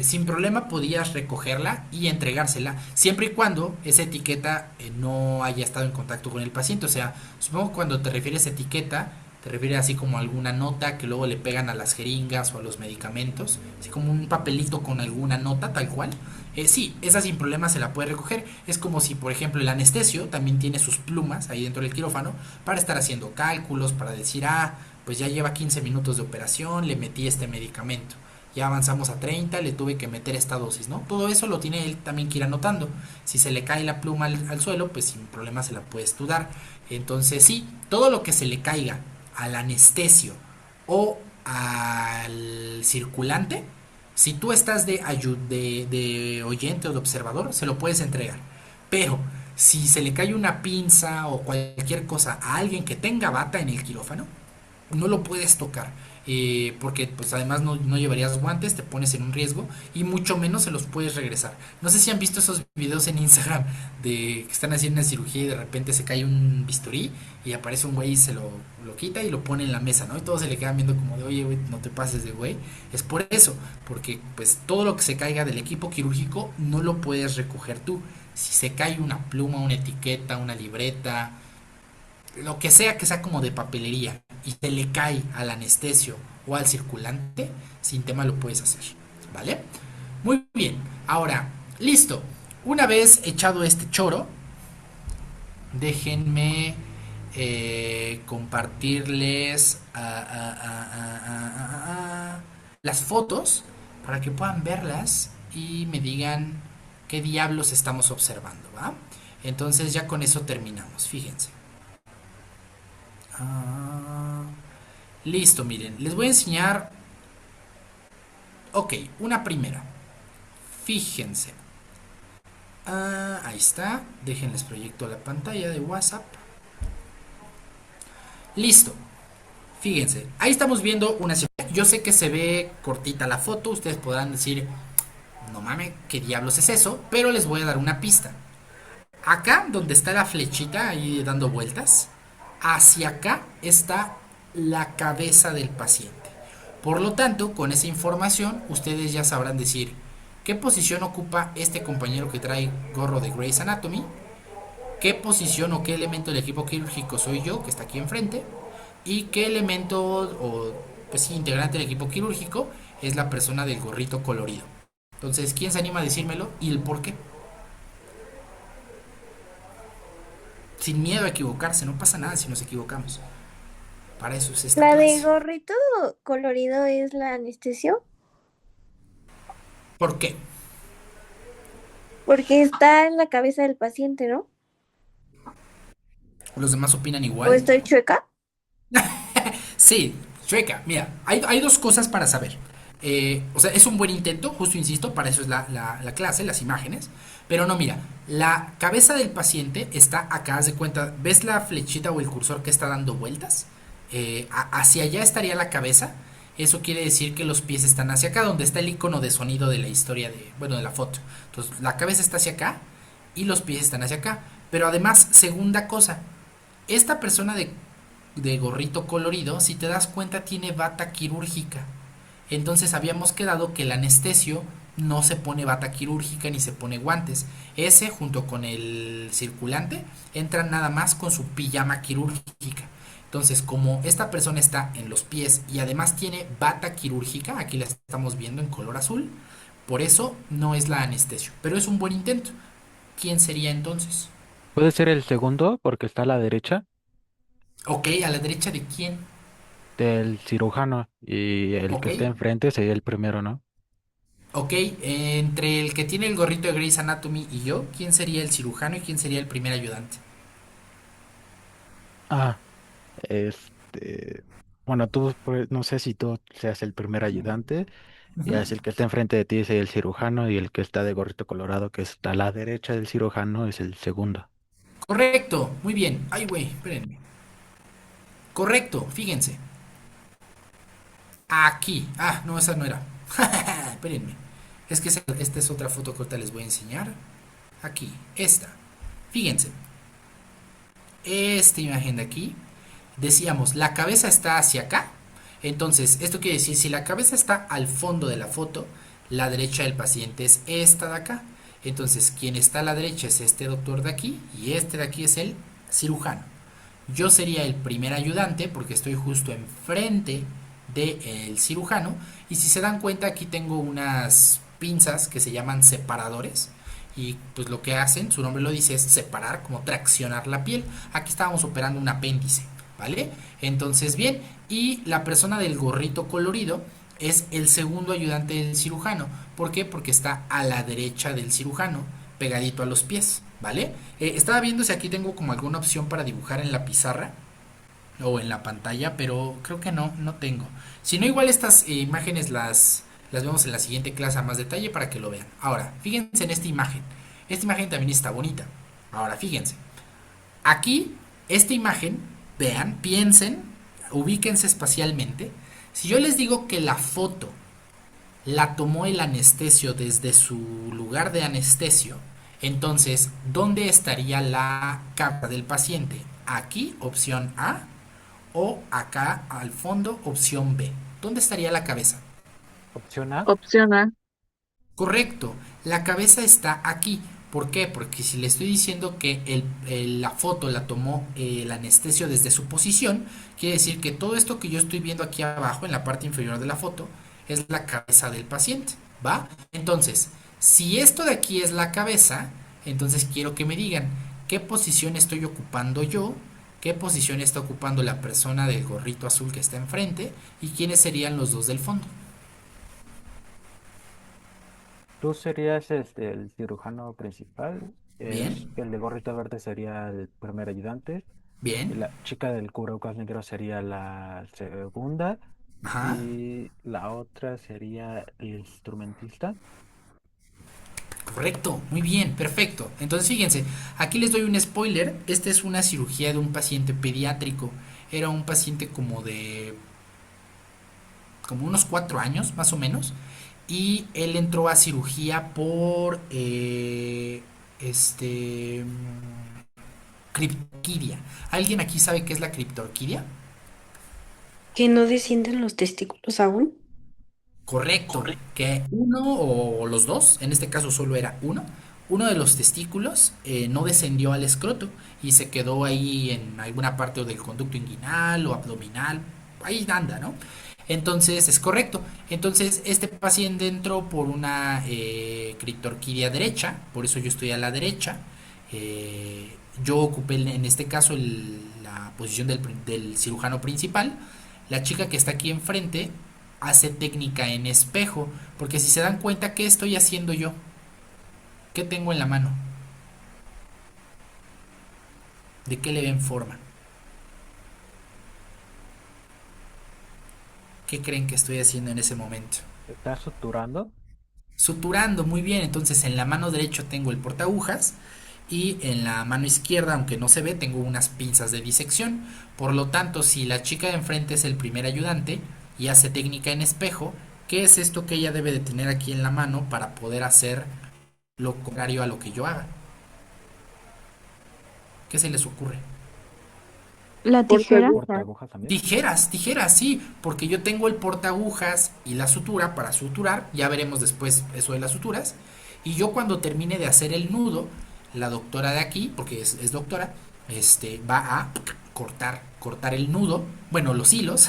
sin problema podías recogerla y entregársela, siempre y cuando esa etiqueta no haya estado en contacto con el paciente. O sea, supongo que cuando te refieres a etiqueta, te refieres así como a alguna nota que luego le pegan a las jeringas o a los medicamentos, así como un papelito con alguna nota tal cual. Sí, esa sin problema se la puede recoger. Es como si, por ejemplo, el anestesio también tiene sus plumas ahí dentro del quirófano para estar haciendo cálculos, para decir, pues ya lleva 15 minutos de operación, le metí este medicamento. Ya avanzamos a 30, le tuve que meter esta dosis, ¿no? Todo eso lo tiene él también que ir anotando. Si se le cae la pluma al suelo, pues sin problema se la puede estudar. Entonces sí, todo lo que se le caiga al anestesio o al circulante, si tú estás de oyente o de observador, se lo puedes entregar. Pero si se le cae una pinza o cualquier cosa a alguien que tenga bata en el quirófano, no lo puedes tocar. Porque pues además no llevarías guantes, te pones en un riesgo y mucho menos se los puedes regresar. No sé si han visto esos videos en Instagram de que están haciendo una cirugía y de repente se cae un bisturí y aparece un güey y se lo quita y lo pone en la mesa, ¿no? Y todos se le quedan viendo como de, oye, güey, no te pases de güey. Es por eso, porque pues todo lo que se caiga del equipo quirúrgico no lo puedes recoger tú. Si se cae una pluma, una etiqueta, una libreta, lo que sea como de papelería y se le cae al anestesio o al circulante, sin tema lo puedes hacer, ¿vale? Muy bien, ahora, listo. Una vez echado este choro, déjenme compartirles las fotos para que puedan verlas y me digan qué diablos estamos observando, ¿va? Entonces ya con eso terminamos, fíjense. Listo, miren, les voy a enseñar. Ok, una primera. Fíjense. Ahí está. Déjenles proyecto la pantalla de WhatsApp. Listo. Fíjense, ahí estamos viendo una cirugía. Yo sé que se ve cortita la foto. Ustedes podrán decir, no mames, ¿qué diablos es eso? Pero les voy a dar una pista. Acá, donde está la flechita ahí dando vueltas, hacia acá está la cabeza del paciente. Por lo tanto, con esa información, ustedes ya sabrán decir qué posición ocupa este compañero que trae gorro de Grey's Anatomy, qué posición o qué elemento del equipo quirúrgico soy yo, que está aquí enfrente, y qué elemento o pues sí, integrante del equipo quirúrgico es la persona del gorrito colorido. Entonces, ¿quién se anima a decírmelo y el por qué? Sin miedo a equivocarse, no pasa nada si nos equivocamos. Para eso es esta La de clase. gorrito colorido es la anestesio, ¿Por qué? porque está en la cabeza del paciente, ¿no? ¿Los demás opinan ¿O igual? estoy chueca? Sí, chueca, mira, hay dos cosas para saber. O sea, es un buen intento, justo insisto, para eso es la clase, las imágenes. Pero no, mira, la cabeza del paciente está acá, haz de cuenta, ¿ves la flechita o el cursor que está dando vueltas? Hacia allá estaría la cabeza. Eso quiere decir que los pies están hacia acá, donde está el icono de sonido de la historia de la foto. Entonces, la cabeza está hacia acá y los pies están hacia acá. Pero además, segunda cosa, esta persona de gorrito colorido, si te das cuenta, tiene bata quirúrgica. Entonces habíamos quedado que el anestesio no se pone bata quirúrgica ni se pone guantes. Ese junto con el circulante entran nada más con su pijama quirúrgica. Entonces, como esta persona está en los pies y además tiene bata quirúrgica, aquí la estamos viendo en color azul, Por eso no es la anestesio, pero es un buen intento. ¿Quién sería entonces? Puede ser el segundo porque está a la derecha Ok, ¿a la derecha de quién? del cirujano y el Ok, que está enfrente sería el primero, ¿no? ok, entre el que tiene el gorrito de Grey's Anatomy y yo, ¿quién sería el cirujano y quién sería el primer ayudante? Ah, este, bueno, tú, pues, no sé si tú seas el primer ayudante, y Ujú. es el que está enfrente de ti es el cirujano y el que está de gorrito colorado que está a la derecha del cirujano es el segundo. Correcto, muy bien. Ay, güey, espérenme. Correcto, fíjense. Aquí. Ah, no, esa no era. Espérenme. Es que esta es otra foto que ahorita les voy a enseñar. Aquí, esta. Fíjense. Esta imagen de aquí. Decíamos, la cabeza está hacia acá. Entonces, esto quiere decir, si la cabeza está al fondo de la foto, la derecha del paciente es esta de acá. Entonces, quien está a la derecha es este doctor de aquí y este de aquí es el cirujano. Yo sería el primer ayudante porque estoy justo enfrente del cirujano. Y si se dan cuenta, aquí tengo unas pinzas que se llaman separadores. Y pues lo que hacen, su nombre lo dice, es separar, como traccionar la piel. Aquí estábamos operando un apéndice, ¿vale? Entonces, bien, y la persona del gorrito colorido es el segundo ayudante del cirujano. ¿Por qué? Porque está a la derecha del cirujano, pegadito a los pies, ¿vale? Estaba viendo si aquí tengo como alguna opción para dibujar en la pizarra o en la pantalla, pero creo que no, no tengo. Si no, igual estas imágenes las vemos en la siguiente clase a más detalle para que lo vean. Ahora, fíjense en esta imagen. Esta imagen también está bonita. Ahora, fíjense. Aquí, esta imagen, vean, piensen, ubíquense espacialmente. Si yo les digo que la foto la tomó el anestesio desde su lugar de anestesio, entonces, ¿dónde estaría la cabeza del paciente? Aquí, opción A, o acá al fondo, opción B. ¿Dónde estaría la cabeza? Opción A. Opción A. Correcto, la cabeza está aquí. ¿Por qué? Porque si le estoy diciendo que la foto la tomó el anestesio desde su posición, quiere decir que todo esto que yo estoy viendo aquí abajo, en la parte inferior de la foto, es la cabeza del paciente, ¿va? Entonces, si esto de aquí es la cabeza, entonces quiero que me digan qué posición estoy ocupando yo, qué posición está ocupando la persona del gorrito azul que está enfrente y quiénes serían los dos del fondo. Tú serías el cirujano principal, Bien, el de gorrito verde sería el primer ayudante, y bien, la chica del cubrebocas negro sería la segunda, ajá. y la otra sería el instrumentista. Correcto, muy bien, perfecto. Entonces fíjense, aquí les doy un spoiler. Esta es una cirugía de un paciente pediátrico. Era un paciente como unos 4 años, más o menos. Y él entró a cirugía por criptorquidia. ¿Alguien aquí sabe qué es la criptorquidia? ¿Que no descienden los testículos aún? Correcto, que uno o los dos, en este caso solo era uno de los testículos no descendió al escroto y se quedó ahí en alguna parte o del conducto inguinal o abdominal, ahí anda, ¿no? Entonces es correcto. Entonces este paciente entró por una criptorquidia derecha, por eso yo estoy a la derecha. Yo ocupé en este caso la posición del cirujano principal. La chica que está aquí enfrente hace técnica en espejo, porque si se dan cuenta, ¿qué estoy haciendo yo? ¿Qué tengo en la mano? ¿De qué le ven forma? ¿Qué creen que estoy haciendo en ese momento? ¿Estás suturando? Suturando, muy bien. Entonces en la mano derecha tengo el portaagujas y en la mano izquierda, aunque no se ve, tengo unas pinzas de disección. Por lo tanto, si la chica de enfrente es el primer ayudante y hace técnica en espejo, ¿qué es esto que ella debe de tener aquí en la mano para poder hacer lo contrario a lo que yo haga? ¿Qué se les ocurre? La tijera. ¿Porta agujas también? Tijeras, tijeras, sí, porque yo tengo el portaagujas y la sutura para suturar, ya veremos después eso de las suturas, y yo cuando termine de hacer el nudo, la doctora de aquí, porque es doctora, va a cortar el nudo, bueno, los hilos,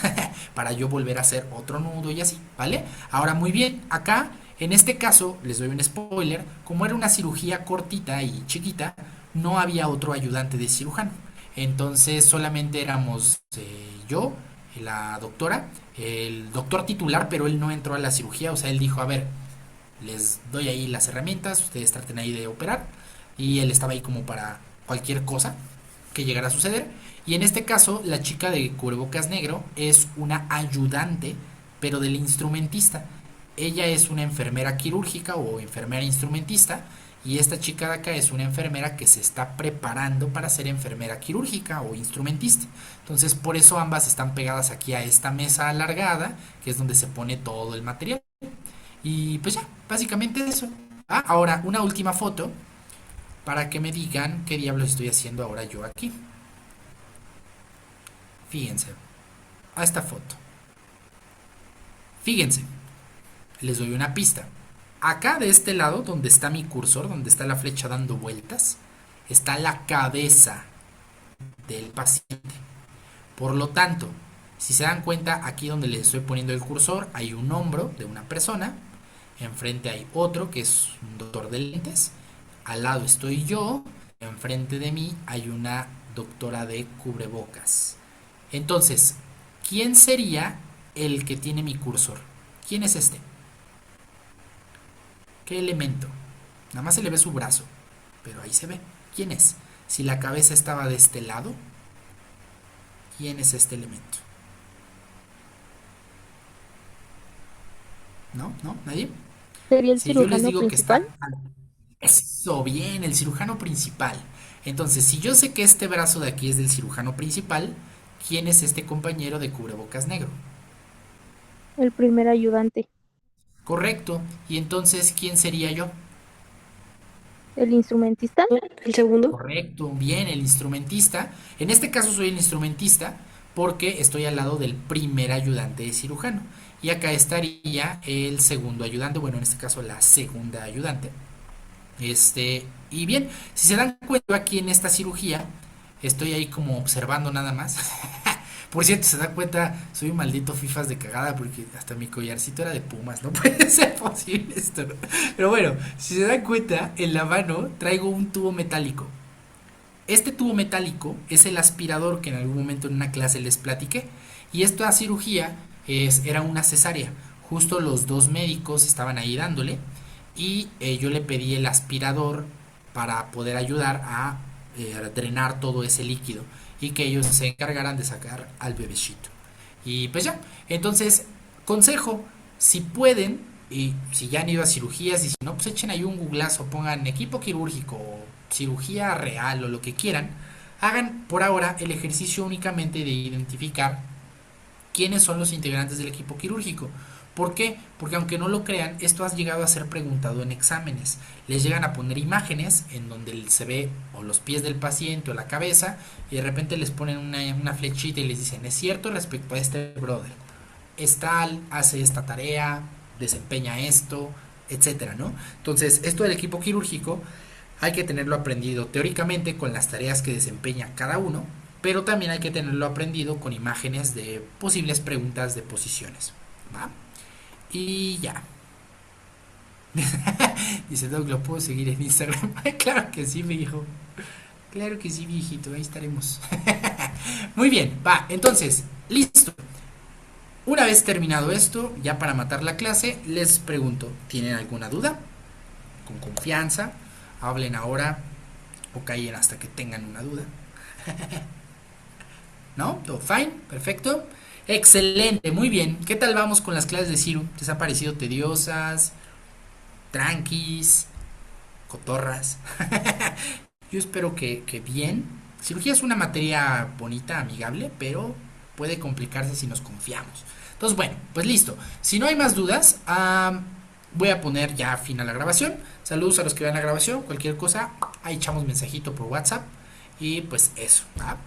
para yo volver a hacer otro nudo y así, ¿vale? Ahora muy bien, acá En este caso, les doy un spoiler, como era una cirugía cortita y chiquita, no había otro ayudante de cirujano. Entonces solamente éramos yo, la doctora, el doctor titular, pero él no entró a la cirugía, o sea, él dijo, a ver, les doy ahí las herramientas, ustedes traten ahí de operar, y él estaba ahí como para cualquier cosa que llegara a suceder. Y en este caso, la chica de cubrebocas negro es una ayudante, pero del instrumentista. Ella es una enfermera quirúrgica o enfermera instrumentista, y esta chica de acá es una enfermera que se está preparando para ser enfermera quirúrgica o instrumentista. Entonces, por eso ambas están pegadas aquí a esta mesa alargada, que es donde se pone todo el material. Y pues ya, básicamente eso. Ahora, una última foto para que me digan qué diablos estoy haciendo ahora yo aquí. Fíjense a esta foto. Fíjense, les doy una pista. Acá de este lado, donde está mi cursor, donde está la flecha dando vueltas, está la cabeza del paciente. Por lo tanto, si se dan cuenta, aquí donde les estoy poniendo el cursor, hay un hombro de una persona. Enfrente hay otro que es un doctor de lentes. Al lado estoy yo. Enfrente de mí hay una doctora de cubrebocas. Entonces, ¿quién sería el que tiene mi cursor? ¿Quién es este? ¿Qué elemento? Nada más se le ve su brazo, pero ahí se ve. ¿Quién es? Si la cabeza estaba de este lado, ¿quién es este elemento? ¿No? ¿No? ¿Nadie? ¿Sería el Si yo les cirujano digo que está... principal? Eso, bien, el cirujano principal. Entonces, si yo sé que este brazo de aquí es del cirujano principal, ¿quién es este compañero de cubrebocas negro? El primer ayudante. Correcto. Y entonces, ¿quién sería yo? ¿El instrumentista? ¿El segundo? Correcto, bien, el instrumentista. En este caso soy el instrumentista porque estoy al lado del primer ayudante de cirujano. Y acá estaría el segundo ayudante, bueno, en este caso la segunda ayudante. Y bien, si se dan cuenta aquí en esta cirugía, estoy ahí como observando nada más. Por cierto, se dan cuenta, soy un maldito fifas de cagada porque hasta mi collarcito era de Pumas, no puede ser posible esto. Pero bueno, si se dan cuenta, en la mano traigo un tubo metálico. Este tubo metálico es el aspirador que en algún momento en una clase les platiqué. Y esta cirugía era una cesárea. Justo los dos médicos estaban ahí dándole. Y yo le pedí el aspirador para poder ayudar a drenar todo ese líquido y que ellos se encargaran de sacar al bebecito. Y pues ya, entonces, consejo, si pueden, y si ya han ido a cirugías, y si no, pues echen ahí un googlazo, pongan equipo quirúrgico, o cirugía real, o lo que quieran, hagan por ahora el ejercicio únicamente de identificar quiénes son los integrantes del equipo quirúrgico. ¿Por qué? Porque aunque no lo crean, esto ha llegado a ser preguntado en exámenes. Les llegan a poner imágenes en donde se ve o los pies del paciente o la cabeza y de repente les ponen una flechita y les dicen, es cierto respecto a este brother. Es tal, hace esta tarea, desempeña esto, etcétera, ¿no? Entonces, esto del equipo quirúrgico hay que tenerlo aprendido teóricamente con las tareas que desempeña cada uno, pero también hay que tenerlo aprendido con imágenes de posibles preguntas de posiciones, ¿va? Y ya. Dice Doug, ¿lo puedo seguir en Instagram? Claro que sí, mi hijo. Claro que sí, viejito, ahí estaremos. Muy bien, va, entonces, listo. Una vez terminado esto, ya para matar la clase, les pregunto, ¿tienen alguna duda? Con confianza, hablen ahora o callen hasta que tengan una duda. ¿No? ¿Todo fine? Perfecto. Excelente, muy bien. ¿Qué tal vamos con las clases de Ciru? ¿Les han parecido tediosas, tranquis, cotorras? Yo espero que bien. Cirugía es una materia bonita, amigable, pero puede complicarse si nos confiamos. Entonces, bueno, pues listo. Si no hay más dudas, voy a poner ya fin a la grabación. Saludos a los que vean la grabación. Cualquier cosa, ahí echamos mensajito por WhatsApp. Y pues eso, ¿va?